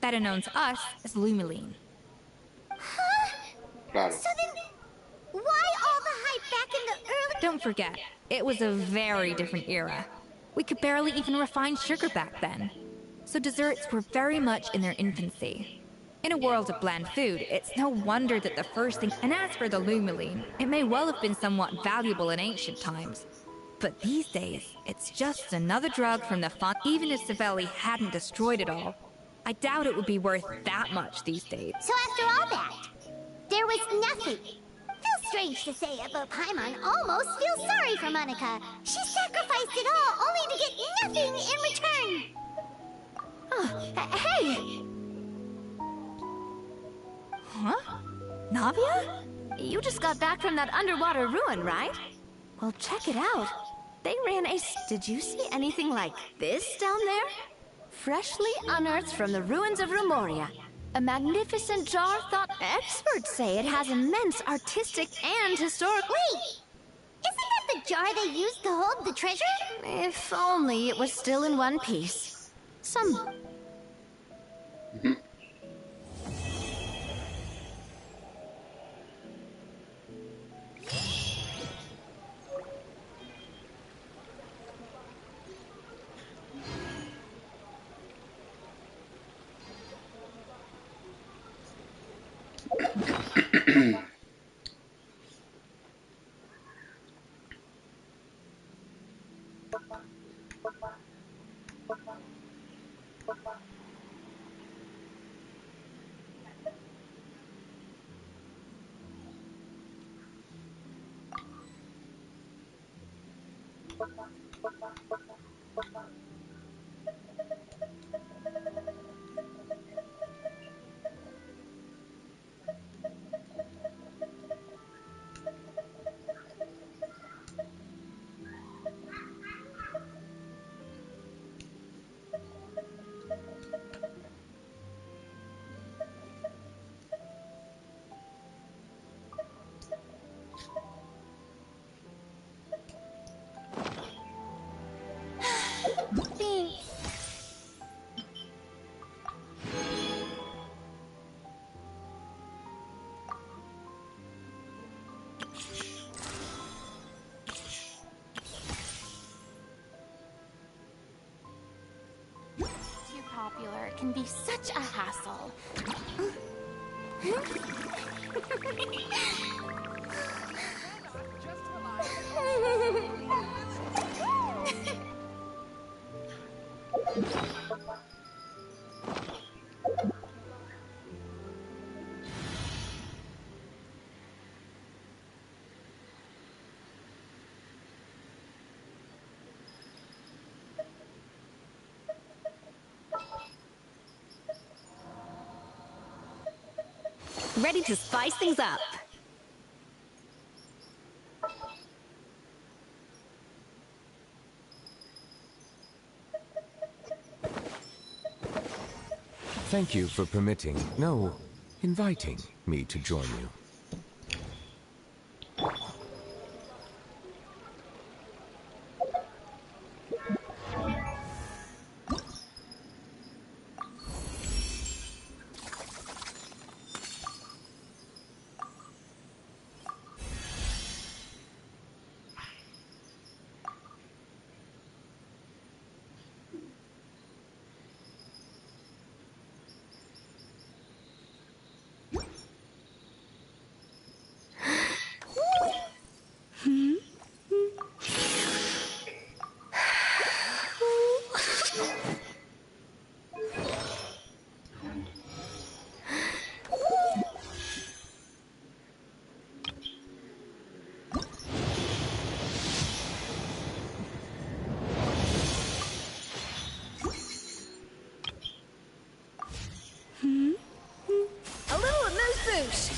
better known to us as Lumiline. Huh? Claro. So then, why all the hype back in the early... Don't forget, it was a very different era. We could barely even refine sugar back then. So desserts were very much in their infancy. In a world of bland food, it's no wonder that the first thing... And as for the Lumiline, it may well have been somewhat valuable in ancient times. But these days, it's just another drug from the fun. Even if Sibeli hadn't destroyed it all, I doubt it would be worth that much these days. So after all that, there was nothing. Feels strange to say it, but Paimon almost feels sorry for Monica. She sacrificed it all only to get nothing in return. Hey! Huh? Navia? You just got back from that underwater ruin, right? Well, check it out. They ran a... Did you see anything like this down there? Freshly unearthed from the ruins of Remoria. A magnificent jar thought... Experts say it has immense artistic and historic... Wait! Isn't that the jar they used to hold the treasure? If only it was still in one piece. Some... popular can be such a hassle. Ready to spice things up. Thank you for permitting, no, inviting me to join you. A little amuse-bouche.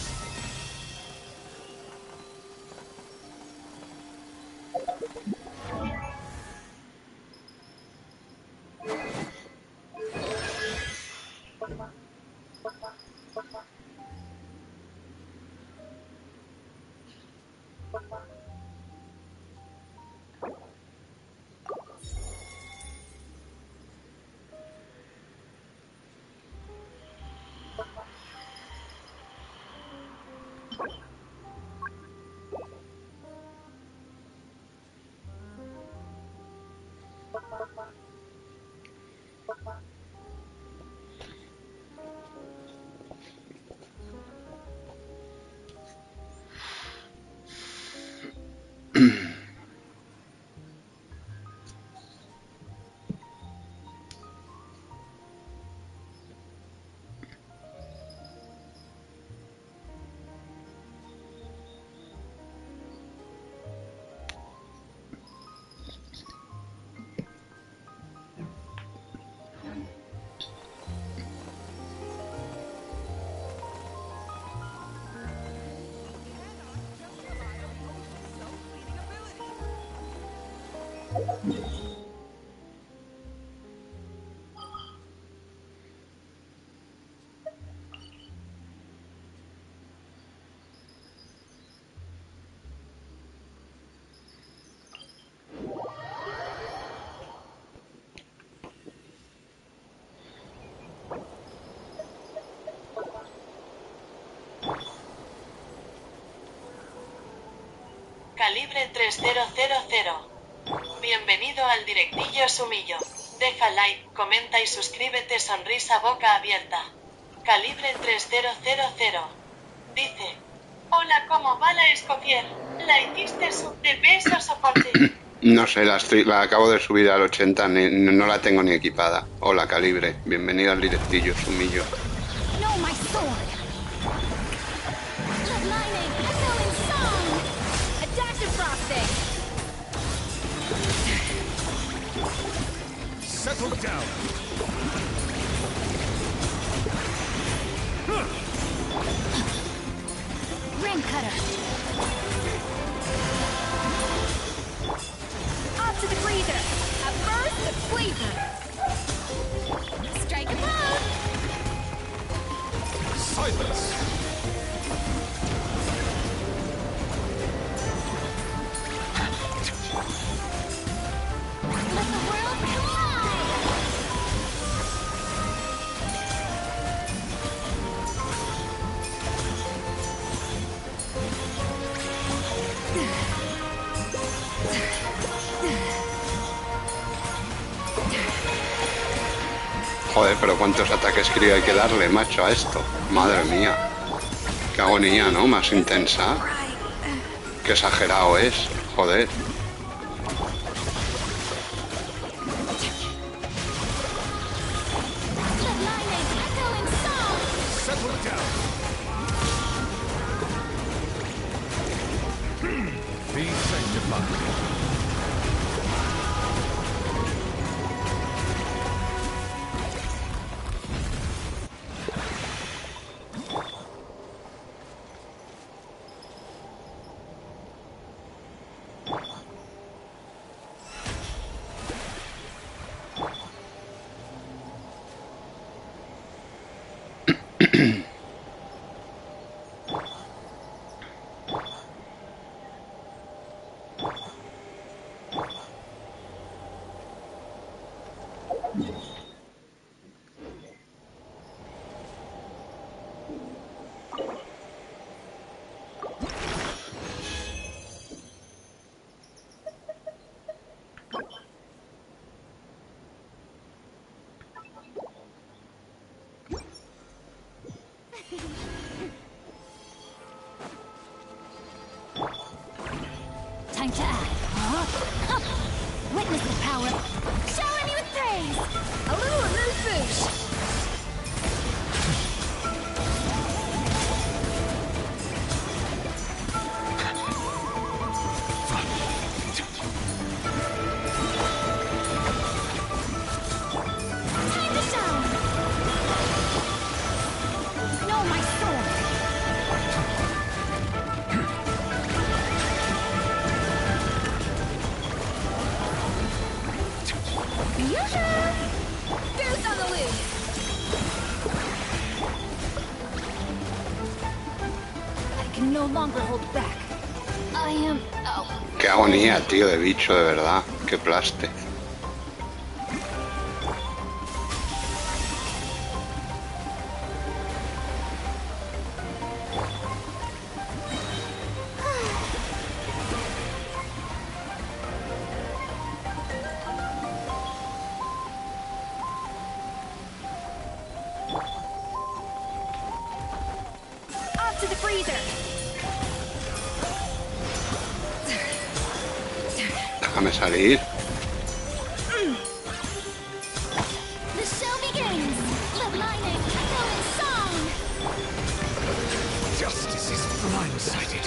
Calibre 3000. Bienvenido al directillo Sumillo. Deja like, comenta y suscríbete, sonrisa boca abierta. Calibre 3000. Dice: hola, ¿cómo va la Escoffier? ¿La hiciste sub de peso soporte? No sé, la acabo de subir al 80, no la tengo ni equipada. Hola, Calibre, bienvenido al directillo Sumillo. No, my sword. Lightning, echo and song. A dash of frosting. Settle down. Ring cutter. Off to the breather. A burst of flavor. Strike a pose. Silence. Let the world collide. Joder, pero ¿cuántos ataques crío hay que darle, macho, a esto? Madre mía. Qué agonía, ¿no? Más intensa. Qué exagerado es. Joder. Be sanctified. Time to act. Witness the power. Shower me with praise. A little boosh. Time to shine. Know my sword. Boost on the loose. I can no longer hold back. I am out. Qué agonía, tío, de bicho, de verdad. Qué plaste. Off to the freezer. Déjame salir. The show begins. Let lightning echo in song. Justice is blindsided.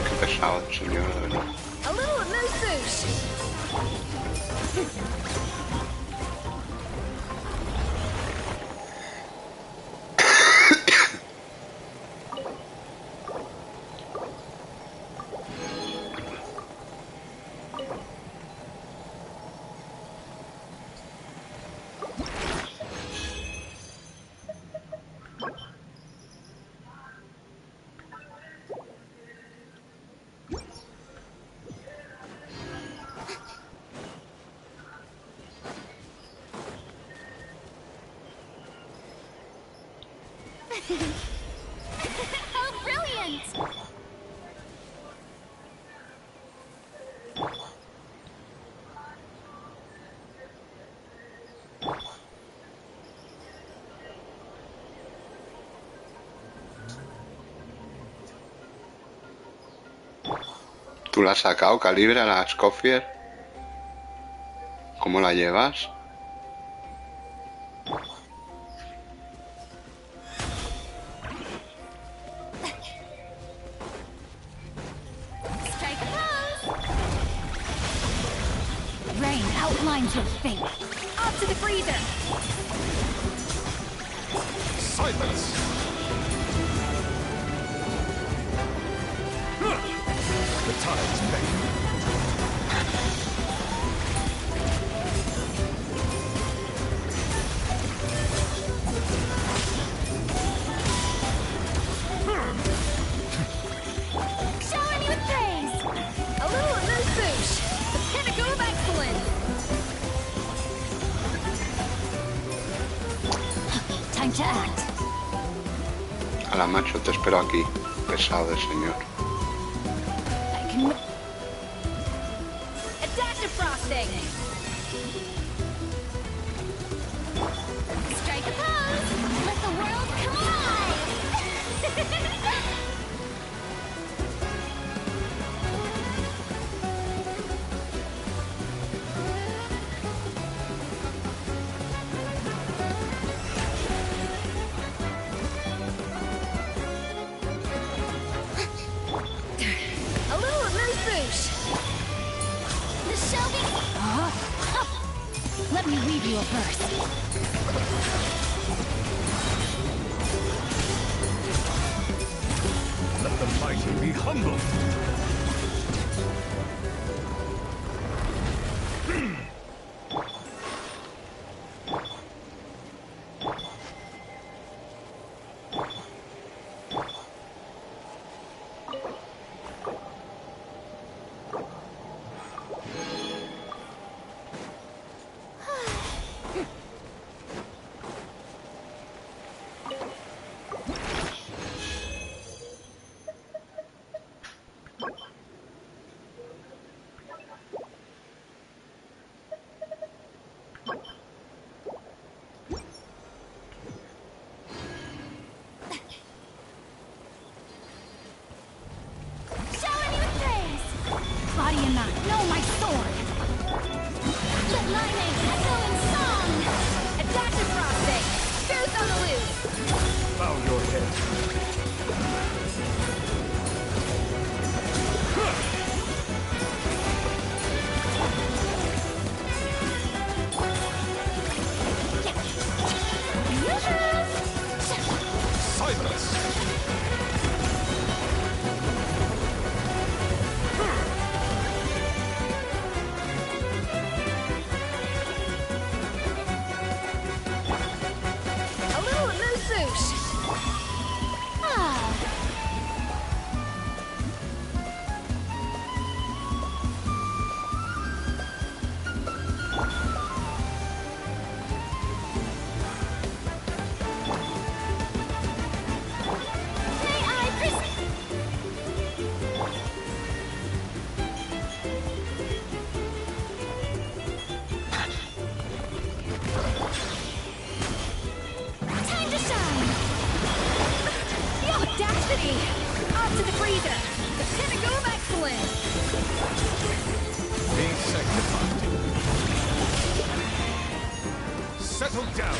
Qué pesado, señor, de verdad. A little moose boosh. How brilliant! ¿Tú la has sacado, calibre, a la Escoffier? ¿Cómo la llevas? Strike a pose! Rain outlines your fate. Off to the freezer! Silence! The tide's beckoning. Shower me with praise! A little moose boosh! The pinnacle of excellence! Time to act. Ala, macho, te espero aquí. Pesado de señor. I can... Adaptive frosting! Strike a pose! Let the world come alive! A little amuse-bouche! The Shelby... Let me read you a verse. Let the mighty be humbled. Settle down.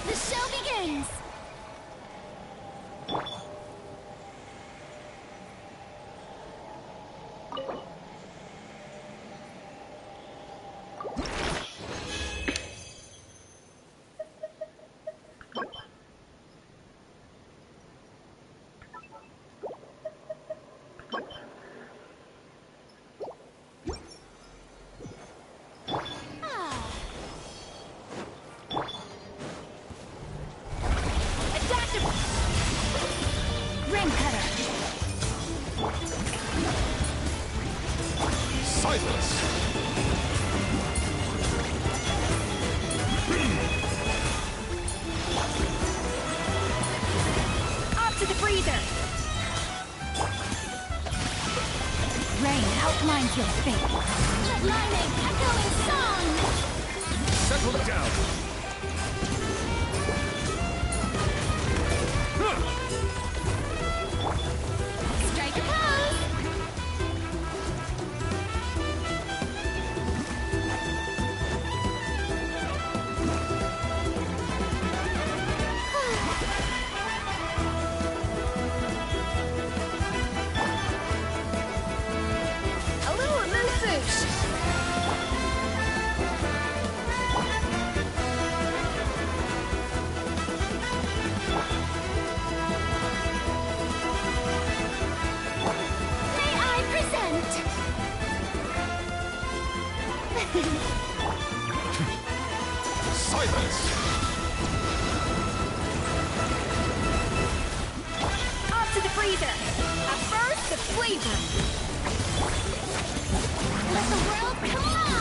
The show begins! Outlines your fate. Let lightning echo in song! Settle down. Strike a pose! Silence! Off to the freezer! A burst of flavor! Let the world come alive!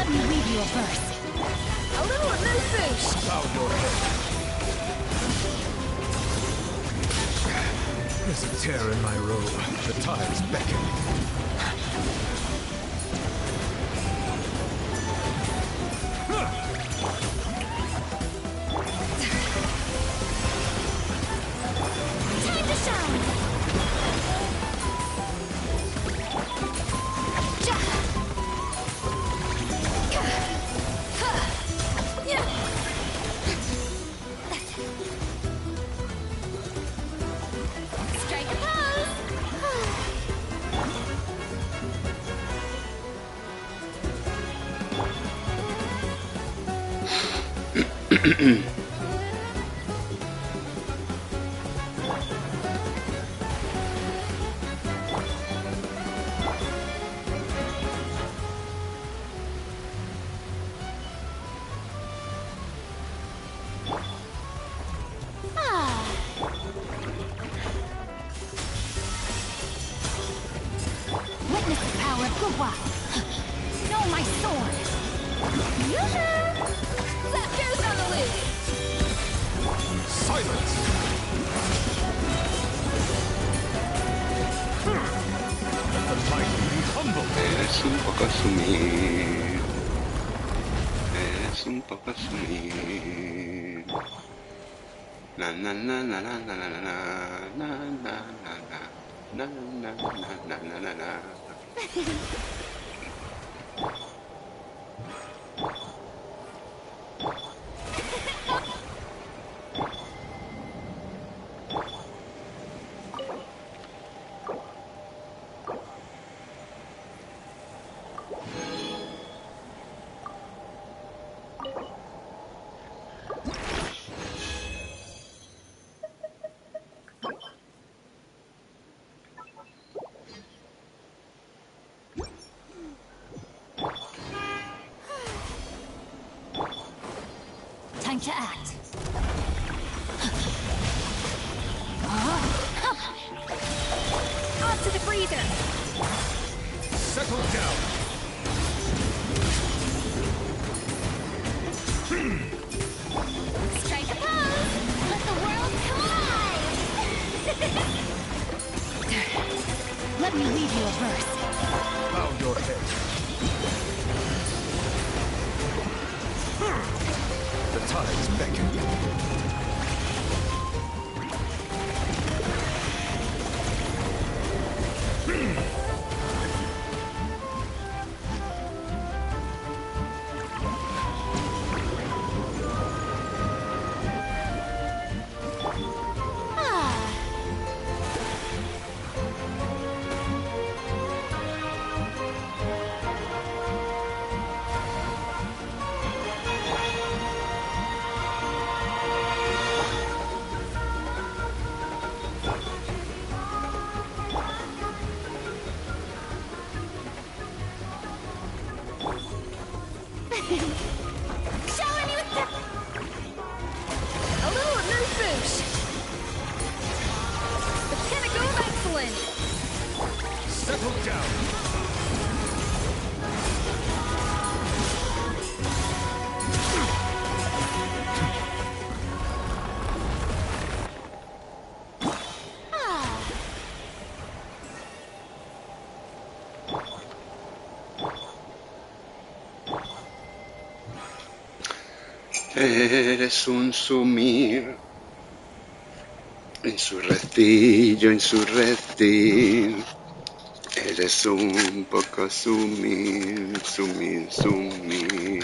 Let me read you a verse. A little amuse-bouche. Bow your head. There's a tear in my robe. The tides beckon. Time to shine. Strike a pose. Witness the power of Gugwa. Know my sword. Yoo-hoo! Let goes on the loose. Silence! Let the mighty be humble. Es un poco sumir. Es un poco sumir. Na na na na na na na na na na na na na na na na na. Time to act. On to the freezer. Settle down. Strike a pose. Let the world come alive. Let me leave you a verse. Bow your head. The tides beckon. Showing you a little amuse-bouche. The pinnacle of excellence. Settle down. Eres un sumir, insurrectillo, insurrectil. Eres un poco sumir, sumir, sumir, sumir.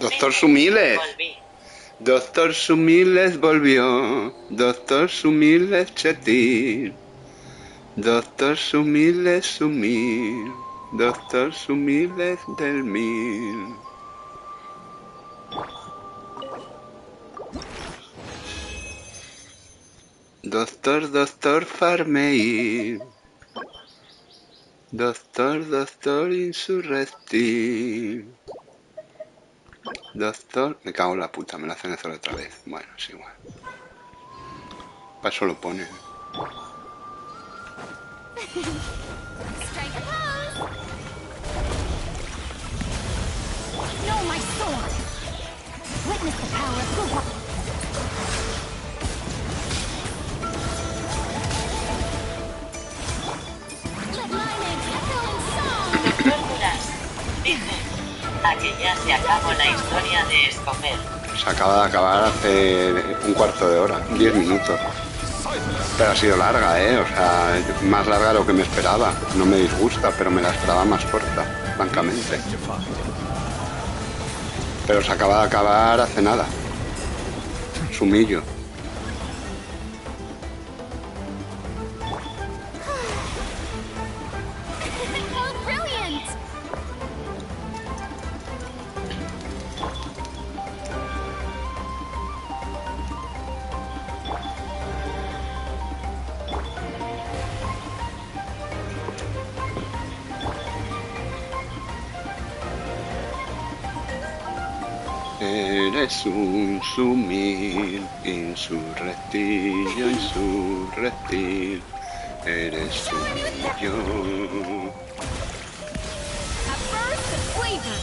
Doctor Sumiles. Doctor Sumiles volvió. Doctor Sumiles Chetir. Doctor Sumiles Sumir. Doctor Sumiles del Mil. Doctor Farmeil. Doctor Insurrectil. Doctor... Me cago en la puta, me lo hacen hacer otra vez. Bueno, es igual. Para eso lo ponen. Know my sword. Witness the power of good. Let my name echo in song. Doctor Duras dice: aquí ya se acabó la historia de Escoffier. Se acaba de acabar hace un cuarto de hora, 10 minutos. Pero ha sido larga, ¿eh? O sea, más larga de lo que me esperaba. No me disgusta, pero me la esperaba más corta, francamente. Pero se acaba de acabar hace nada. Sumillo. Oh, brilliant! Eres un sumil, insurrectillo, insurrectil. Eres sumillo. A burst of flavor.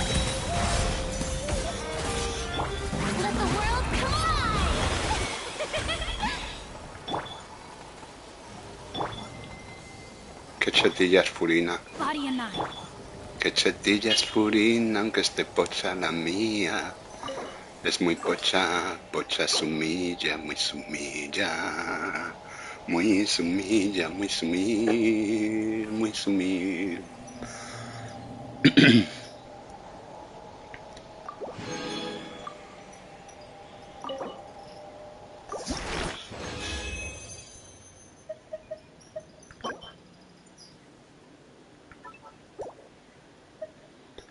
Let the world collide. Qué chetilla es Furina. Body and mind. Qué chetilla es Furina, aunque esté pocha la mía. Es muy pocha, pocha sumilla, muy sumilla. Muy sumilla, muy sumil, muy sumil.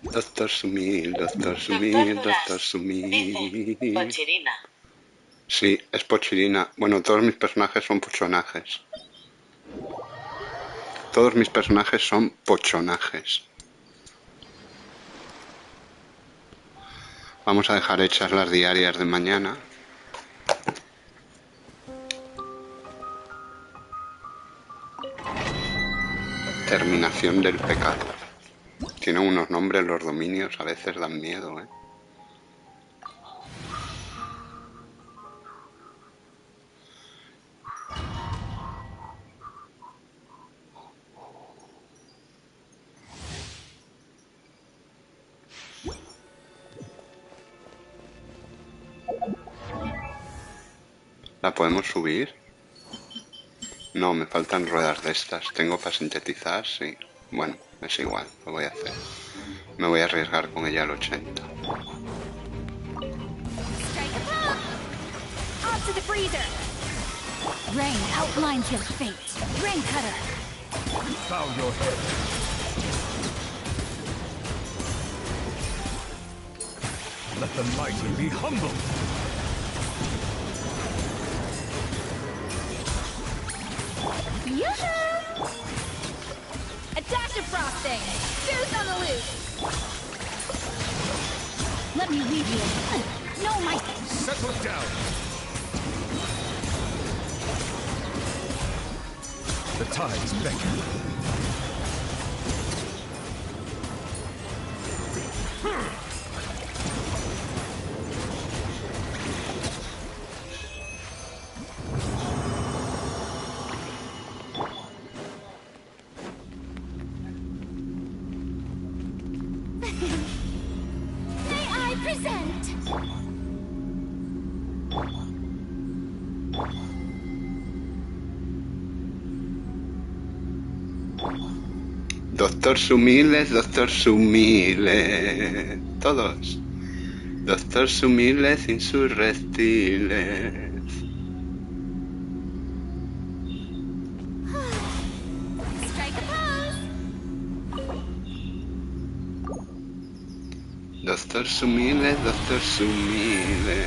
Doctor Sumil, Doctor Sumil, Doctor Sumil. Pochirina. Sí, es Pochirina. Bueno, todos mis personajes son pochonajes. Todos mis personajes son pochonajes. Vamos a dejar hechas las diarias de mañana. Terminación del pecado. Tienen unos nombres los dominios, a veces dan miedo, ¿eh? ¿La podemos subir? No, me faltan ruedas de estas. ¿Tengo para sintetizar? Sí. Bueno, es igual, lo voy a hacer. Me voy a arriesgar con ella al 80. Off to the freezer. Rain outlines your fate. Rain cutter. Bow your head. Let the mighty be humble. Yoo-hoo! A dash of frosting! Juice on the loose! Let me lead you. No, my... Settle down. The tides beckon. May I present? Doctor Sumiles, Doctor Sumiles. Todos. Doctor Sumiles insurrectiles. Strike a pose. Doctor Sumiles, Doctor Sumiles.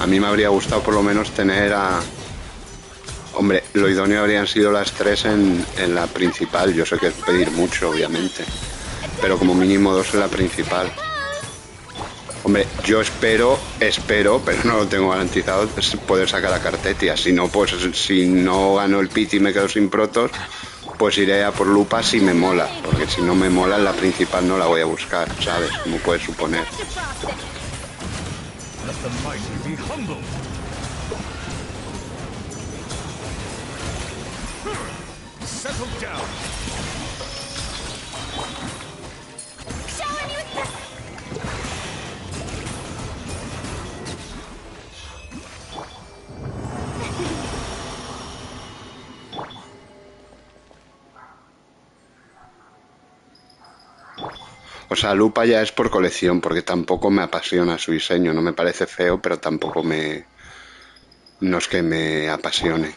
A mí me habría gustado por lo menos tener a... Hombre, lo idóneo habrían sido las 3 en la principal. Yo sé que es pedir mucho, obviamente. Pero como mínimo 2 en la principal. Hombre, yo espero, pero no lo tengo garantizado, poder sacar a Cartetia. Si no, pues si no gano el pit y me quedo sin protos, pues iré a por Lupa si me mola. Porque si no me mola, en la principal no la voy a buscar, ¿sabes? Como puedes suponer. O sea, Lupa ya es por colección, porque tampoco me apasiona su diseño. No me parece feo, pero tampoco me... No es que me apasione.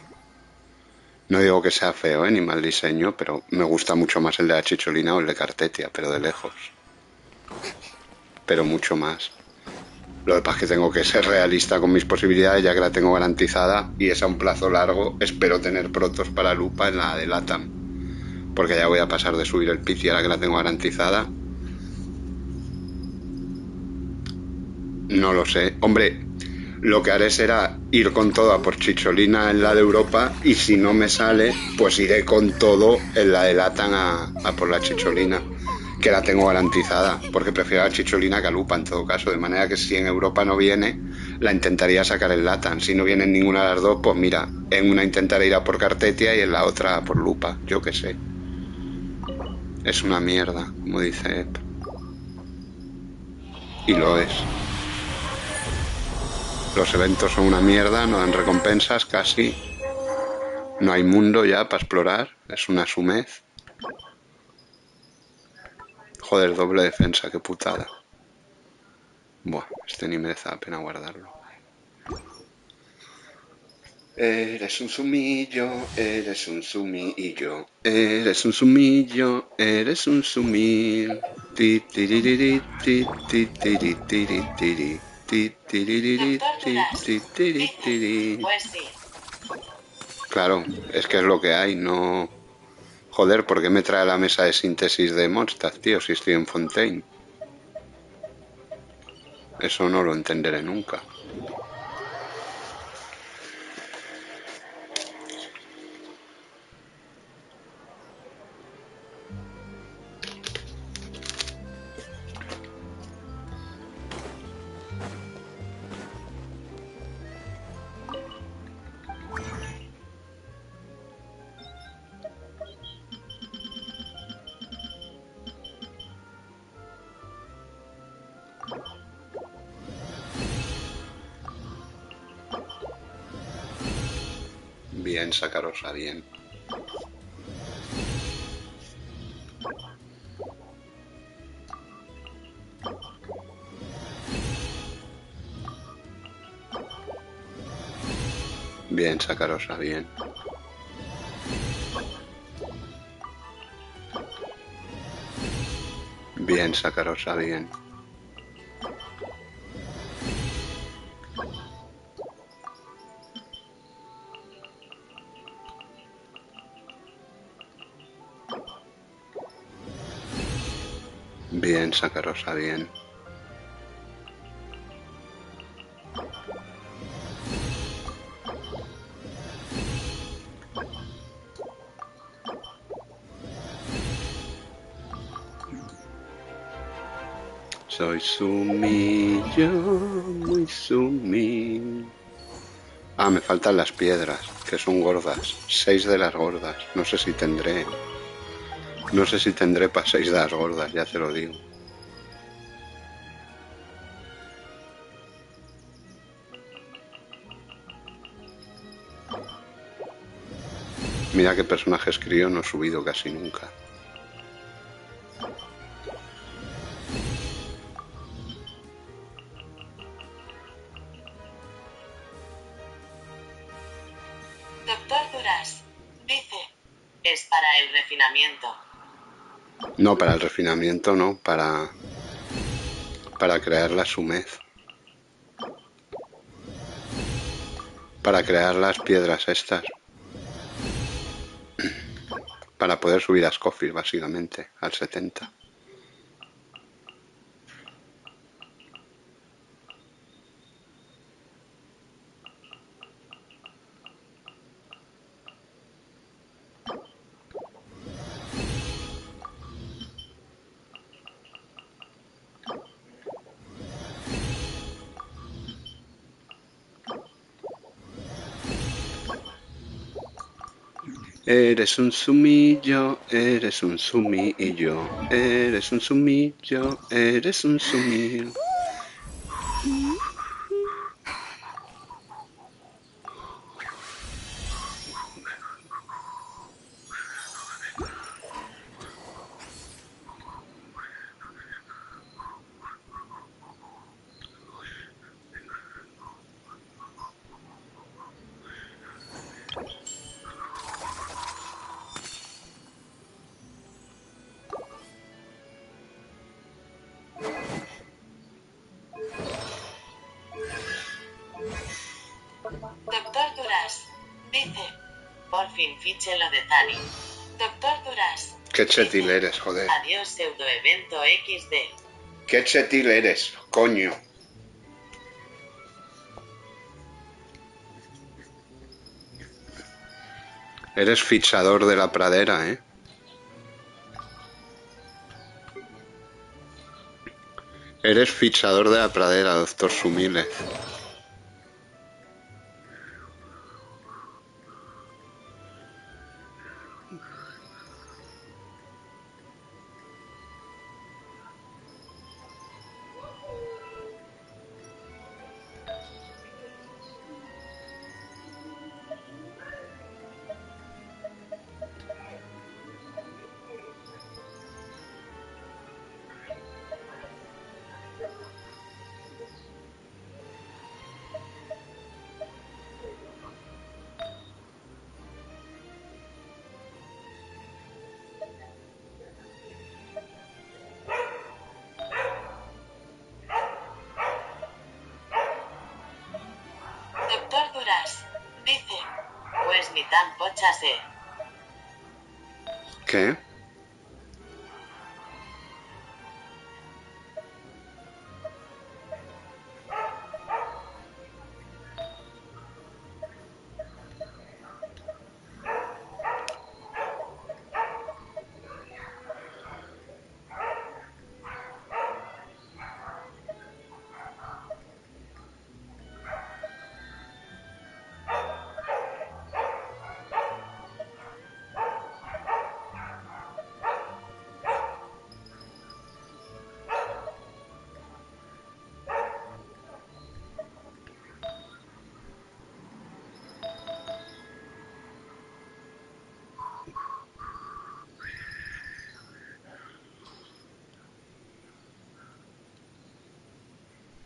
No digo que sea feo, ni mal diseño, pero me gusta mucho más el de la Chicholina o el de Cartetia, pero de lejos. Pero mucho más. Lo que pasa es que tengo que ser realista con mis posibilidades, ya que la tengo garantizada, y es a un plazo largo. Espero tener protos para Lupa en la de LATAM, porque ya voy a pasar de subir el pit y ahora que la tengo garantizada... No lo sé. Hombre, lo que haré será ir con todo a por Chicholina en la de Europa y si no me sale, pues iré con todo en la de LATAM a por la Chicholina, que la tengo garantizada, porque prefiero a la Chicholina que a Lupa en todo caso, de manera que si en Europa no viene, la intentaría sacar en LATAM. Si no viene en ninguna de las dos, pues mira, en una intentaré ir a por Cartetia y en la otra a por Lupa, yo qué sé. Es una mierda, como dice Ep. Y lo es. Los eventos son una mierda, no dan recompensas casi. No hay mundo ya para explorar, es una sumez. Joder, doble defensa, qué putada. Buah, este ni merece la pena guardarlo. Eres un sumillo, eres un sumillo, eres un sumillo, eres un sumil. Ti tiriri ti ti tiri tiri tiri. Pues sí. Claro, es que es lo que hay, no... Joder, ¿por qué me trae la mesa de síntesis de Mondstadt, tío, si estoy en Fontaine? Eso no lo entenderé nunca. Bien, Sacarosa, bien. Bien, Sacarosa, bien. Bien, Sacarosa, bien. Bien, Sacarosa, bien. Soy sumillo, muy sumil. Ah, me faltan las piedras, que son gordas. 6 de las gordas. No sé si tendré... No sé si tendré para 6 de las gordas, ya te lo digo. Mira qué personajes crío no he subido casi nunca. Doctor Duras dice, es para el refinamiento. No, para el refinamiento no, para crear la sumez. para crear las piedras estas. Para poder subir a Escoffier, básicamente, al 70. Eres un sumillo, eres un sumillo, eres un sumillo, eres un sumillo. Doctor Duras dice, por fin fiche lo de Tani. Doctor Duras. Qué chetil eres, joder. Adiós pseudoevento XD. Qué chetil eres, coño. Eres fichador de la pradera, ¿eh? Eres fichador de la pradera, doctor Sumile. Doctor Duras dice, pues ni tan pocha sé. ¿Qué?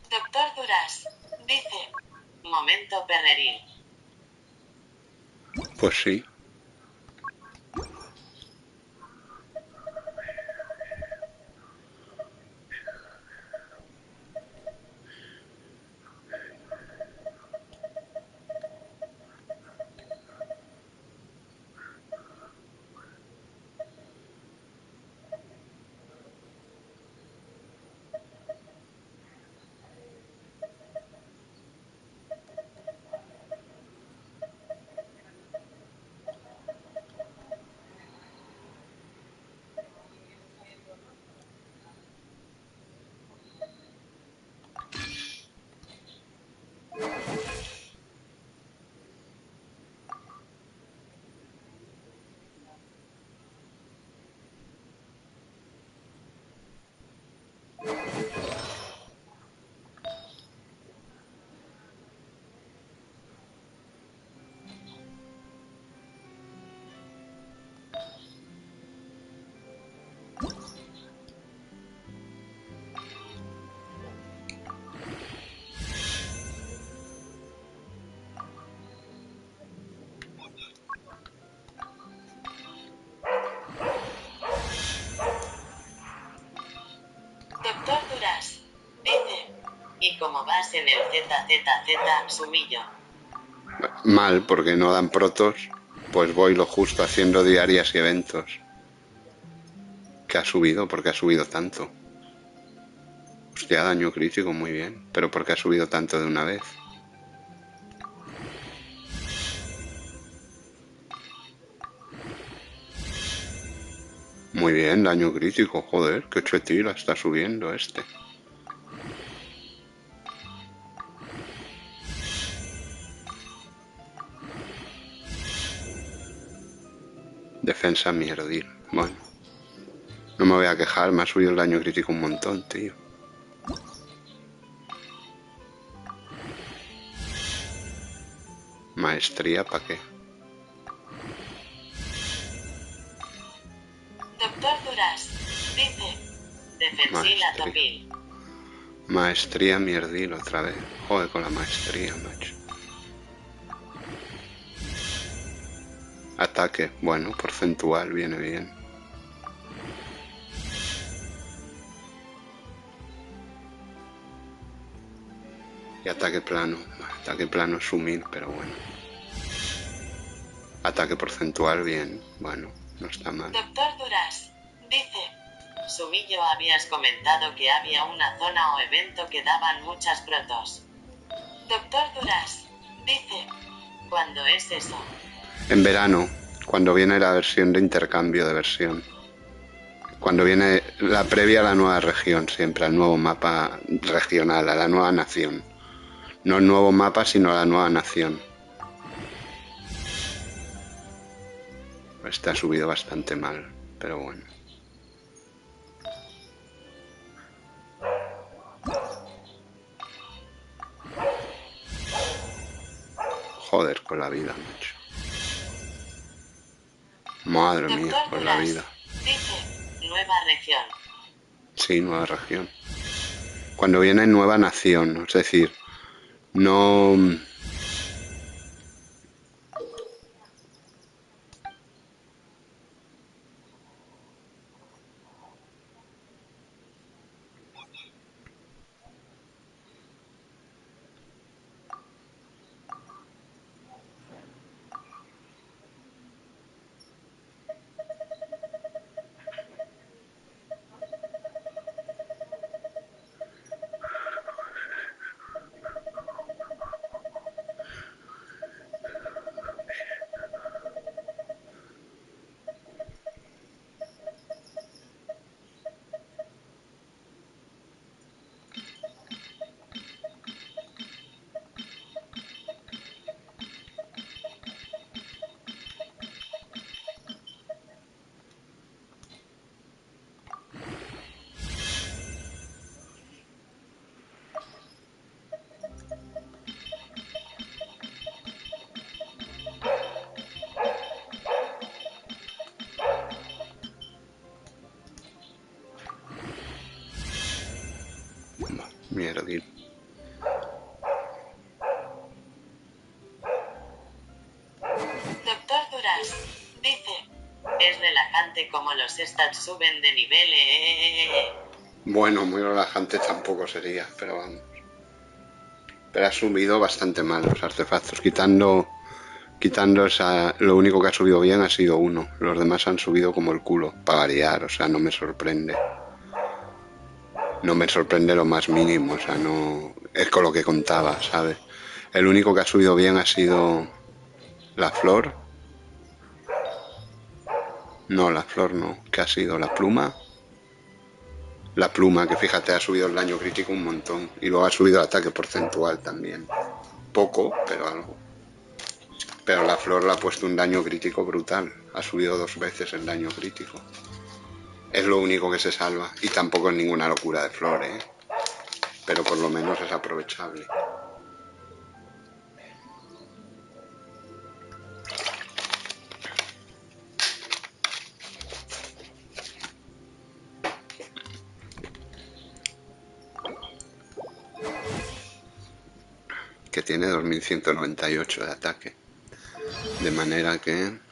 Doctor Duras dice, momento perreril. Pues sí. Doctor Duras dice, ¿y cómo vas en el ZZZ, Sumillo? Mal, porque no dan protos, pues voy lo justo haciendo diarias y eventos. ¿Qué ha subido? ¿Por qué ha subido tanto? Hostia, daño crítico, muy bien. Pero ¿por qué ha subido tanto de una vez? Muy bien, daño crítico, joder, qué chetila está subiendo este. Defensa mierdil, bueno. No me voy a quejar, me ha subido el daño crítico un montón, tío. Maestría, ¿para qué? Doctor Duras dice: Defensila Topil. Maestría mierdil otra vez. Joder con la maestría, macho. Ataque, bueno, porcentual, viene bien. Y ataque plano. Ataque plano es sumir, pero bueno. Ataque porcentual, bien. Bueno, no está mal. Doctor Duras dice: Sumillo, habías comentado que había una zona o evento que daban muchas protos. Doctor Duras dice: ¿Cuándo es eso? En verano, cuando viene la versión de intercambio de versión. Cuando viene la previa a la nueva región, siempre al nuevo mapa regional, a la nueva nación. No el nuevo mapa, sino la nueva nación. Este ha subido bastante mal, pero bueno. Joder con la vida, macho. Madre mía, con la vida. Dice: Nueva región. Sí, nueva región. Cuando viene nueva nación, es decir, no... Mierdín. Doctor Duras dice: Es relajante como los stats suben de nivel. Bueno, muy relajante tampoco sería, pero vamos. Pero ha subido bastante mal los artefactos, quitando esa, lo único que ha subido bien ha sido uno. Los demás han subido como el culo, para variar, o sea, no me sorprende. No me sorprende lo más mínimo, o sea, no... Es con lo que contaba, ¿sabes? El único que ha subido bien ha sido la flor. No, la flor no. ¿Qué ha sido? ¿La pluma? La pluma, que fíjate, ha subido el daño crítico un montón. Y luego ha subido el ataque porcentual también. Poco, pero algo. Pero la flor le ha puesto un daño crítico brutal. Ha subido 2 veces el daño crítico. Es lo único que se salva. Y tampoco es ninguna locura de flor, ¿eh? Pero por lo menos es aprovechable. Que tiene 2198 de ataque. De manera que...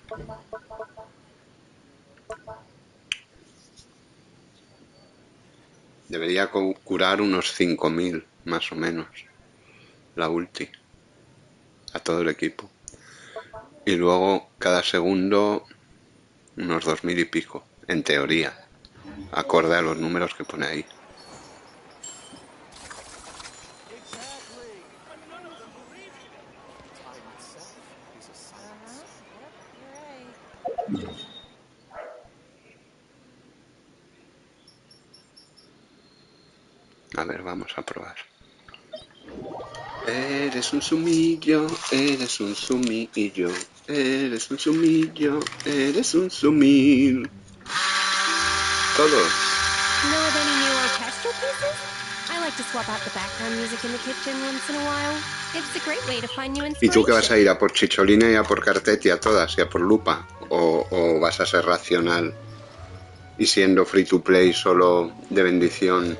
debería curar unos 5000, más o menos. La ulti. a todo el equipo. Y luego cada segundo unos 2000 y pico, en teoría, acorde a los números que pone ahí. A ver, vamos a probar. Eres un sumillo, eres un sumillo, eres un sumillo, eres un sumil. Todos. Know of any new orchestral pieces? I like to swap out the background music in the kitchen once in a while. It's a great way to find new ¿Y tú qué vas inspiration. a ir a por Chicholina y a por Cartetti a todas y a por Lupa? ¿O vas a ser racional y siendo free to play solo de bendición?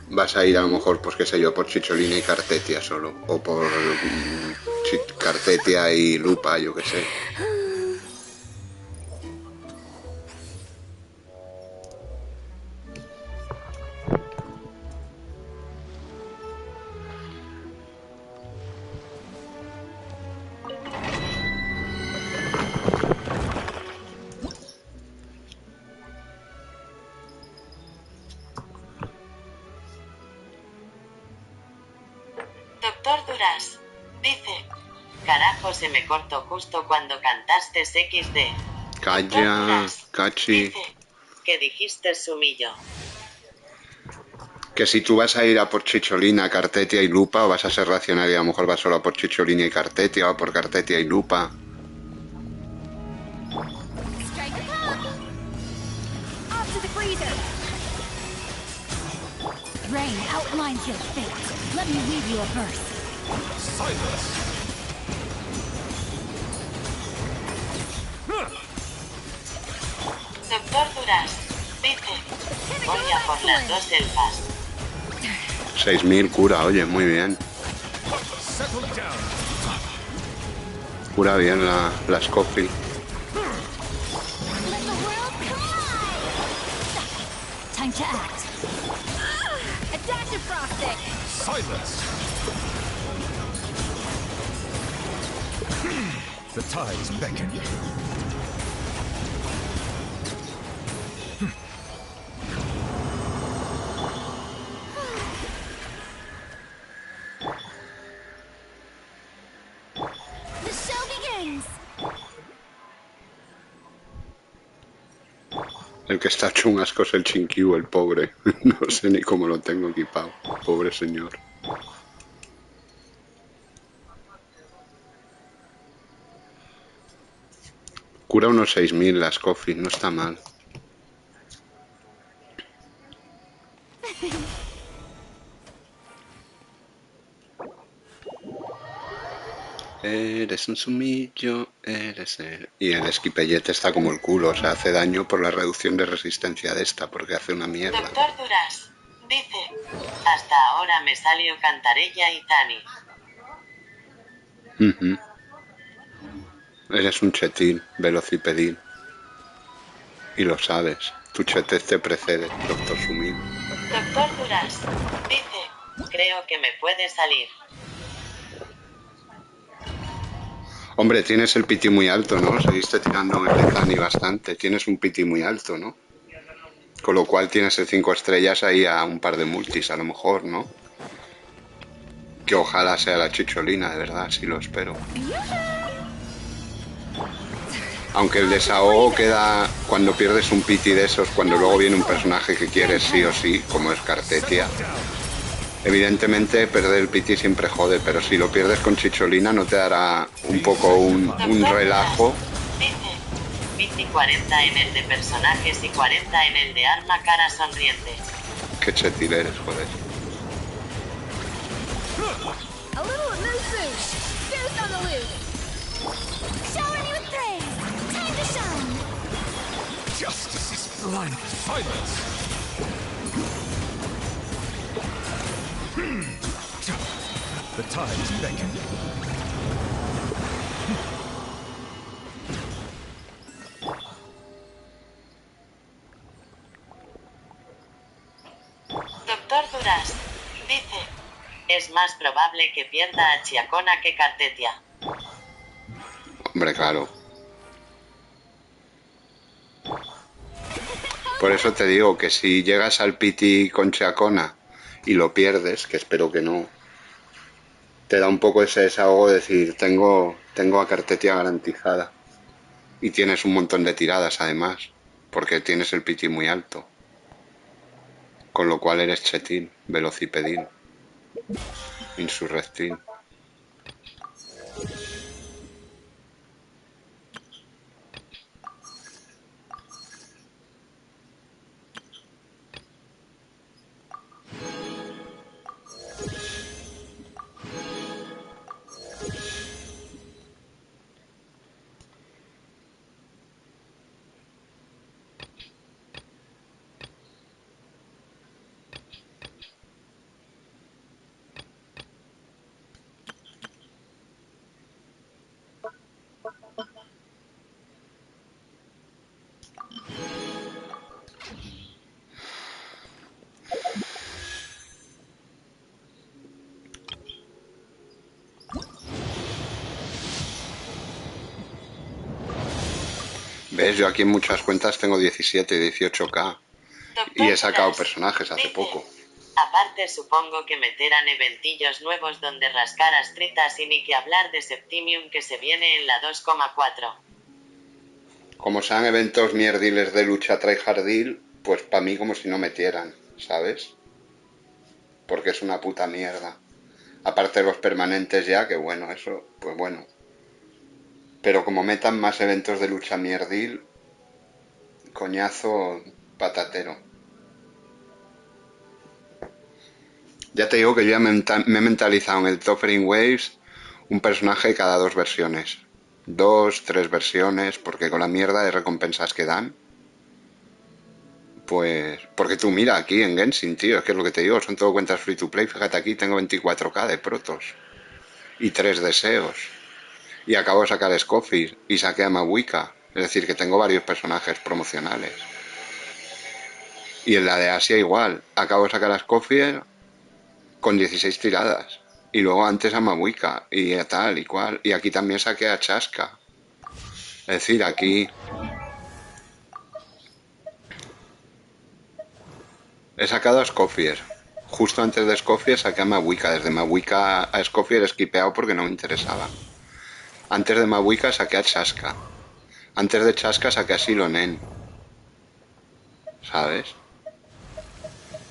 Vas a ir a lo mejor, pues qué sé yo, por Chicholina y Cartetia solo. O por Cartetia y Lupa, yo qué sé. Doctor Duras dice: carajo, se me cortó justo cuando cantaste XD. Calla, Cachi. Dice que dijiste sumillo. Que si tú vas a ir a por Chicholina, Cartetia y Lupa, o vas a ser racional y a lo mejor vas solo a por Chicholina y Cartetia, o por Cartetia y Lupa. Rain outlines your fate. Let me read you a verse. Silence! Doctor Duras dice: voy a por las dos elfas. 6000 cura, oye, muy bien. Cura bien la Escoffier. Time to act. Adaptive frosting! Silence! The tides beckon. The show begins. El que está hecho un asco es el Chinquiu, el pobre. No sé ni cómo lo tengo equipado. Pobre señor. Cura unos 6000 la Escoffier, no está mal. Eres un sumillo, eres el... Y el esquipellete está como el culo, o sea, hace daño por la reducción de resistencia de esta, porque hace una mierda. Doctor Duras dice: hasta ahora me salió Cantarella y Tani. Eres un chetín, velocipedín. Y lo sabes, tu chetez te precede, doctor Sumil. Doctor Duras dice: creo que me puede salir. Hombre, tienes el piti muy alto, ¿no? Seguiste tirando en el Tani bastante. Tienes un piti muy alto, ¿no? Con lo cual tienes el 5 estrellas ahí a un par de multis, a lo mejor, ¿no? Que ojalá sea la Chicholina, de verdad, sí lo espero. Aunque el desahogo queda cuando pierdes un piti de esos, cuando luego viene un personaje que quieres sí o sí, como es Cartetia. Evidentemente perder el piti siempre jode, pero si lo pierdes con Chicholina no te dará un poco un relajo. Dice: piti 40 en el de personajes y 40 en el de arma cara sonriente. Qué chetil eres, joder. A little moose boosh. Goose on the loose. Shower me with praise. Time to shine. Justice is blind. Silence! The tides beckon. Doctor Doctor Duras dice: es más probable que pierda a Chiacona que Cartetia. Hombre, claro. Por eso te digo que si llegas al Pity con Chiacona y lo pierdes, que espero que no, te da un poco ese desahogo de decir, tengo a Cartetia garantizada. Y tienes un montón de tiradas además, porque tienes el Pity muy alto. Con lo cual eres chetín, velocipedín, insurrectín. ¿Ves? Yo aquí en muchas cuentas tengo 17 y 18K. Y he sacado personajes hace poco. Aparte supongo que meterán eventillos nuevos donde rascar astritas y ni que hablar de Septimium que se viene en la 2,4. Como sean eventos mierdiles de lucha tryhardil, pues para mí como si no metieran, ¿sabes? Porque es una puta mierda. Aparte de los permanentes ya, que bueno, eso, pues bueno. Pero como metan más eventos de lucha mierdil, coñazo patatero. Ya te digo que yo ya me he mentalizado en el Toppering Waves un personaje cada 2 versiones. 2, 3 versiones, porque con la mierda de recompensas que dan, pues... Porque tú mira aquí en Genshin, tío, es que es lo que te digo, son todo cuentas free to play. Fíjate aquí, tengo 24K de protos. Y 3 deseos. Y acabo de sacar Escoffier y saqué a Mawika. Es decir, que tengo varios personajes promocionales. Y en la de Asia igual. Acabo de sacar a Escoffier con 16 tiradas. Y luego antes a Mawika y a tal y cual. Y aquí también saqué a Chaska. Es decir, aquí... He sacado a Escoffier. Justo antes de Escoffier saqué a Mawika. Desde Mawika a Escoffier he esquipeado porque no me interesaba. Antes de Mawika saqué a Chaska. Antes de Chaska saqué a Silonen. ¿Sabes?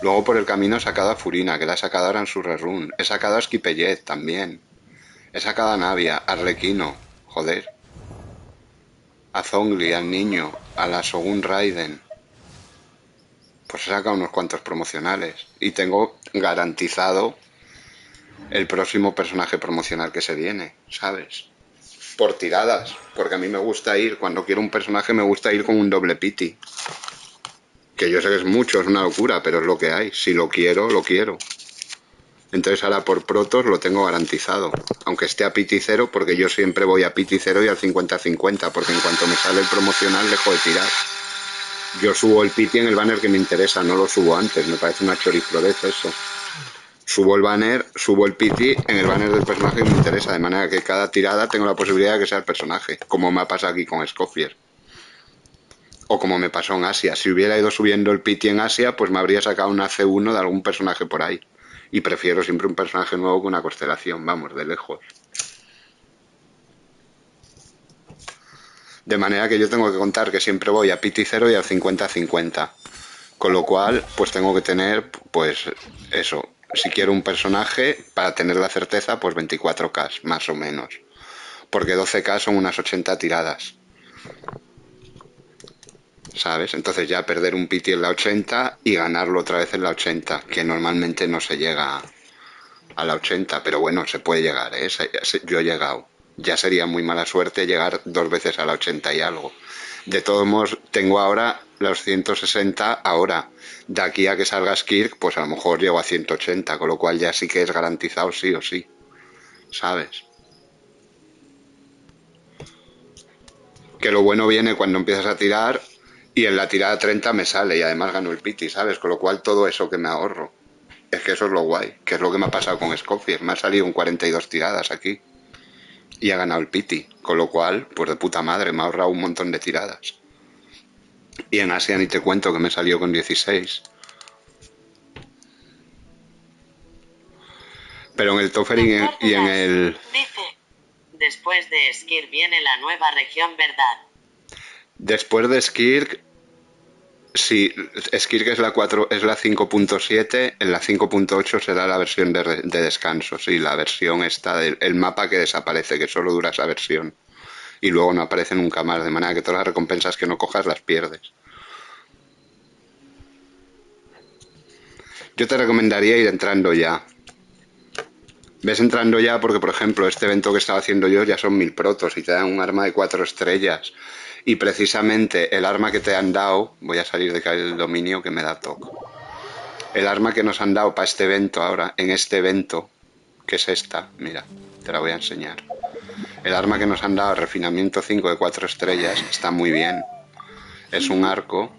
Luego por el camino he sacado a Furina, que la he sacado ahora en su rerun. He sacado a Skipellet también. He sacado a Navia, a Arlequino, joder. A Zongli, al niño, a la Shogun Raiden. Pues he sacado unos cuantos promocionales. Y tengo garantizado el próximo personaje promocional que se viene, ¿sabes? Por tiradas. Porque a mí me gusta ir, cuando quiero un personaje me gusta ir con un doble pity. Que yo sé que es mucho, es una locura, pero es lo que hay. Si lo quiero, lo quiero. Entonces ahora por protos lo tengo garantizado. Aunque esté a pity 0, porque yo siempre voy a pity 0 y al 50-50, porque en cuanto me sale el promocional dejo de tirar. Yo subo el pity en el banner que me interesa, no lo subo antes, me parece una choriflorez eso. Subo el banner, subo el pity en el banner del personaje que me interesa, de manera que cada tirada tengo la posibilidad de que sea el personaje, como me ha pasado aquí con Escoffier. O como me pasó en Asia. Si hubiera ido subiendo el pity en Asia, pues me habría sacado una C1 de algún personaje por ahí. Y prefiero siempre un personaje nuevo que una constelación, vamos, de lejos. De manera que yo tengo que contar que siempre voy a pity 0 y al 50-50. Con lo cual, pues tengo que tener, pues eso, si quiero un personaje, para tener la certeza, pues 24K, más o menos. Porque 12K son unas 80 tiradas. ¿Sabes? Entonces ya perder un pity en la 80 y ganarlo otra vez en la 80, que normalmente no se llega a la 80, pero bueno, se puede llegar, ¿eh? Yo he llegado. Ya sería muy mala suerte llegar 2 veces a la 80 y algo. De todos modos, tengo ahora los 160 ahora. De aquí a que salga Skirk, pues a lo mejor llego a 180, con lo cual ya sí que es garantizado sí o sí. ¿Sabes? Que lo bueno viene cuando empiezas a tirar y en la tirada 30 me sale y además gano el pity, ¿sabes? Con lo cual todo eso que me ahorro. Es que eso es lo guay, que es lo que me ha pasado con Escoffier. Me ha salido un 42 tiradas aquí. Y ha ganado el Pity, con lo cual, pues de puta madre, me ha ahorrado un montón de tiradas. Y en Asia ni te cuento que me salió con 16. Pero en el Toffering y en el... Dice, después de Skirk viene la nueva región, ¿verdad? Después de Skirk, sí, Skirk es la 4, es la 5.7, en la 5.8 será la versión de descanso, sí, la versión esta del mapa que desaparece, que solo dura esa versión. Y luego no aparece nunca más, de manera que todas las recompensas que no cojas las pierdes. Yo te recomendaría ir entrando ya. Ves entrando ya porque, por ejemplo, este evento que estaba haciendo yo ya son 1000 protos y te dan un arma de 4 estrellas. Y precisamente el arma que te han dado... Voy a salir de caer el dominio que me da toque. El arma que nos han dado para este evento ahora, en este evento, que es esta, mira, te la voy a enseñar. El arma que nos han dado, refinamiento 5 de 4 estrellas, está muy bien. Es un arco.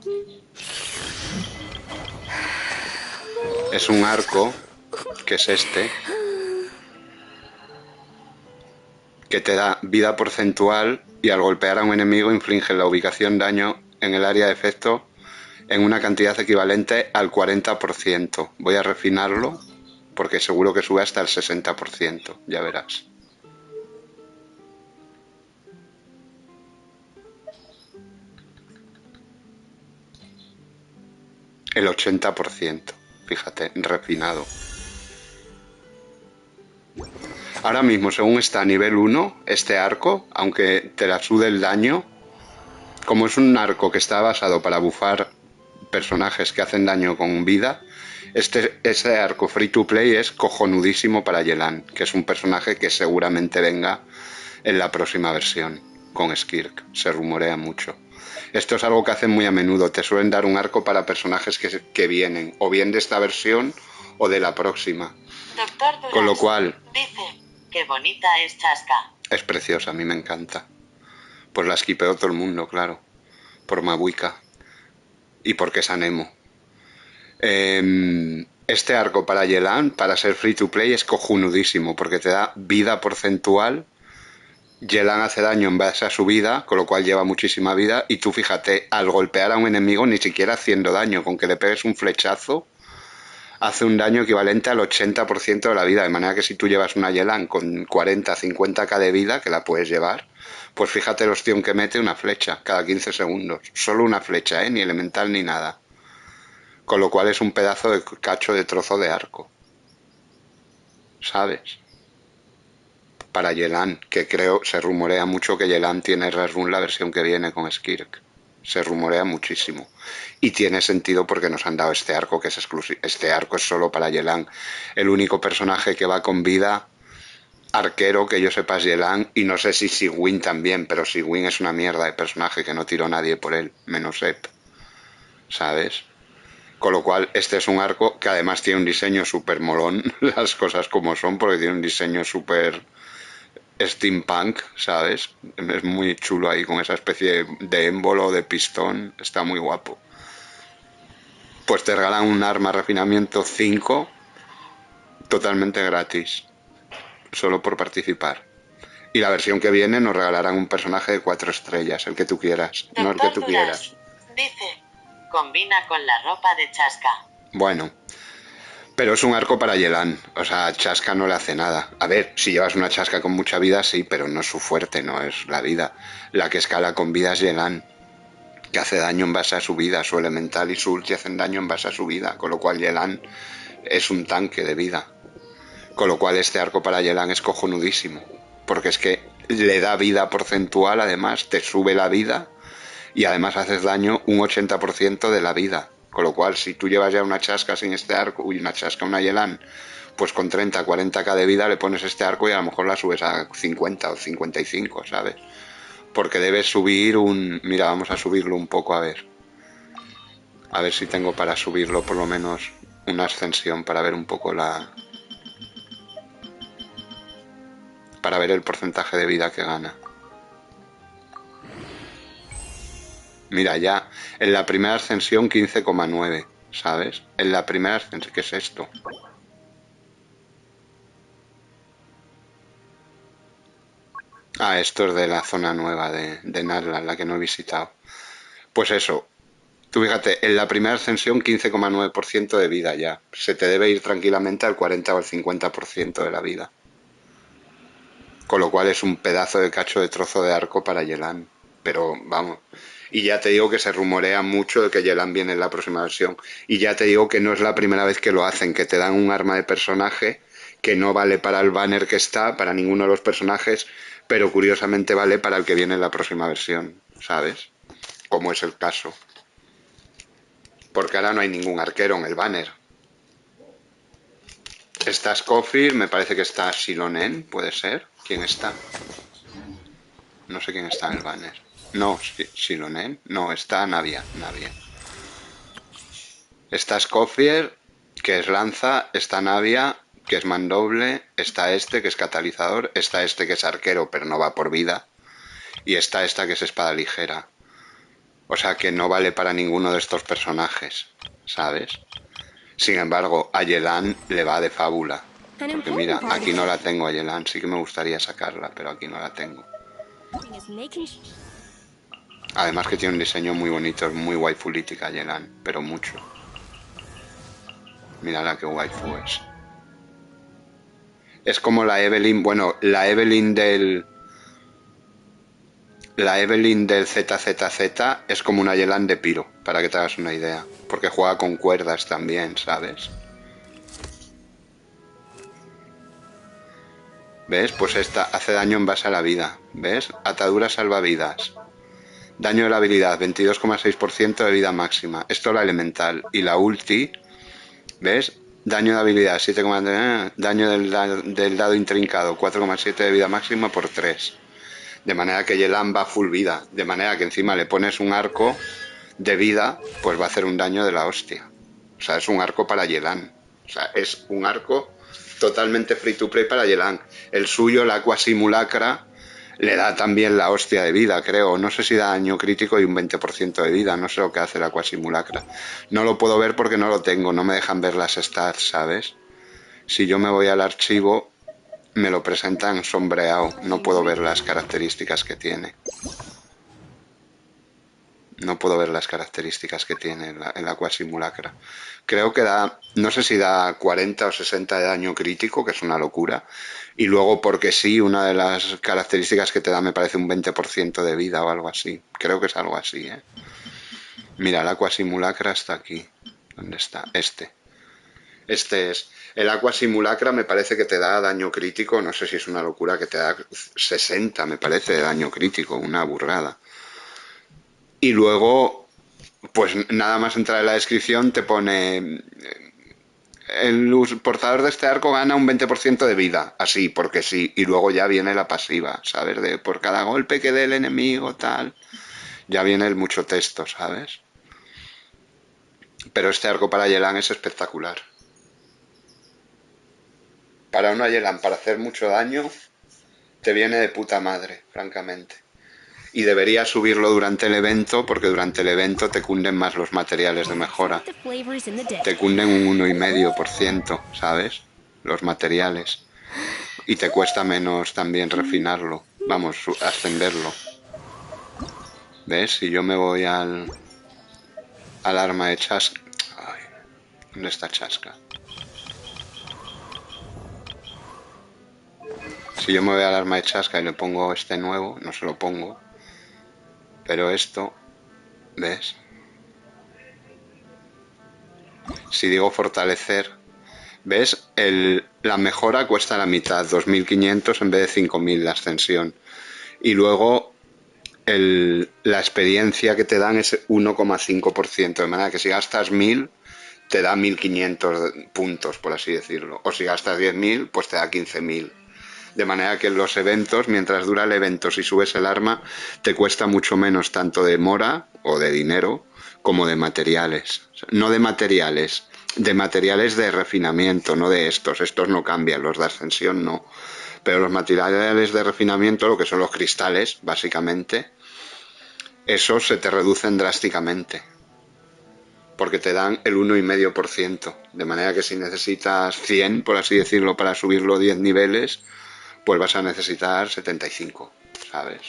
Es un arco, que es este, que te da vida porcentual y al golpear a un enemigo inflige la ubicación daño en el área de efecto en una cantidad equivalente al 40%. Voy a refinarlo porque seguro que sube hasta el 60%, ya verás. El 80%, fíjate, refinado. Ahora mismo, según está a nivel 1, este arco, aunque te la sude el daño, como es un arco que está basado para bufar personajes que hacen daño con vida, ese arco free to play es cojonudísimo para Yelan, que es un personaje que seguramente venga en la próxima versión, con Skirk, se rumorea mucho. Esto es algo que hacen muy a menudo, te suelen dar un arco para personajes que vienen, o bien de esta versión o de la próxima. Doctor Duras, con lo cual... Dice, qué bonita es Chaska. Es preciosa, a mí me encanta. Pues la esquipeo todo el mundo, claro. Por Mabuika. Y porque es Anemo. Este arco para Yelan, para ser free to play, es cojonudísimo, porque te da vida porcentual. Yelan hace daño en base a su vida, con lo cual lleva muchísima vida, y tú fíjate, al golpear a un enemigo ni siquiera haciendo daño, con que le pegues un flechazo, hace un daño equivalente al 80% de la vida, de manera que si tú llevas una Yelan con 40-50k de vida, que la puedes llevar, pues fíjate el ostión que mete una flecha cada 15 segundos, solo una flecha, ni elemental ni nada. Con lo cual es un pedazo de cacho de trozo de arco, ¿sabes? Para Yelan, que creo, se rumorea mucho que Yelan tiene Rerun la versión que viene con Skirk. Se rumorea muchísimo. Y tiene sentido porque nos han dado este arco que es exclusivo. Este arco es solo para Yelan. El único personaje que va con vida arquero que yo sepa es Yelan. Y no sé si Sigwin también, pero Sigwin es una mierda de personaje que no tiró nadie por él, menos Ep. ¿Sabes? Con lo cual, este es un arco que además tiene un diseño súper molón, las cosas como son, porque tiene un diseño súper steampunk, ¿sabes? Es muy chulo ahí con esa especie de émbolo, de pistón, está muy guapo. Pues te regalan un arma refinamiento 5 totalmente gratis, solo por participar. Y la versión que viene nos regalarán un personaje de 4 estrellas, el que tú quieras, no el que tú quieras. Dice, combina con la ropa de Chaska. Bueno, pero es un arco para Yelan, o sea, Chaska no le hace nada. A ver, si llevas una Chaska con mucha vida, sí, pero no es su fuerte, no es la vida. La que escala con vida es Yelan, que hace daño en base a su vida, su elemental y su ulti hacen daño en base a su vida, con lo cual Yelan es un tanque de vida. Con lo cual este arco para Yelan es cojonudísimo, porque es que le da vida porcentual, además te sube la vida y además haces daño un 80% de la vida. Con lo cual, si tú llevas ya una Chaska sin este arco, una Chaska, una Yelan, pues con 30-40k de vida le pones este arco y a lo mejor la subes a 50 o 55, ¿sabes? Porque debes subir un... Mira, vamos a subirlo un poco a ver. A ver si tengo para subirlo por lo menos una ascensión para ver un poco la... Para ver el porcentaje de vida que gana. Mira, ya en la primera ascensión 15,9, ¿sabes? En la primera ascensión, ¿qué es esto? Ah, esto es de la zona nueva de Narla, la que no he visitado. Pues eso, tú fíjate, en la primera ascensión 15,9% de vida ya. Se te debe ir tranquilamente al 40 o al 50% de la vida. Con lo cual es un pedazo de cacho de trozo de arco para Yelan. Pero vamos. Y ya te digo que se rumorea mucho de que Yelan viene en la próxima versión. Y ya te digo que no es la primera vez que lo hacen, que te dan un arma de personaje que no vale para el banner que está, para ninguno de los personajes, pero curiosamente vale para el que viene en la próxima versión, ¿sabes? Como es el caso. Porque ahora no hay ningún arquero en el banner. Está Escoffier, me parece que está Shilonen, ¿puede ser? ¿Quién está? No sé quién está en el banner. No, Shilonen. No, está Navia. Está Escoffier, que es lanza. Está Navia, que es mandoble. Está este, que es catalizador. Está este, que es arquero, pero no va por vida. Y está esta, que es espada ligera. O sea que no vale para ninguno de estos personajes, ¿sabes? Sin embargo, a Yelan le va de fábula. Porque mira, aquí no la tengo a Yelan. Sí que me gustaría sacarla, pero aquí no la tengo. Además que tiene un diseño muy bonito, es muy waifulítica Yelan, pero mucho. Mírala que waifu es. Es como la Evelyn, bueno, la Evelyn del ZZZ es como una Yelan de Piro, para que te hagas una idea. Porque juega con cuerdas también, ¿sabes? ¿Ves? Pues esta hace daño en base a la vida. ¿Ves? Atadura salvavidas. Daño de la habilidad, 22,6% de vida máxima. Esto es la elemental. Y la ulti, ¿ves? Daño de habilidad, 7,9. Daño del dado intrincado, 4,7 de vida máxima por 3. De manera que Yelan va full vida. De manera que encima le pones un arco de vida, pues va a hacer un daño de la hostia. O sea, es un arco para Yelan. O sea, es un arco totalmente free to play para Yelan. El suyo, la Aqua Simulacra, le da también la hostia de vida, creo. No sé si da daño crítico y un 20% de vida. No sé lo que hace la Aqua Simulacra. No lo puedo ver porque no lo tengo. No me dejan ver las stats, ¿sabes? Si yo me voy al archivo, me lo presentan sombreado. No puedo ver las características que tiene. No puedo ver las características que tiene en la Aqua Simulacra. Creo que da, no sé si da 40 o 60 de daño crítico, que es una locura. Y luego, porque sí, una de las características que te da me parece un 20% de vida o algo así. Creo que es algo así, ¿eh? Mira, el Aqua Simulacra está aquí. ¿Dónde está? Este es. El Aqua Simulacra me parece que te da daño crítico, no sé si es una locura, que te da 60, me parece, de daño crítico, una burrada. Y luego, pues nada más entrar en la descripción te pone... El portador de este arco gana un 20% de vida, así, porque sí. Y luego ya viene la pasiva, ¿sabes? De por cada golpe que dé el enemigo, tal. Ya viene el mucho texto, ¿sabes? Pero este arco para Yelan es espectacular. Para una Yelan, para hacer mucho daño, te viene de puta madre, francamente. Y deberías subirlo durante el evento, porque durante el evento te cunden más los materiales de mejora. Te cunden un 1,5%, ¿sabes? Los materiales. Y te cuesta menos también refinarlo. Vamos, ascenderlo. ¿Ves? Si yo me voy al arma de chasca... Ay, ¿dónde está chasca? Si yo me voy al arma de chasca y le pongo este nuevo, no se lo pongo. Pero esto, ¿ves? Si digo fortalecer, ¿ves? La mejora cuesta la mitad, 2.500 en vez de 5.000 la ascensión. Y luego la experiencia que te dan es 1,5%, de manera que si gastas 1.000, te da 1.500 puntos, por así decirlo. O si gastas 10.000, pues te da 15.000. De manera que en los eventos, mientras dura el evento, si subes el arma, te cuesta mucho menos tanto de mora o de dinero como de materiales. No de materiales, de materiales de refinamiento, no de estos. Estos no cambian, los de ascensión no. Pero los materiales de refinamiento, lo que son los cristales, básicamente, esos se te reducen drásticamente. Porque te dan el 1,5%. De manera que si necesitas 100, por así decirlo, para subirlo 10 niveles, pues vas a necesitar 75. ¿sabes?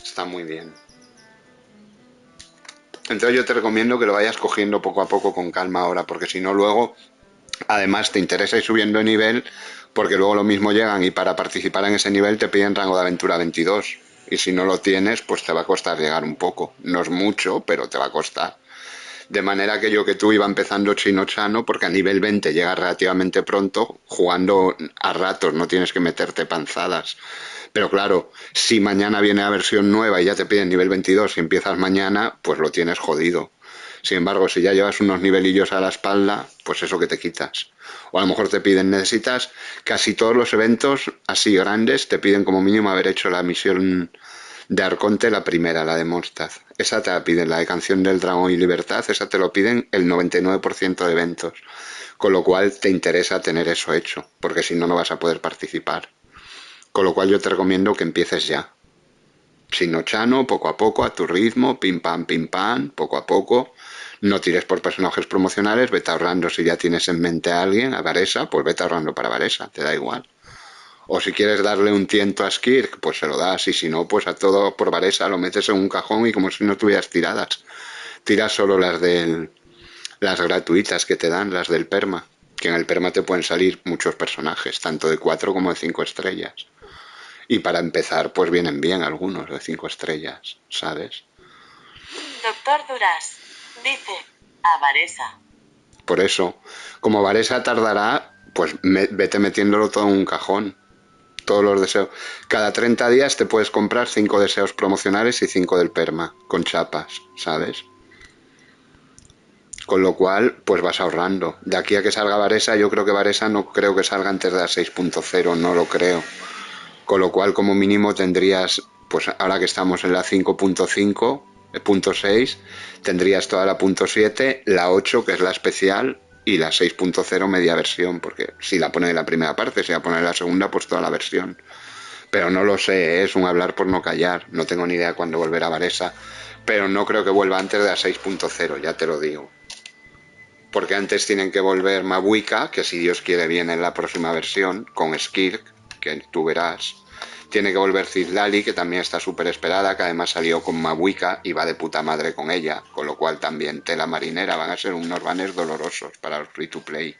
Está muy bien. Entonces yo te recomiendo que lo vayas cogiendo poco a poco con calma ahora, porque si no luego, además te interesa ir subiendo de nivel, porque luego lo mismo llegan y para participar en ese nivel te piden rango de aventura 22. Y si no lo tienes, pues te va a costar llegar un poco. No es mucho, pero te va a costar. De manera que yo que tú iba empezando chino-chano, porque a nivel 20 llegas relativamente pronto, jugando a ratos, no tienes que meterte panzadas. Pero claro, si mañana viene la versión nueva y ya te piden nivel 22 y empiezas mañana, pues lo tienes jodido. Sin embargo, si ya llevas unos nivelillos a la espalda, pues eso que te quitas. O a lo mejor te piden, necesitas casi todos los eventos así grandes, te piden como mínimo haber hecho la misión de Arconte, la primera, la de Mondstadt. Esa te la piden, la de Canción del Dragón y Libertad, esa te lo piden el 99% de eventos. Con lo cual te interesa tener eso hecho, porque si no, no vas a poder participar. Con lo cual yo te recomiendo que empieces ya. Chino-chano, poco a poco, a tu ritmo, pim pam, poco a poco. No tires por personajes promocionales, vete ahorrando si ya tienes en mente a alguien, a Varesa, pues vete ahorrando para Varesa, te da igual. O si quieres darle un tiento a Skirk, pues se lo das, y si no, pues a todo por Varesa lo metes en un cajón y como si no tuvieras tiradas. Tiras solo las gratuitas que te dan, las del perma, que en el perma te pueden salir muchos personajes, tanto de 4 como de 5 estrellas. Y para empezar, pues vienen bien algunos de 5 estrellas, ¿sabes? Doctor Duras dice, a Varesa. Por eso, como Varesa tardará, pues vete metiéndolo todo en un cajón. Todos los deseos. Cada 30 días te puedes comprar 5 deseos promocionales y 5 del perma, con chapas, ¿sabes? Con lo cual, pues vas ahorrando. De aquí a que salga Varesa, yo creo que Varesa no creo que salga antes de la 6.0, no lo creo. Con lo cual, como mínimo, tendrías, pues ahora que estamos en la 5.5.6, tendrías toda la .7, la 8, que es la especial, y la 6.0 media versión, porque si la pone en la primera parte, si la pone en la segunda, pues toda la versión. Pero no lo sé, es un hablar por no callar, no tengo ni idea cuándo volverá Varesa, pero no creo que vuelva antes de la 6.0, ya te lo digo. Porque antes tienen que volver Mabuika, que si Dios quiere viene en la próxima versión, con Skirk, que tú verás. Tiene que volver Citlali, que también está súper esperada, que además salió con Mabuika y va de puta madre con ella, con lo cual también tela marinera, van a ser unos banners dolorosos para los free to play.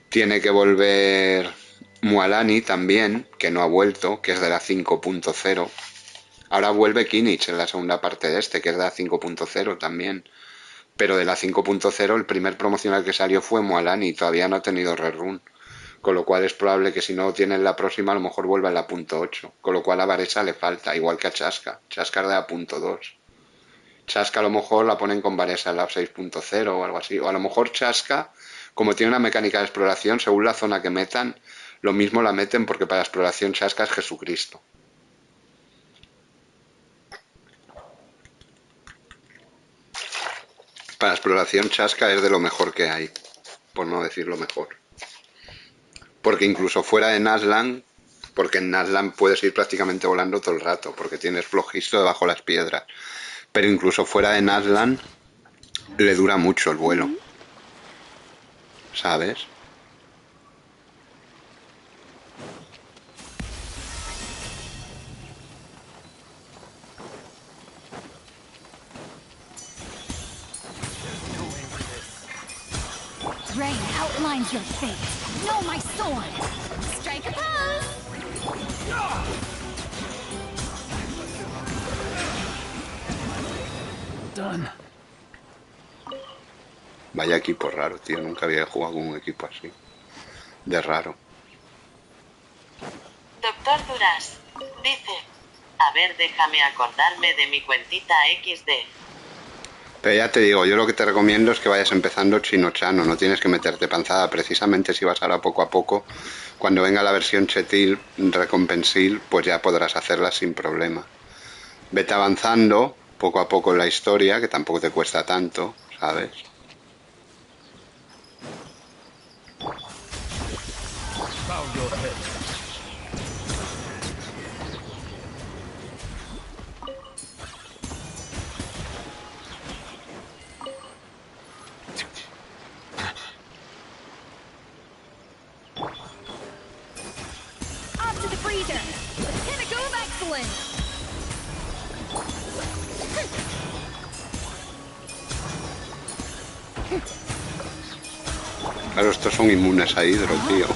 Tiene que volver Mualani también, que no ha vuelto, que es de la 5.0. Ahora vuelve Kinich en la segunda parte de que es de la 5.0 también. Pero de la 5.0 el primer promocional que salió fue Mualani y todavía no ha tenido rerun. Con lo cual es probable que si no tienen la próxima a lo mejor vuelva en la .8. Con lo cual a Varesa le falta, igual que a Chaska. Chaska es de la .2. Chaska a lo mejor la ponen con Varesa en la 6.0 o algo así. O a lo mejor Chaska, como tiene una mecánica de exploración, según la zona que metan, lo mismo la meten porque para exploración Chaska es Jesucristo. Para exploración Chaska es de lo mejor que hay, por no decir lo mejor. Porque incluso fuera de Nazlan, porque en Nazlan puedes ir prácticamente volando todo el rato, porque tienes flojisto debajo de las piedras. Pero incluso fuera de Nazlan le dura mucho el vuelo. ¿Sabes? Rain outlines your fate. Know my sword. Strike a pose. Done. Vaya equipo raro, tío. Nunca había jugado con un equipo así. De raro. Doctor Duras dice, a ver, déjame acordarme de mi cuentita XD. Pero ya te digo, yo lo que te recomiendo es que vayas empezando chino-chano, no tienes que meterte panzada. Precisamente si vas ahora poco a poco, cuando venga la versión chetil, recompensil, pues ya podrás hacerla sin problema. Vete avanzando poco a poco en la historia, que tampoco te cuesta tanto, ¿sabes? Bow your head. Off to the freezer. The pinnacle of discipline. Claro, estos son inmunes a hidro, tío.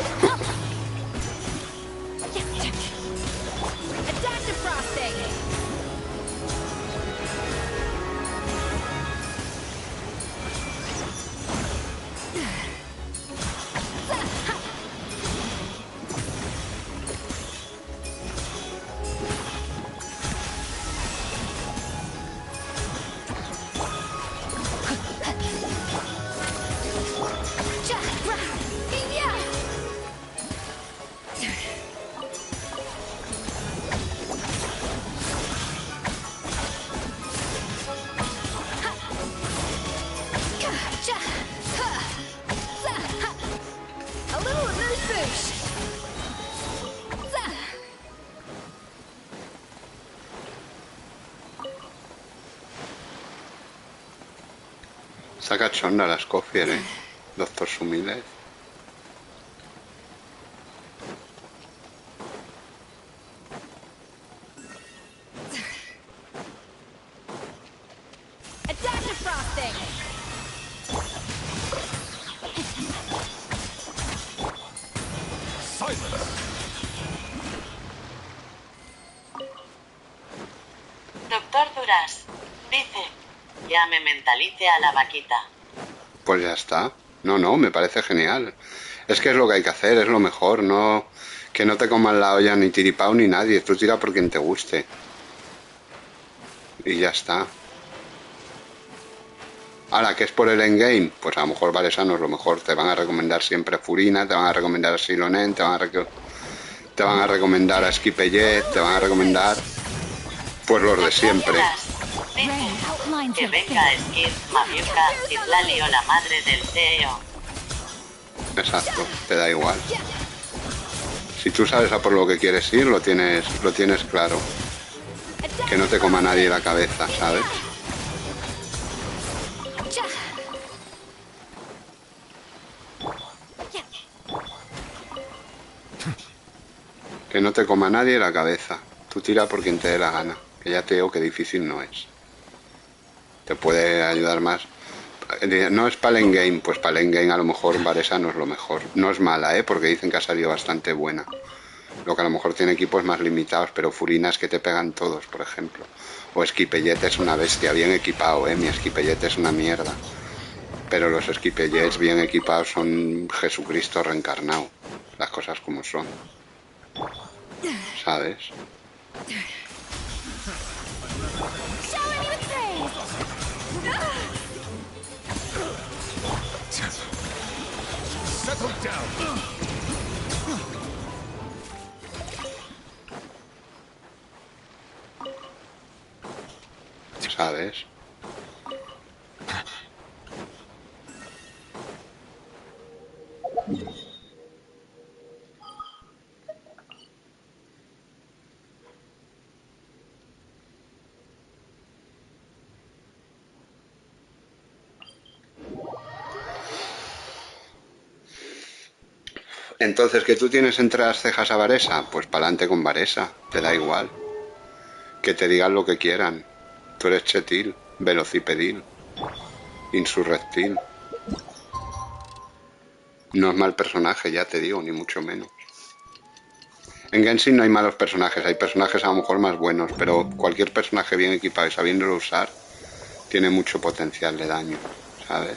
Está cachonda la Escoffier, Doctor Sumile. Doctor Duras dice: ya me mentalice a la vaquita. Pues ya está. No, me parece genial. Es que es lo que hay que hacer, es lo mejor, no que no te coman la olla ni tiripao ni nadie. Tú tira por quien te guste. Y ya está. Ahora, ¿qué es por el endgame? Pues a lo mejor Valesano es lo mejor. Te van a recomendar siempre Furina, te van a recomendar a Silonen, te van a recomendar a Escoffier, te van a recomendar pues los de siempre. Que venga Skid, Maviuca, Citlali o la madre del CEO. Exacto, te da igual. Si tú sabes a por lo que quieres ir, lo tienes claro. Que no te coma nadie la cabeza, ¿sabes? Que no te coma nadie la cabeza. Tú tira por quien te dé la gana. Que ya te digo que difícil no es. Te puede ayudar más. No es para el endgame, pues para el endgame a lo mejor Varesa no es lo mejor. No es mala, porque dicen que ha salido bastante buena. Lo que a lo mejor tiene equipos más limitados, pero Furinas que te pegan todos, por ejemplo. O Escoffier es una bestia, bien equipado, mi Escoffier es una mierda. Pero los Escoffiers bien equipados son Jesucristo reencarnado. Las cosas como son. ¿Sabes? Settle down. ¿Sabes? Entonces, ¿que tú tienes entre las cejas a Varesa? Pues pa'lante con Varesa, te da igual. Que te digan lo que quieran. Tú eres chetil, velocipedil, insurrectil. No es mal personaje, ya te digo, ni mucho menos. En Genshin no hay malos personajes, hay personajes a lo mejor más buenos, pero cualquier personaje bien equipado y sabiéndolo usar tiene mucho potencial de daño, ¿sabes?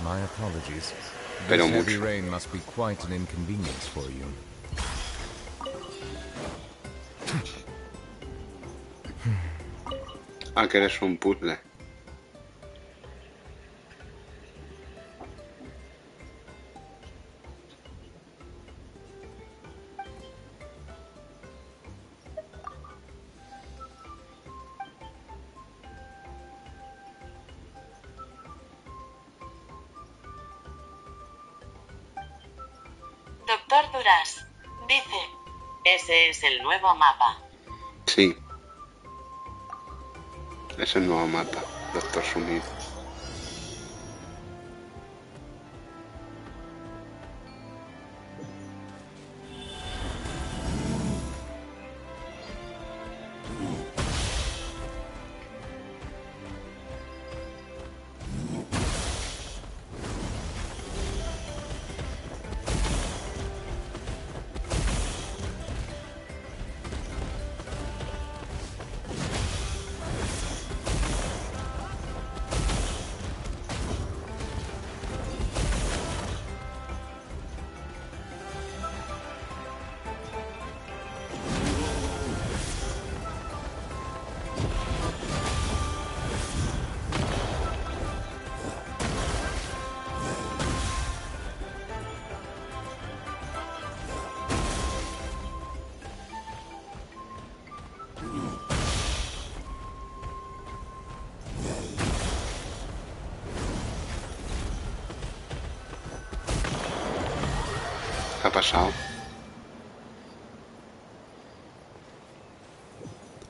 My apologies. Pero This heavy mucho. rain must be quite an inconvenience for you. Ah, que eres un puzzle. Doctor Duras dice: ese es el nuevo mapa. Sí. Es el nuevo mapa, Doctor Sumid. ¿Qué ha pasado?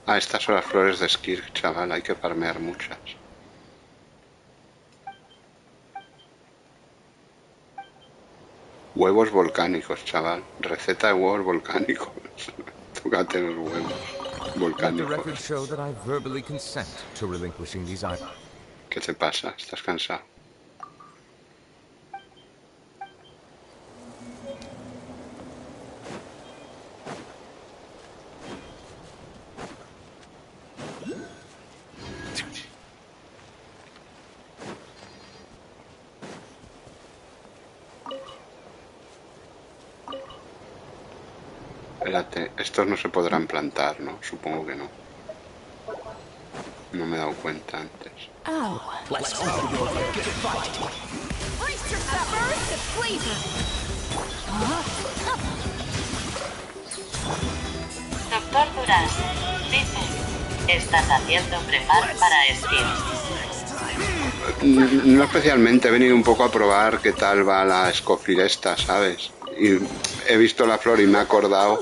Ah, estas son las flores de Skirk, chaval. Hay que farmear muchas. Huevos volcánicos, chaval. Receta de huevos volcánicos. Tócate los huevos volcánicos. ¿Qué te pasa? ¿Estás cansado? Espérate, estos no se podrán plantar, ¿no? Supongo que no. No me he dado cuenta antes. Doctor Duras, dice, ¿estás haciendo preparo para esquí? No especialmente, he venido un poco a probar qué tal va la Escoffier esta, ¿sabes? Y he visto la flor y me he acordado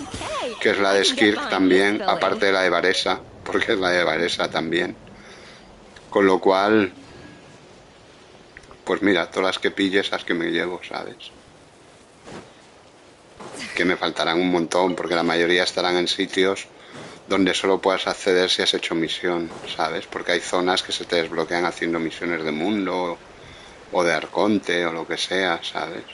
que es la de Skirk también, aparte de la de Varesa, porque es la de Varesa también. Con lo cual, pues mira, todas las que pilles, las que me llevo, ¿sabes? Que me faltarán un montón, porque la mayoría estarán en sitios donde solo puedas acceder si has hecho misión, ¿sabes? Porque hay zonas que se te desbloquean haciendo misiones de mundo o de arconte o lo que sea, ¿sabes?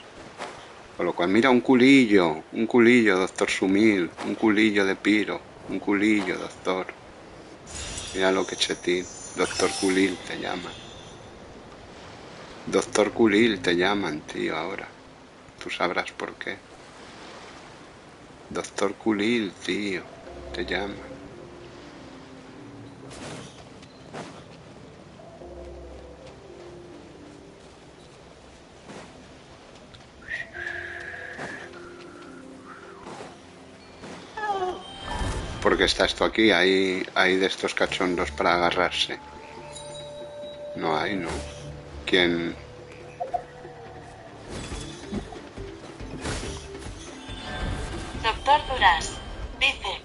Con lo cual, mira, un culillo, doctor Sumil, un culillo de Piro, un culillo, doctor. Mira lo que chetín, doctor Culil te llaman. Doctor Culil te llaman, tío, ahora. Tú sabrás por qué. Doctor Culil, tío, te llaman. Porque está esto aquí, hay de estos cachondos para agarrarse. No hay, ¿no? ¿Quién? Doctor Duras, dice,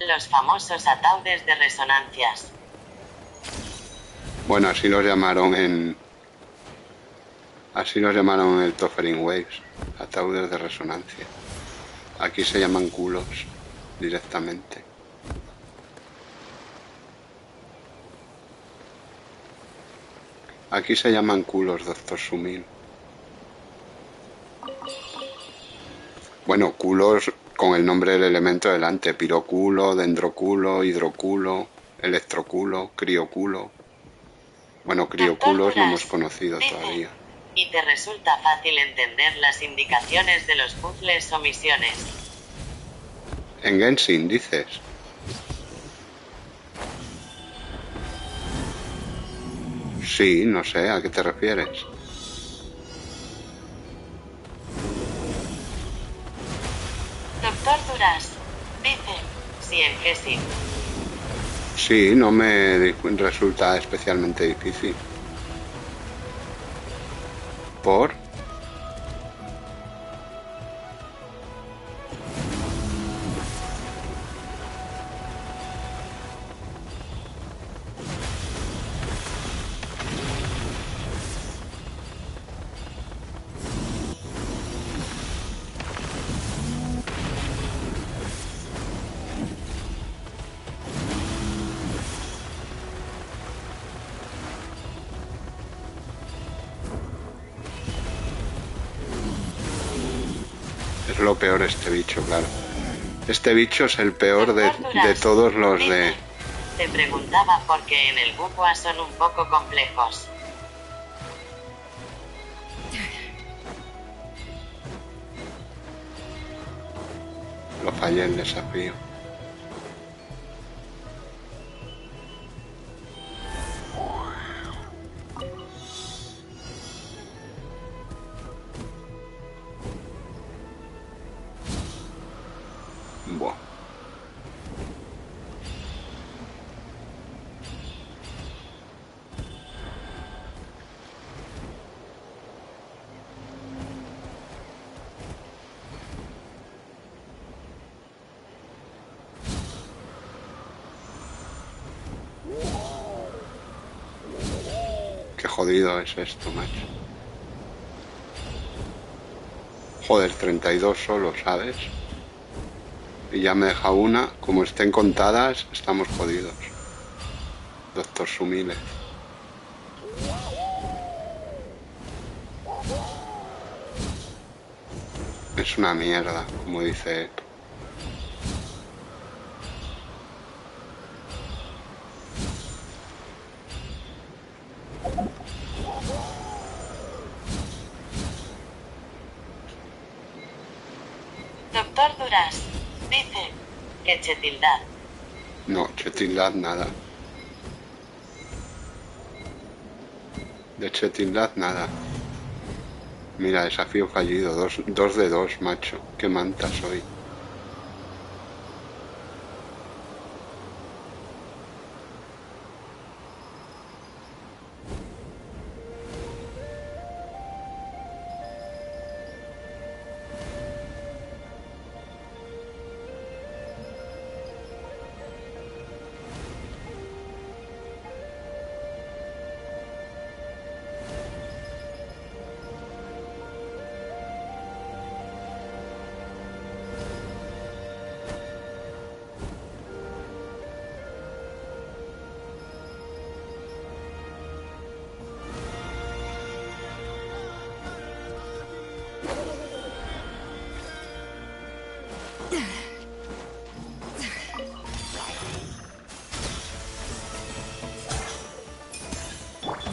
los famosos ataúdes de resonancias. Bueno, así los llamaron en el Toffering Waves, ataúdes de resonancia. Aquí se llaman culos directamente. Aquí se llaman culos, doctor Sumil. Bueno, culos con el nombre del elemento delante. Piroculo, dendroculo, hidroculo, electroculo, crioculo. Bueno, crioculos no hemos conocido todavía. ¿Y te resulta fácil entender las indicaciones de los puzzles o misiones? En Genshin, dices. Sí, no sé, ¿a qué te refieres? Doctor Duras, dice, sí, en que sí. Sí, no me resulta especialmente difícil. ¿Por? Es lo peor este bicho, claro. Este bicho es el peor de todos los de... Te preguntaba porque en el Bukwa son un poco complejos. Lo fallé el desafío. Buah. jodido es esto, macho. Joder, 32 solo, ¿sabes? Y ya me deja una. Como estén contadas, estamos jodidos. Doctor Sumile. Es una mierda, como dice. Doctor Duras dice que Chetildad. No, Chetildad nada. De Chetildad nada. Mira, desafío fallido. 2 de 2, macho. Qué manta soy.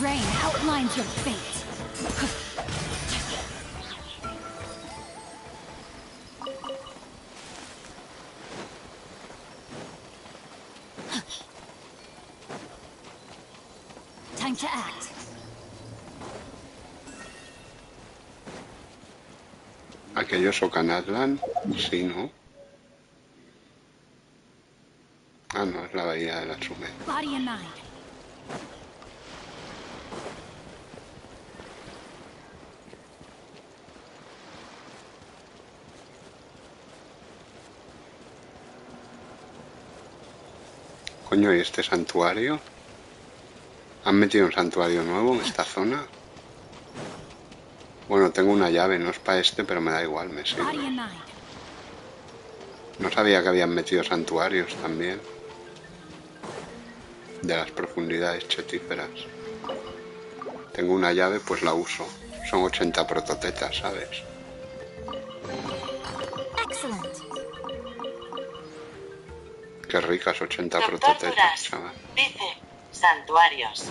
Rain outlines your fate. Time to act. ¿Aquellos Ocanatlan? Sí, ¿no? Ah, no, es la bahía de la Sume. Body and mind. Coño, ¿y este santuario? ¿Han metido un santuario nuevo en esta zona? Bueno, tengo una llave, no es para este, pero me da igual, me sirve. No sabía que habían metido santuarios también. De las profundidades chetíferas. Tengo una llave, pues la uso. Son 80 prototetas, ¿sabes? Qué ricas 80 prototetas, chaval. Dice santuarios.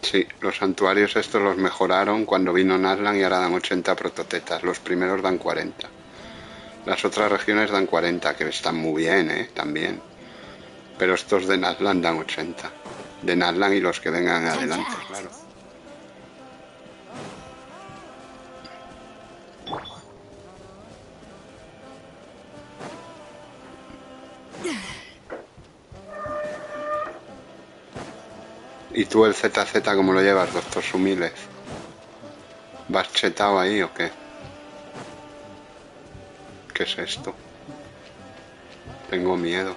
Sí, los santuarios estos los mejoraron cuando vino Nazlan y ahora dan 80 prototetas. Los primeros dan 40. Las otras regiones dan 40, que están muy bien, también. Pero estos de Nazlan dan 80. De Nazlan y los que vengan adelante, claro. ¿Y tú el ZZ cómo lo llevas, doctor Sumílez? ¿Vas chetado ahí o qué? ¿Qué es esto? Tengo miedo.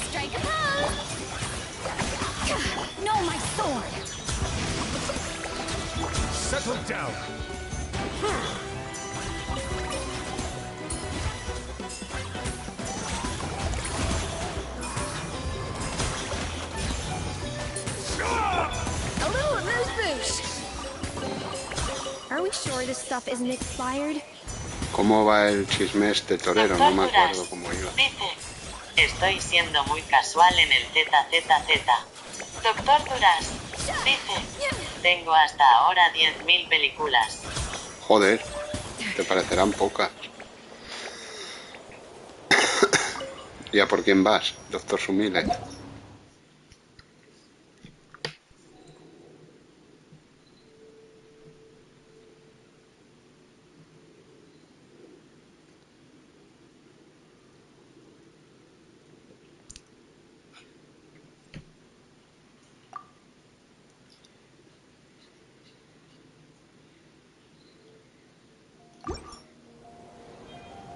Strike a pose. No, my sword. Settle down. A little amuse-bouche. Are we sure this stuff isn't expired? ¿Cómo va el chisme este torero? No me acuerdo cómo iba. Dice, estoy siendo muy casual en el ZZZ. Doctor Duras dice, tengo hasta ahora 10.000 películas. Joder, te parecerán pocas. ¿Y a por quién vas, doctor Sumile?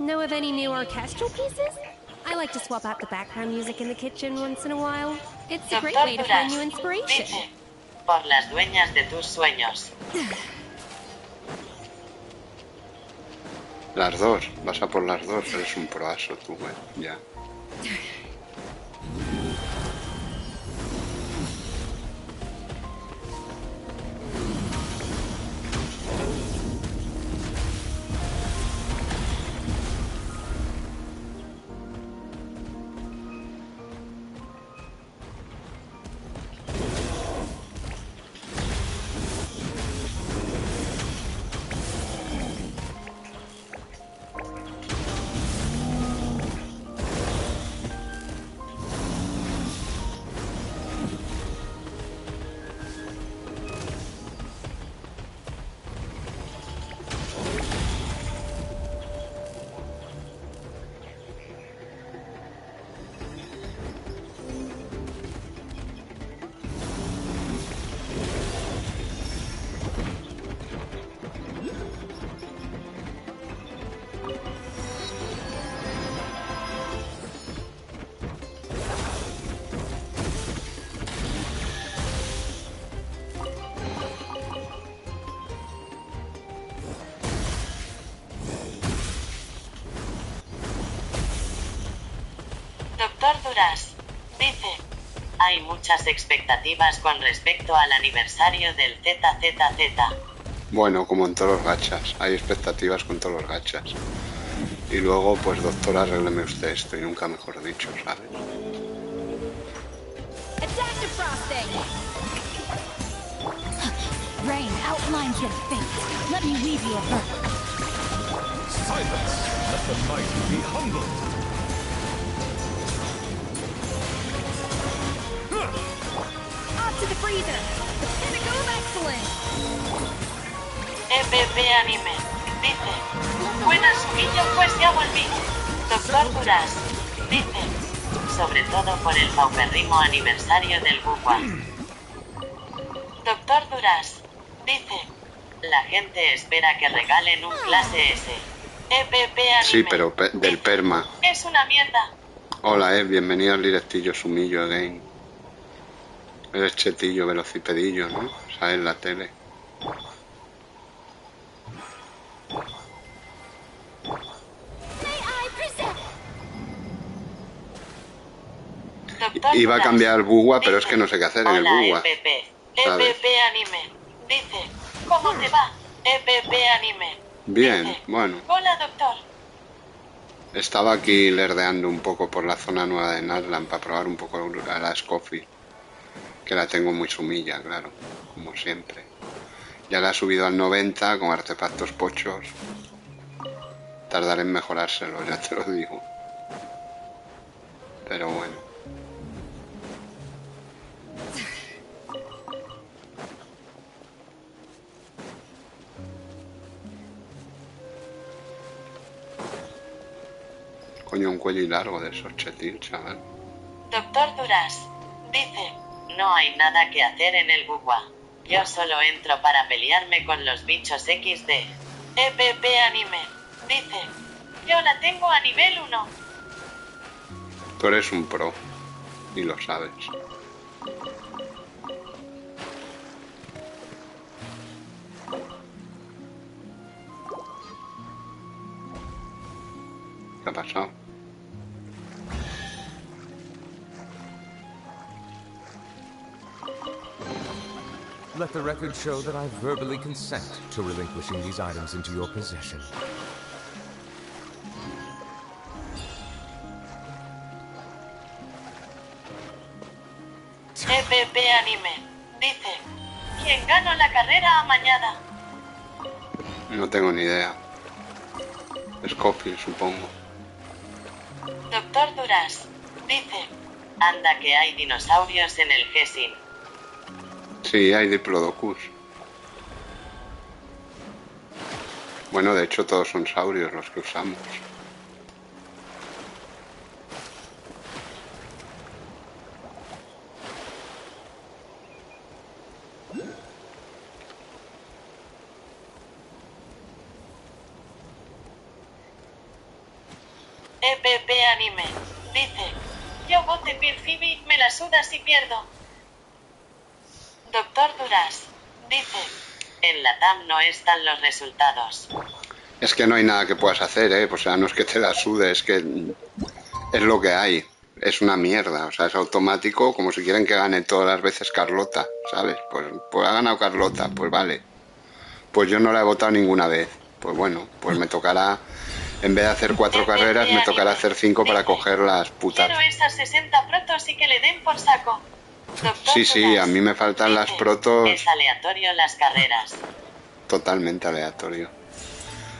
Know of any new orchestral pieces? I like to swap out the background music in the kitchen once in a while. It's a great way to find new inspiration. Dice, por las dueñas de tus sueños. Las dos, vas a por las dos, eres un proaso tú, ya. Doctor Duras dice, hay muchas expectativas con respecto al aniversario del ZZZ. Bueno, como en todos los gachas, hay expectativas con todos los gachas. Y luego, pues doctor, arrégleme usted esto, y nunca mejor dicho, ¿sabes? Rain outlines your fate. Let me weave you a verse. Silence! Let the mighty be humbled! Up to the freezer! The pinnacle of excellence! EPP Anime dice, buenas Sumillo, pues ya volví. Doctor Duras dice, sobre todo por el paupérrimo aniversario del Bugua. Doctor Duras dice, la gente espera que regalen un clase S. EPP Anime. Sí, pero del perma. Es una mierda. Hola, bienvenido al directillo Sumillo Again. Eres chetillo, velocipedillo, ¿no? Sale en la tele. Iba a cambiar el Bugua, pero es que no sé qué hacer en el Bugua. EPP Anime dice, ¿cómo te va? EPP Anime. Bien, dice, bueno. hola, doctor. Estaba aquí lerdeando un poco por la zona nueva de Natlan para probar un poco a la Escoffier, que la tengo muy sumilla, claro, como siempre. Ya la he subido al 90 con artefactos pochos. Tardaré en mejorárselo, ya te lo digo. Pero bueno. Coño, un cuello y largo de esos chetil, chaval. Doctor Duras dice, no hay nada que hacer en el Bugua. Yo solo entro para pelearme con los bichos XD. EPP Anime dice, yo la tengo a nivel 1. Tú eres un pro, y lo sabes. ¿Qué ha pasado? Let the record show that I verbally consent to relinquishing these items into your possession. EPP Anime dice, ¿quién ganó la carrera amañada? No tengo ni idea. Escoffier, supongo. Doctor Duras dice, anda que hay dinosaurios en el Genshin. Sí, hay Diplodocus. Bueno, de hecho todos son saurios los que usamos. EPP Anime. Dice, yo vote Phoebe, me la suda si pierdo. Doctor Duras. Dice, en la TAM no están los resultados. Es que no hay nada que puedas hacer, O sea, no es que te la sude, es que es lo que hay. Es una mierda, o sea, es automático, como si quieren que gane todas las veces Carlota, ¿sabes? Pues ha ganado Carlota, pues vale. Pues yo no la he votado ninguna vez. Pues bueno, pues me tocará, en vez de hacer 4 carreras, me tocará hacer 5 para coger las putas. Quiero esas 60 protos y que le den por saco. Doctor Sí, a mí me faltan las protos. Es aleatorio las carreras. Totalmente aleatorio.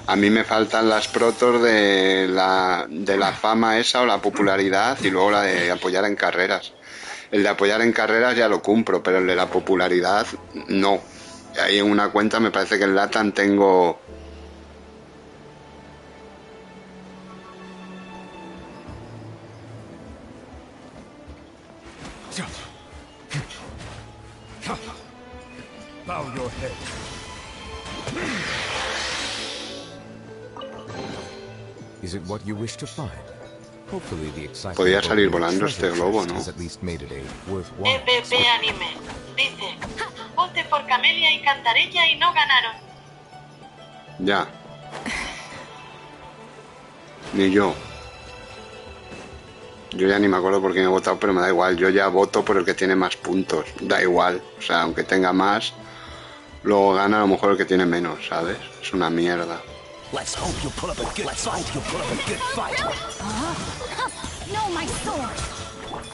A mí me faltan las protos de la fama esa o la popularidad y luego la de apoyar en carreras. El de apoyar en carreras ya lo cumplo, pero el de la popularidad no. Ahí en una cuenta me parece que en LATAM tengo... Bow your head. Is it what you wish to find? Hopefully the excitement. Podía salir volando este globo, ¿no? EPP Anime. Dice, vote por Camelia y Cantarella y no ganaron. Ya. Ni yo. Yo ya ni me acuerdo por quién he votado, pero me da igual. Yo ya voto por el que tiene más puntos. Da igual. O sea, aunque tenga más, luego gana a lo mejor el que tiene menos, ¿sabes? Es una mierda. Let's hope you put up a good fight. No, my sword.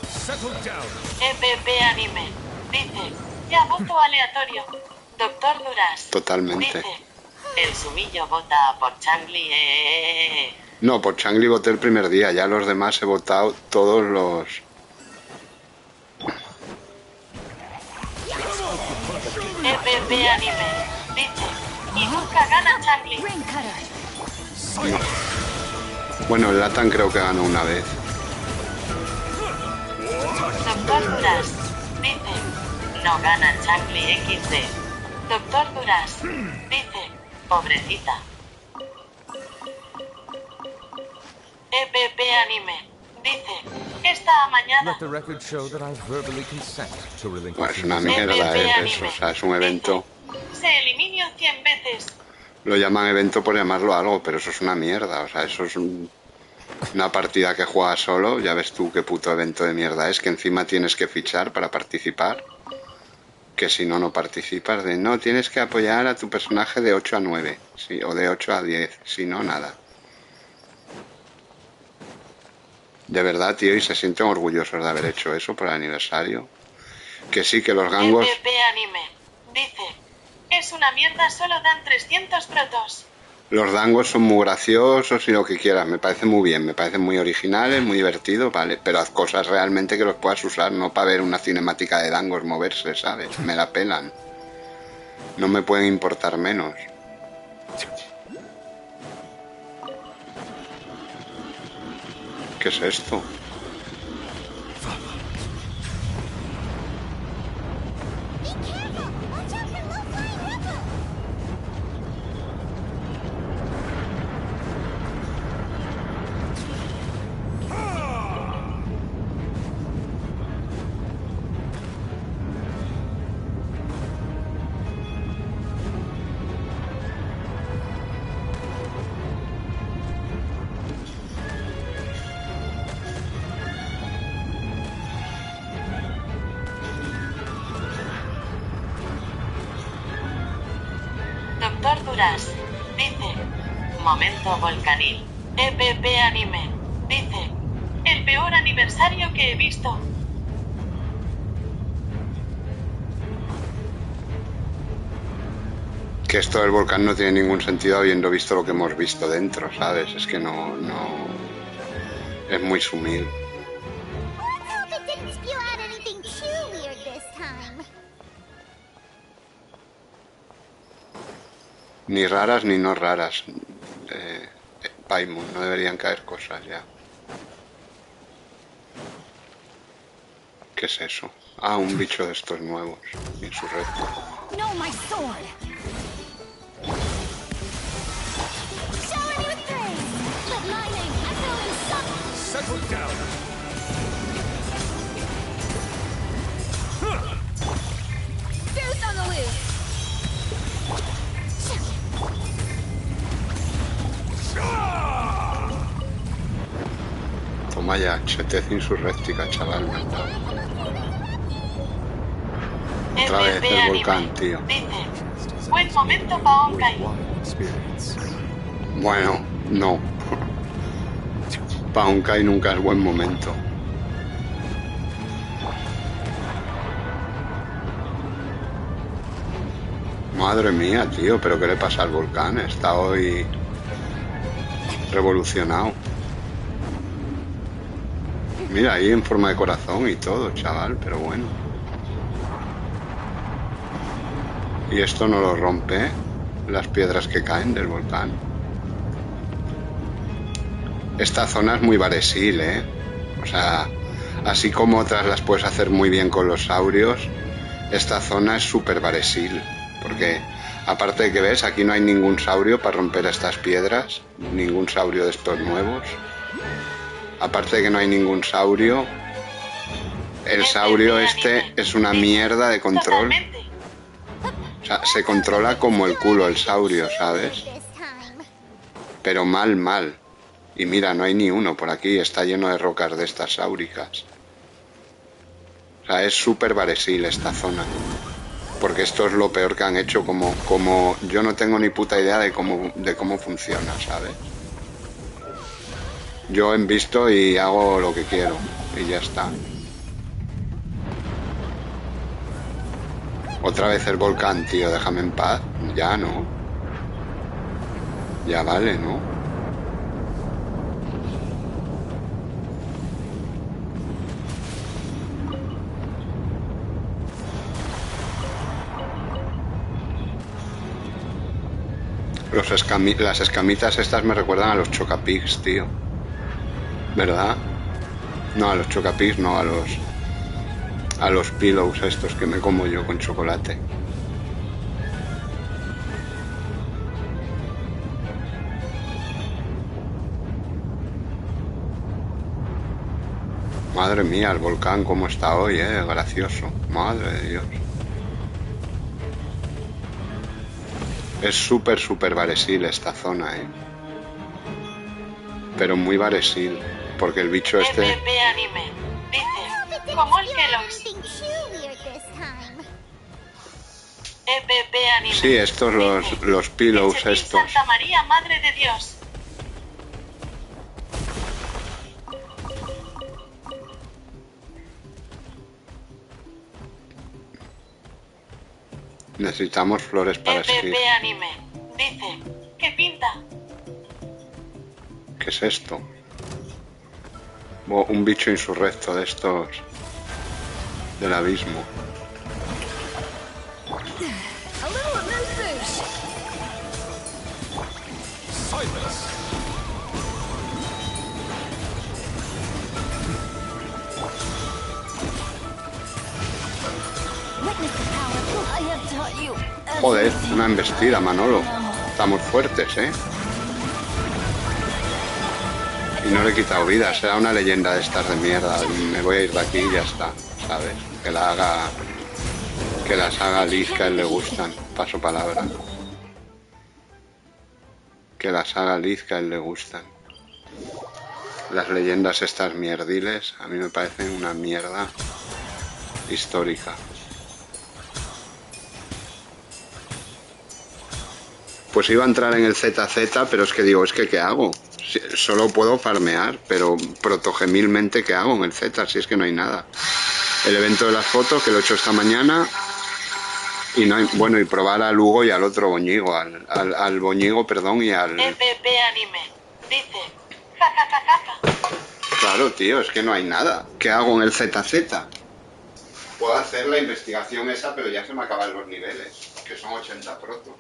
Settle down. EPP Anime. Dice, ya voto aleatorio. Doctor Duras. Totalmente. Dice, el sumillo vota por Changli. No, por Changli voté el primer día. Ya los demás he votado todos los... EPP Anime. Dice, y nunca gana Changli. Bueno, el Latan creo que ganó una vez. Doctor Duras. Dice, no gana Changli XD. Doctor Duras. Dice, pobrecita. EPP Anime. Dice, esta amañada. Let the record show that I verbally consent to Bueno, relinquish. es una mierda, eso, o sea, es un evento. Se eliminó 100 veces. Lo llaman evento por llamarlo algo, pero eso es una mierda, o sea, eso es una partida que juegas solo, ya ves tú qué puto evento de mierda es, que encima tienes que fichar para participar, que si no, no participas, de no, tienes que apoyar a tu personaje de 8 a 9, sí, o de 8 a 10, si no, nada. De verdad, tío, y se sienten orgullosos de haber hecho eso por el aniversario. Que sí, que los gangos... EPP Anime. Dice, es una mierda, solo dan 300 protos. Los dangos son muy graciosos y lo que quieras, me parece muy bien, me parecen muy originales, muy divertidos, vale, pero haz cosas realmente que los puedas usar, no para ver una cinemática de dangos moverse, ¿sabes? Me la pelan. No me pueden importar menos. ¿Qué es esto? Doctor Duras. Dice, momento volcanil. EPP Anime. Dice, el peor aniversario que he visto. Que esto del volcán no tiene ningún sentido habiendo visto lo que hemos visto dentro, ¿sabes? Es que no... Es muy sumil. Ni raras ni no raras. Paimon, no deberían caer cosas ya. ¿Qué es eso? Ah, un bicho de estos nuevos. Insurrecto. No, my sword. Shower me with praise. Let my name echo in down. Deuce on the loose. Toma ya, chetez insurréctica, chaval. Otra vez el volcán, tío. Dice, buen momento para Honkai. Bueno, no. Para Honkai nunca es buen momento. Madre mía, tío, pero ¿qué le pasa al volcán? Está hoy revolucionado. Mira, ahí en forma de corazón y todo, chaval, pero bueno. Y esto no lo rompe las piedras que caen del volcán. Esta zona es muy varesil, ¿eh? O sea, así como otras las puedes hacer muy bien con los saurios, esta zona es súper varesil. Porque, aparte de que ves, aquí no hay ningún saurio para romper estas piedras. Ningún saurio de estos nuevos. Aparte de que no hay ningún saurio, el saurio este es una mierda de control. O sea, se controla como el culo el saurio, ¿sabes? Pero mal, mal. Y mira, no hay ni uno por aquí, está lleno de rocas de estas sáuricas. O sea, es súper varesil esta zona. Porque esto es lo peor que han hecho, como yo no tengo ni puta idea de cómo funciona, ¿sabes? Yo invisto y hago lo que quiero, y ya está. Otra vez el volcán, tío, déjame en paz. Ya, ¿no? Ya vale, ¿no? Las escamitas estas me recuerdan a los chocapics, tío. ¿Verdad? No, a los chocapics, no, a los pillows estos que me como yo con chocolate. Madre mía, el volcán cómo está hoy, gracioso. Madre de Dios. Es súper, súper varesil esta zona, Pero muy varesil, porque el bicho este... Anime. Dice, como el Kellogg's. Anime. Sí, estos los pillows estos. Santa María, Madre de Dios. Necesitamos flores para escribir. Anime. Dice, ¿qué pinta? ¿Qué es esto? Un bicho insurrecto de estos del abismo. Joder, una embestida, Manolo. Estamos fuertes, Y no le he quitado vida, será una leyenda de estas de mierda. Me voy a ir de aquí y ya está, ¿sabes? Que las haga Liz, que a él le gustan. Paso palabra. Que las haga Liz, que a él le gustan. Las leyendas estas mierdiles a mí me parecen una mierda histórica. Pues iba a entrar en el ZZ, pero es que digo, ¿qué hago? Solo puedo farmear, pero protogemilmente, ¿qué hago en el Z? Si es que no hay nada. El evento de las fotos, que lo he hecho esta mañana, y no hay, bueno, y probar al Hugo y al otro boñigo, al boñigo, perdón, y al... Anime. Dice, jajajaja. Claro, tío, es que no hay nada. ¿Qué hago en el ZZ? Puedo hacer la investigación esa, pero ya se me acaban los niveles, que son 80 proto.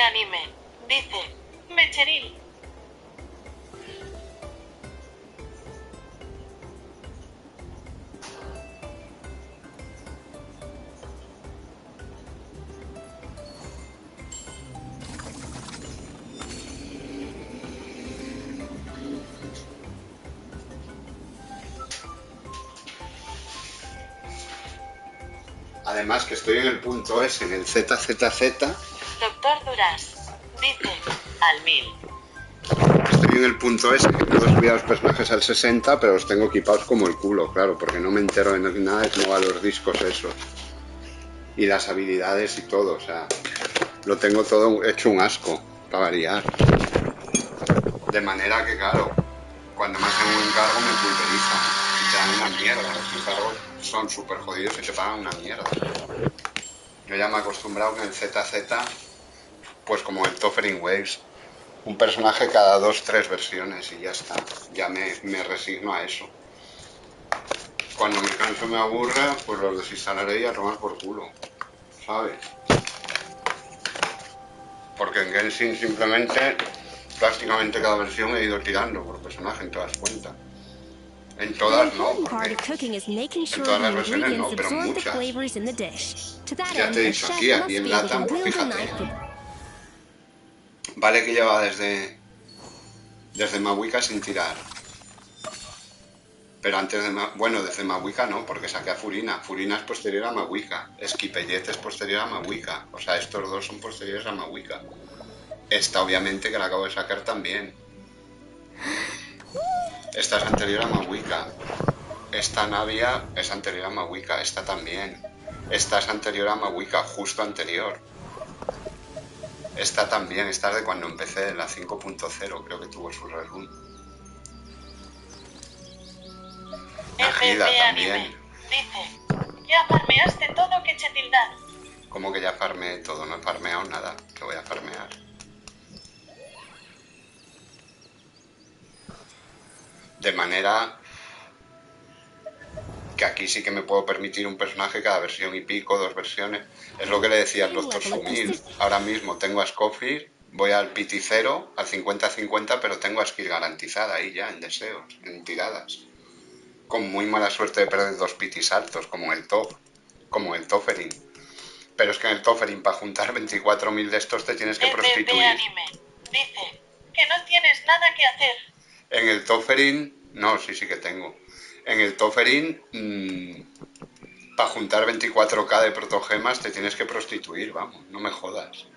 Anime. Dice, Mecheril. Además que estoy en el punto S, en el ZZZ. Doctor Duras dice al 1000. Estoy en el punto S, que puedo subir a los personajes al 60, pero los tengo equipados como el culo, claro, porque no me entero de nada de cómo van los discos esos. Y las habilidades y todo, o sea, lo tengo todo hecho un asco, para variar. De manera que, claro, cuando me hacen un encargo me pulverizan y te dan una mierda. Los encargos son súper jodidos y te pagan una mierda. Yo ya me he acostumbrado que en el ZZ, pues como el Toffering Waves, un personaje cada 2-3 versiones y ya está. Ya me resigno a eso. Cuando me canso me aburra, pues los desinstalaré y a tomar por culo, ¿sabes? Porque en Genshin simplemente, prácticamente cada versión he ido tirando por personaje, en todas cuentas. En todas no, porque en todas las versiones no, pero muchas. Ya te he dicho aquí en LATAM, fíjate. Vale que lleva desde Mahuika sin tirar. Pero antes de... Bueno, desde Mahuika no, porque saqué a Furina. Furina es posterior a Mahuika. Esquipellet es posterior a Mahuika. O sea, estos dos son posteriores a Mahuika. Esta obviamente que la acabo de sacar también. Esta es anterior a Mahuika. Esta Navia es anterior a Mahuika. Esta también. Esta es anterior a Mahuika, justo anterior. Esta también, esta es de cuando empecé, la 5.0, creo que tuvo su rerun. Najida también. Dice, ya farmeaste todo, que chetildad. ¿Cómo que ya farmeé todo? No he farmeado nada, que voy a farmear. De manera que aquí sí que me puedo permitir un personaje cada versión y pico, 2 versiones. Es lo que le decía al Dr. Sumil. Ahora mismo tengo a Escoffier, voy al PT 0, al 50-50, pero tengo a Skill garantizada ahí ya, en deseos, en tiradas. Con muy mala suerte de perder 2 pitis altos, como el Toffering. Pero es que en el Toffering, para juntar 24.000 de estos, te tienes que prostituir. Anime dice que no tienes nada que hacer. En el Toffering, no, sí que tengo. En el Toffering, para juntar 24k de protogemas, te tienes que prostituir, vamos, no me jodas.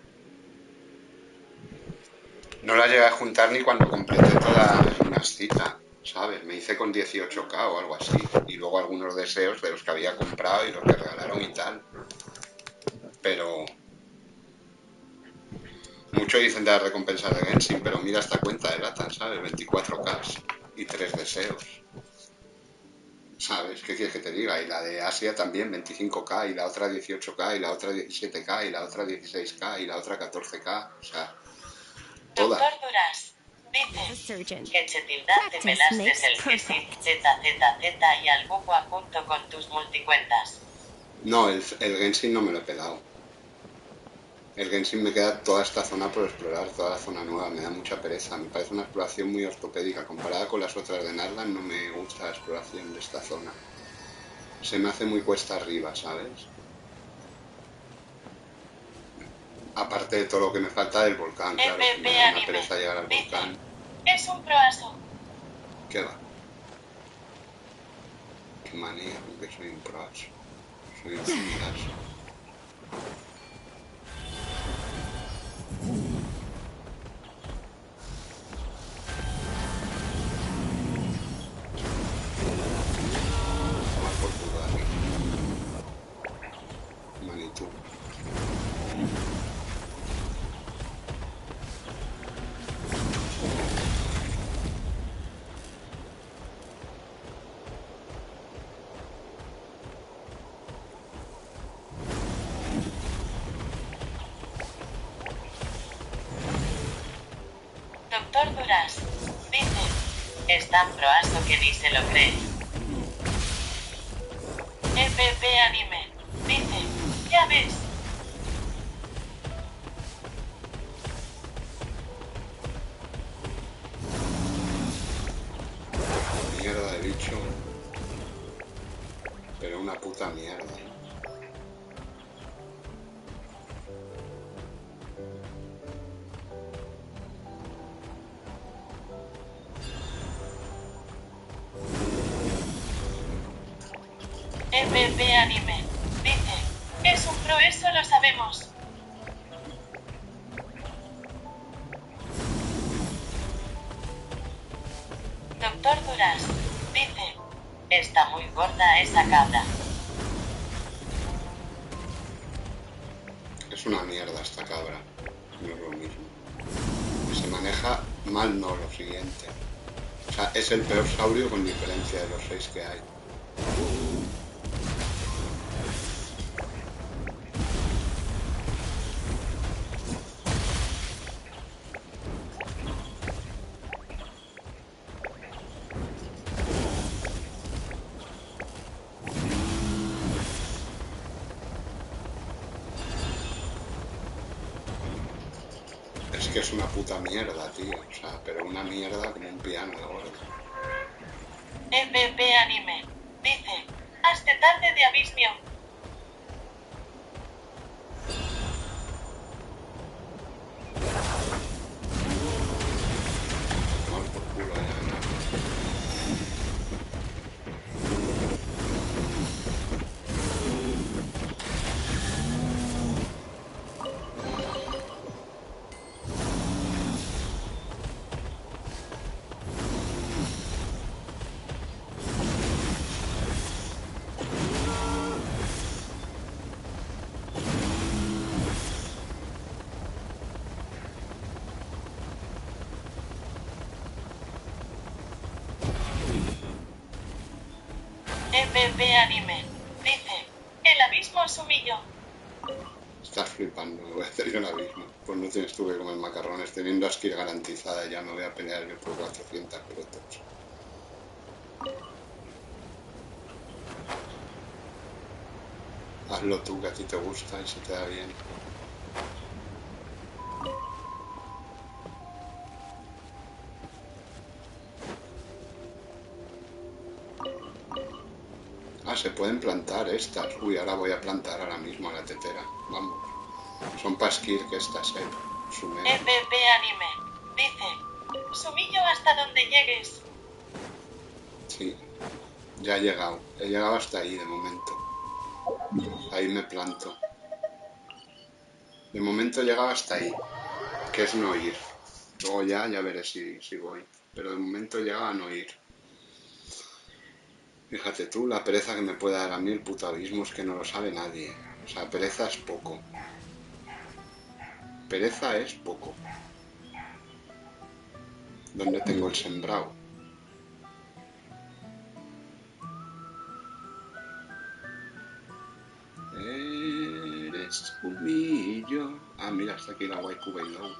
No la llegué a juntar ni cuando completé toda la gimnastica, ¿sabes? Me hice con 18k o algo así. Y luego algunos deseos de los que había comprado y los que regalaron y tal. Pero... muchos dicen de las recompensas de Genshin, pero mira esta cuenta de LATAM, ¿sabes? 24k y 3 deseos. ¿Sabes? ¿Qué quieres que te diga? Y la de Asia también, 25k, y la otra 18k, y la otra 17k, y la otra 16k, y la otra 14k. O sea, todas. Doctor Duras dice que chetildad te pelaste el Genshin ZZZ y al Bukwa junto con tus multicuentas. No, el Genshin no me lo he pelado. El Genshin me queda toda esta zona por explorar, toda la zona nueva, me da mucha pereza. Me parece una exploración muy ortopédica. Comparada con las otras de Narlan, no me gusta la exploración de esta zona. Se me hace muy cuesta arriba, ¿sabes? Aparte de todo lo que me falta del volcán, claro. Me da una pereza llegar al volcán. Es un proaso. ¿Qué va? Qué manía, porque soy un proaso. Soy un proaso. Doctor Duras dice, es tan proaso que ni se lo cree. Anime dice, ya ves. Mierda de bicho. Pero una puta mierda. Anime dice, un pro, eso lo sabemos. Doctor Duras dice: está muy gorda esa cabra. Es una mierda esta cabra. No es lo mismo. Se maneja mal, no, lo siguiente. O sea, es el peor saurio con diferencia de los 6 que hay. Es que es una puta mierda, tío. O sea, pero una mierda como un piano de gordo. EPP Anime dice: hazte tarde de abismio. EPP Anime dice: el abismo es humillo. Estás flipando, me voy a hacer yo el abismo. Pues no tienes tú que comer macarrones, teniendo a Skir garantizada, ya me voy a pelear yo por 400 pelotas. Hazlo tú, que a ti te gusta y se te da bien. Ah, se pueden plantar estas. Uy, ahora voy a plantar ahora mismo a la tetera. Vamos. Son para Skir que estas, Sumero. EPP Anime dice: sumillo hasta donde llegues. Sí, ya he llegado. He llegado hasta ahí de momento. Ahí me planto. De momento he llegado hasta ahí. Que es no ir. Luego ya veré si voy. Pero de momento he llegado a no ir. Fíjate tú, la pereza que me puede dar a mí el puto abismo es que no lo sabe nadie. O sea, pereza es poco. Pereza es poco. ¿Dónde tengo el sembrado? Eres humillo. Ah, mira, está aquí la Waiku Bailow.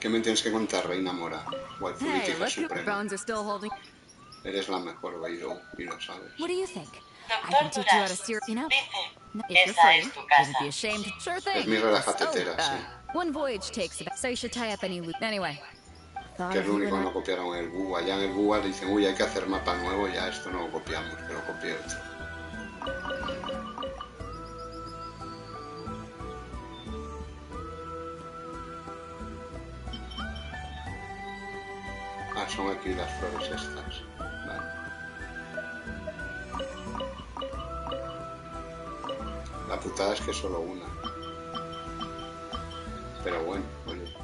¿Qué me tienes que contar, Reina Mora? Waifulítica suprema. Eres la mejor Bailow y lo sabes. What do you think? I Doctor can teach you how to Duras steer, you know? dice: If you're esa free, es tu wouldn't casa. be ashamed. Sure Es thing. mi relajatetera, sí. One voyage takes about, so you should tie up any loop. Anyway, thought Que es of lo you único que and no copiaron en el Google. Allá en el Google dicen, uy, hay que hacer mapa nuevo, ya esto no lo copiamos, que lo copie otro. Ah, son aquí las flores estas. Vale. La putada es que solo una. Pero bueno, oye.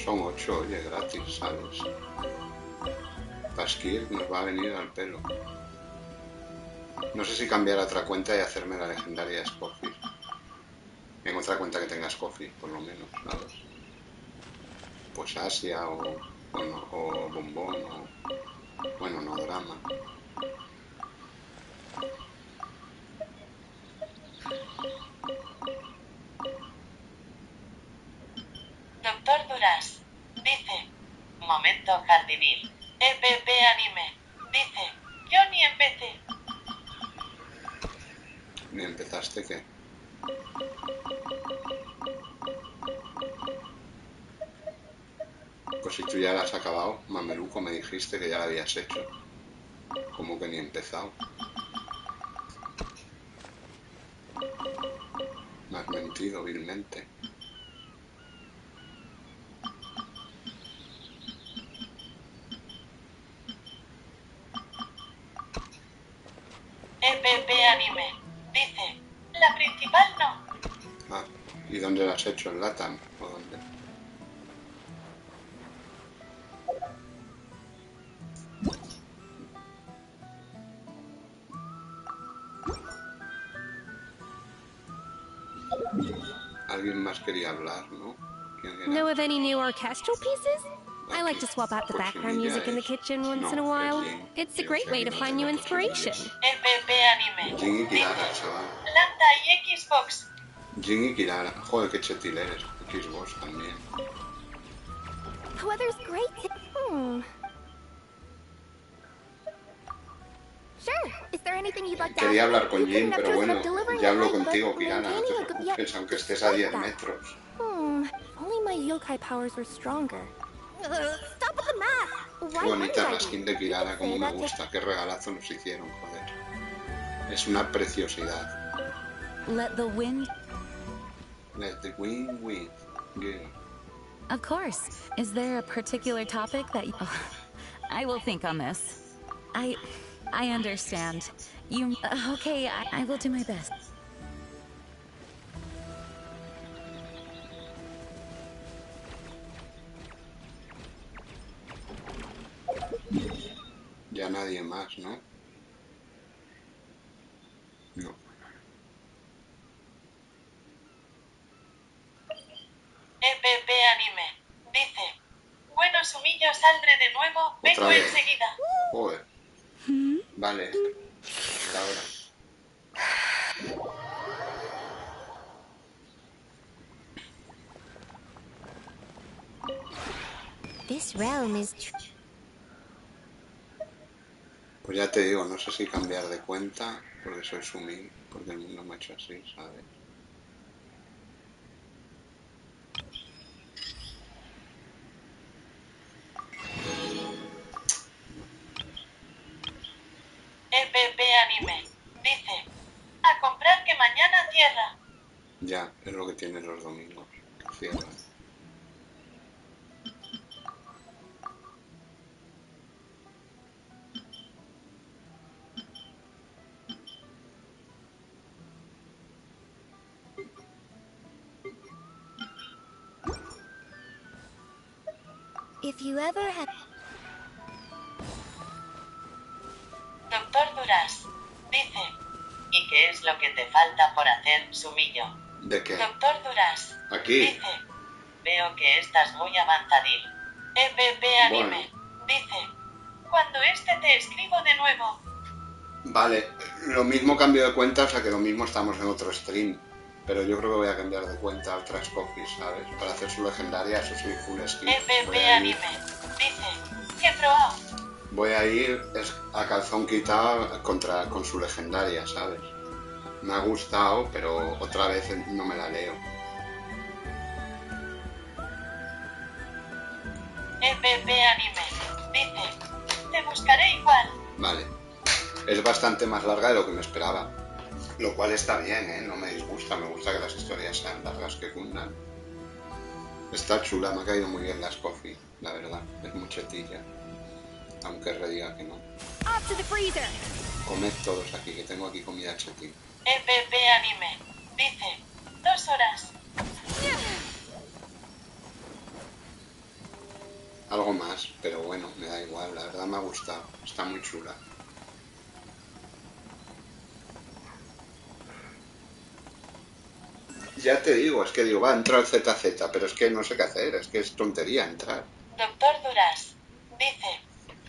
Son 8, oye, gratis, ¿sabes? Pasquir nos va a venir al pelo. No sé si cambiar a otra cuenta y hacerme la legendaria de Escoffier. En otra cuenta que tenga Escoffier, por lo menos, ¿sabes? Pues Asia o Bombón o... Bueno, no Drama. Doctor Duras dice: momento jardinil. EPP Anime dice: yo ni empecé. ¿Ni empezaste qué? Pues si tú ya la has acabado, mameluco, me dijiste que ya la habías hecho. ¿Cómo que ni he empezado? Me has mentido vilmente. la principal no. Ah, ¿y dónde la has hecho? ¿En Latam? ¿O dónde? Alguien más quería hablar, ¿no? Know of any new orchestral pieces? I like to swap out the background music in the kitchen once in a while. It's a great way to find new inspiration. Anime. Jin y Kirara, chaval. Lambda y Xbox. Jin y Kirara. Joder, qué chetil eres. Xbox también. The weather's great. Sure. Is there anything you'd like to Quería ask? hablar con Jin, pero bueno, ya hablo contigo, Kirara, no te maintaining a good- yeah, preocupes, aunque estés a 10 metros. Only my yokai powers were stronger. Stop with the math. Qué bonita la skin de Kirara, como me gusta. Qué regalazo nos hicieron, joder. Es una preciosidad. Let the wind... Let the wind win. Yeah. Of course. Is there a particular topic that you... I will think on this. I understand. You... okay, I will do my best. Ya nadie más, ¿no? No. EPP Anime. Dice: bueno, Sumillo, saldré de nuevo. Vengo enseguida. Joder. Vale. Hasta ahora. This realm is Pues ya te digo, no sé si cambiar de cuenta, porque soy Sumi, porque el mundo me ha hecho así, ¿sabes? EPP Anime. Dice: a comprar que mañana cierra. Ya, es lo que tienen los domingos, que cierran. If you ever had... Doctor Duras. Dice: ¿y qué es lo que te falta por hacer, Sumillo? ¿De qué? Doctor Duras. Aquí. Dice: veo que estás muy avanzadil. EPP Anime. Dice: cuando te escribo de nuevo. Vale, lo mismo cambio de cuenta, o sea que lo mismo estamos en otro stream. Pero yo creo que voy a cambiar de cuenta a otra Escoffier, ¿sabes? Para hacer su legendaria, eso sí, full skin. EPP Anime. Dice: qué probado. Voy a ir a calzón quitado con su legendaria, ¿sabes? Me ha gustado, pero otra vez no me la leo. EPP Anime. Dice: te buscaré igual. Vale. Es bastante más larga de lo que me esperaba. Lo cual está bien, ¿eh? No me disgusta. Me gusta que las historias sean largas, que cundan. Está chula, me ha caído muy bien la Escoffier, la verdad. Es muy chetilla. Aunque rediga que no. Comed todos aquí, que tengo aquí comida chetilla. EPP Anime. Dice: 2 horas. Algo más, pero bueno, me da igual. La verdad me ha gustado. Está muy chula. Ya te digo, es que digo, va a entrar al ZZ, pero es que no sé qué hacer, es que es tontería entrar. Doctor Duras. Dice: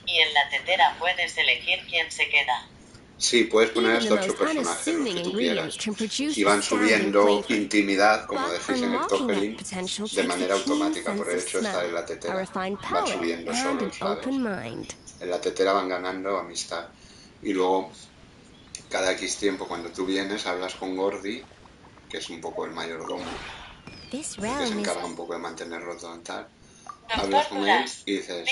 y en la tetera puedes elegir quién se queda. Sí, puedes poner hasta 8 personajes, los que tú quieras. Y van subiendo intimidad, como decís en el Tokeling, de manera automática, por el hecho de estar en la tetera. Van subiendo solos, ¿sabes? En la tetera van ganando amistad. Y luego, cada X tiempo, cuando tú vienes, hablas con Gordy, que es un poco el mayordomo, que se encarga un poco de mantenerlo todo en tal. Hablas con él y dices...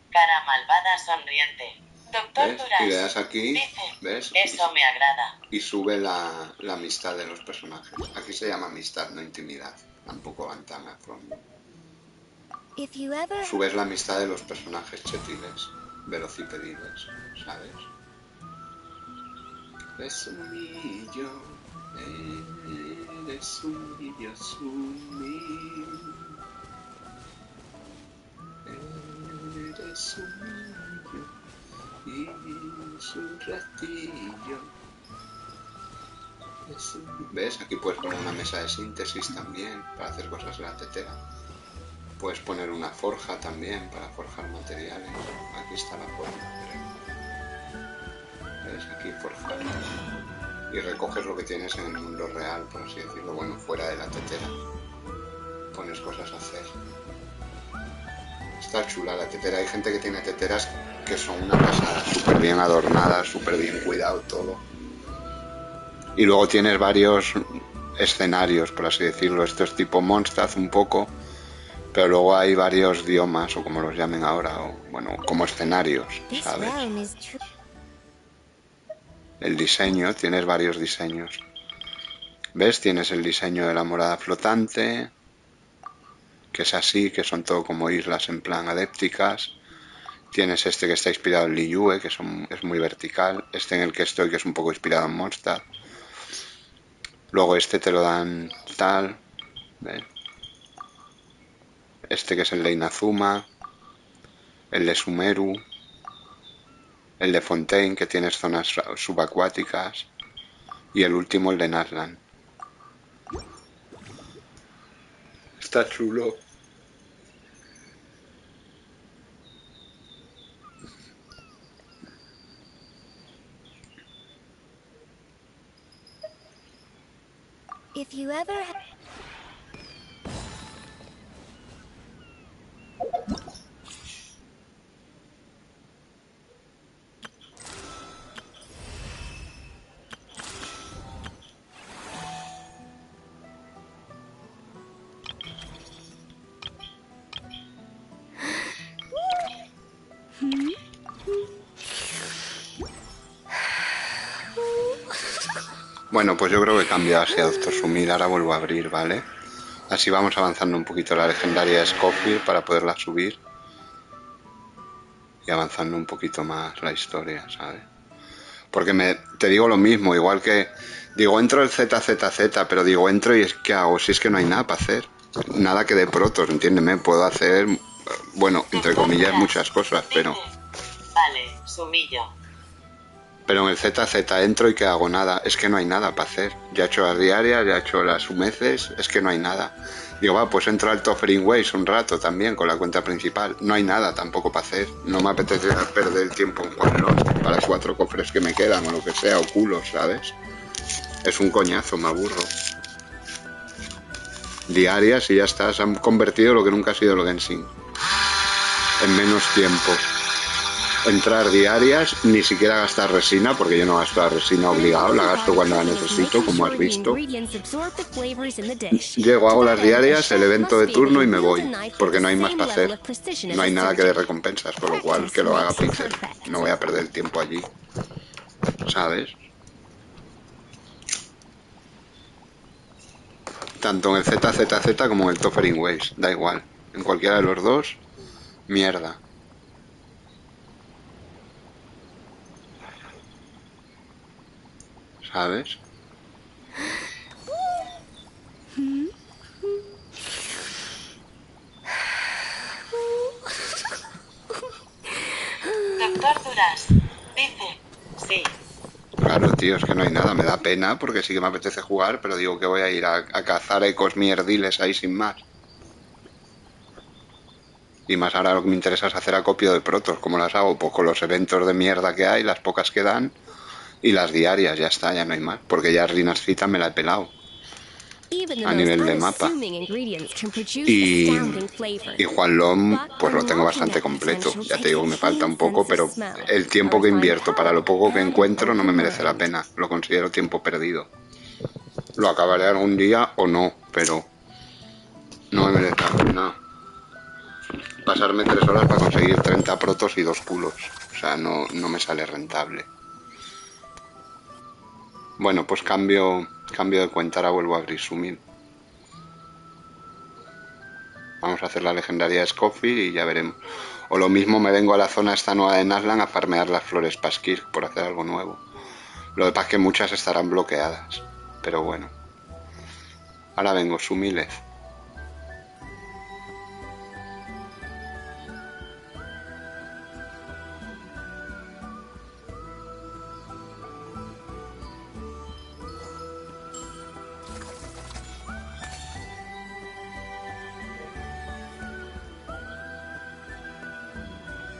cara malvada sonriente. Doctor ¿ves? Duras. Y le das aquí, dice, ¿ves? Eso me agrada. Y sube la amistad de los personajes. Aquí se llama amistad, no intimidad. Tampoco van tan a fondo. Subes la amistad de los personajes chetiles, velocipediles, ¿sabes? Es un millo. Eres un niño sumil. Eres un niño y su ratillo. ¿Ves? Aquí puedes poner una mesa de síntesis también para hacer cosas en la tetera. Puedes poner una forja también para forjar materiales. Aquí está la forja. ¿Ves? Aquí forjar. Y recoges lo que tienes en el mundo real, por así decirlo. Bueno, fuera de la tetera. Pones cosas a hacer. Está chula la tetera. Hay gente que tiene teteras que son una pasada. Súper bien adornadas, súper bien cuidado todo. Y luego tienes varios escenarios, por así decirlo. Esto es tipo Mondstadt un poco, pero luego hay varios biomas, o como los llamen ahora, o bueno, como escenarios, ¿sabes? El diseño, tienes varios diseños. ¿Ves? Tienes el diseño de la morada flotante, que es así, que son todo como islas en plan adépticas. Tienes este que está inspirado en Liyue, que es muy vertical. Este en el que estoy, que es un poco inspirado en Mondstadt. Luego este te lo dan tal, ¿ves? Este que es el de Inazuma, el de Sumeru, el de Fontaine, que tienes zonas subacuáticas, y el último el de Nazlan. Está chulo. If you ever Bueno, pues yo creo que he cambiado hacia Doctor Sumil. Ahora vuelvo a abrir, ¿vale? Así vamos avanzando un poquito la legendaria Escoffier para poderla subir. Y avanzando un poquito más la historia, ¿sabes? Porque te digo lo mismo, igual que... Digo, entro el ZZZ, pero digo, entro y es que hago, si es que no hay nada para hacer. Nada que de protos, entiéndeme, puedo hacer, bueno, entre comillas, muchas cosas, pero... Vale, Sumillo. Pero en el ZZ entro y que hago nada, es que no hay nada para hacer. Ya he hecho las diarias, ya he hecho las sumeces, es que no hay nada. Digo, va, pues entro al Toffering Ways un rato también con la cuenta principal. No hay nada tampoco para hacer. No me apetece perder el tiempo en jugarlo para 4 cofres que me quedan o lo que sea, o culos, ¿sabes? Es un coñazo, me aburro. Diarias y ya está, se han convertido en lo que nunca ha sido el Genshin. En menos tiempo. Entrar diarias, ni siquiera gastar resina, porque yo no gasto la resina obligado, la gasto cuando la necesito, como has visto. Llego, hago las diarias, el evento de turno y me voy, porque no hay más para hacer. No hay nada que de recompensas, con lo cual que lo haga Pixel. No voy a perder el tiempo allí, ¿sabes? Tanto en el ZZZ como en el Toffering Ways, da igual. En cualquiera de los dos, mierda. ¿Sabes? Doctor Duras, dice, sí. Claro, tío, es que no hay nada, me da pena porque sí que me apetece jugar, pero digo que voy a ir a cazar ecos mierdiles ahí sin más. Y más ahora lo que me interesa es hacer acopio de protos. ¿Cómo las hago? Pues con los eventos de mierda que hay, las pocas que dan, y las diarias, ya está, ya no hay más. Porque ya Rinascita me la he pelado a nivel de mapa. Y Juanlom, pues lo tengo bastante completo. Ya te digo, me falta un poco, pero el tiempo que invierto para lo poco que encuentro no me merece la pena. Lo considero tiempo perdido. Lo acabaré algún día o no, pero no me merece la pena pasarme 3 horas para conseguir 30 protos y 2 culos. O sea, no me sale rentable. Bueno, pues cambio de cuenta, ahora vuelvo a abrir Sumil. Vamos a hacer la legendaria Escoffier y ya veremos. O lo mismo me vengo a la zona esta nueva de Nazlan a farmear las flores Paskir por hacer algo nuevo. Lo que pasa es que muchas estarán bloqueadas. pero bueno. Ahora vengo, Sumiles.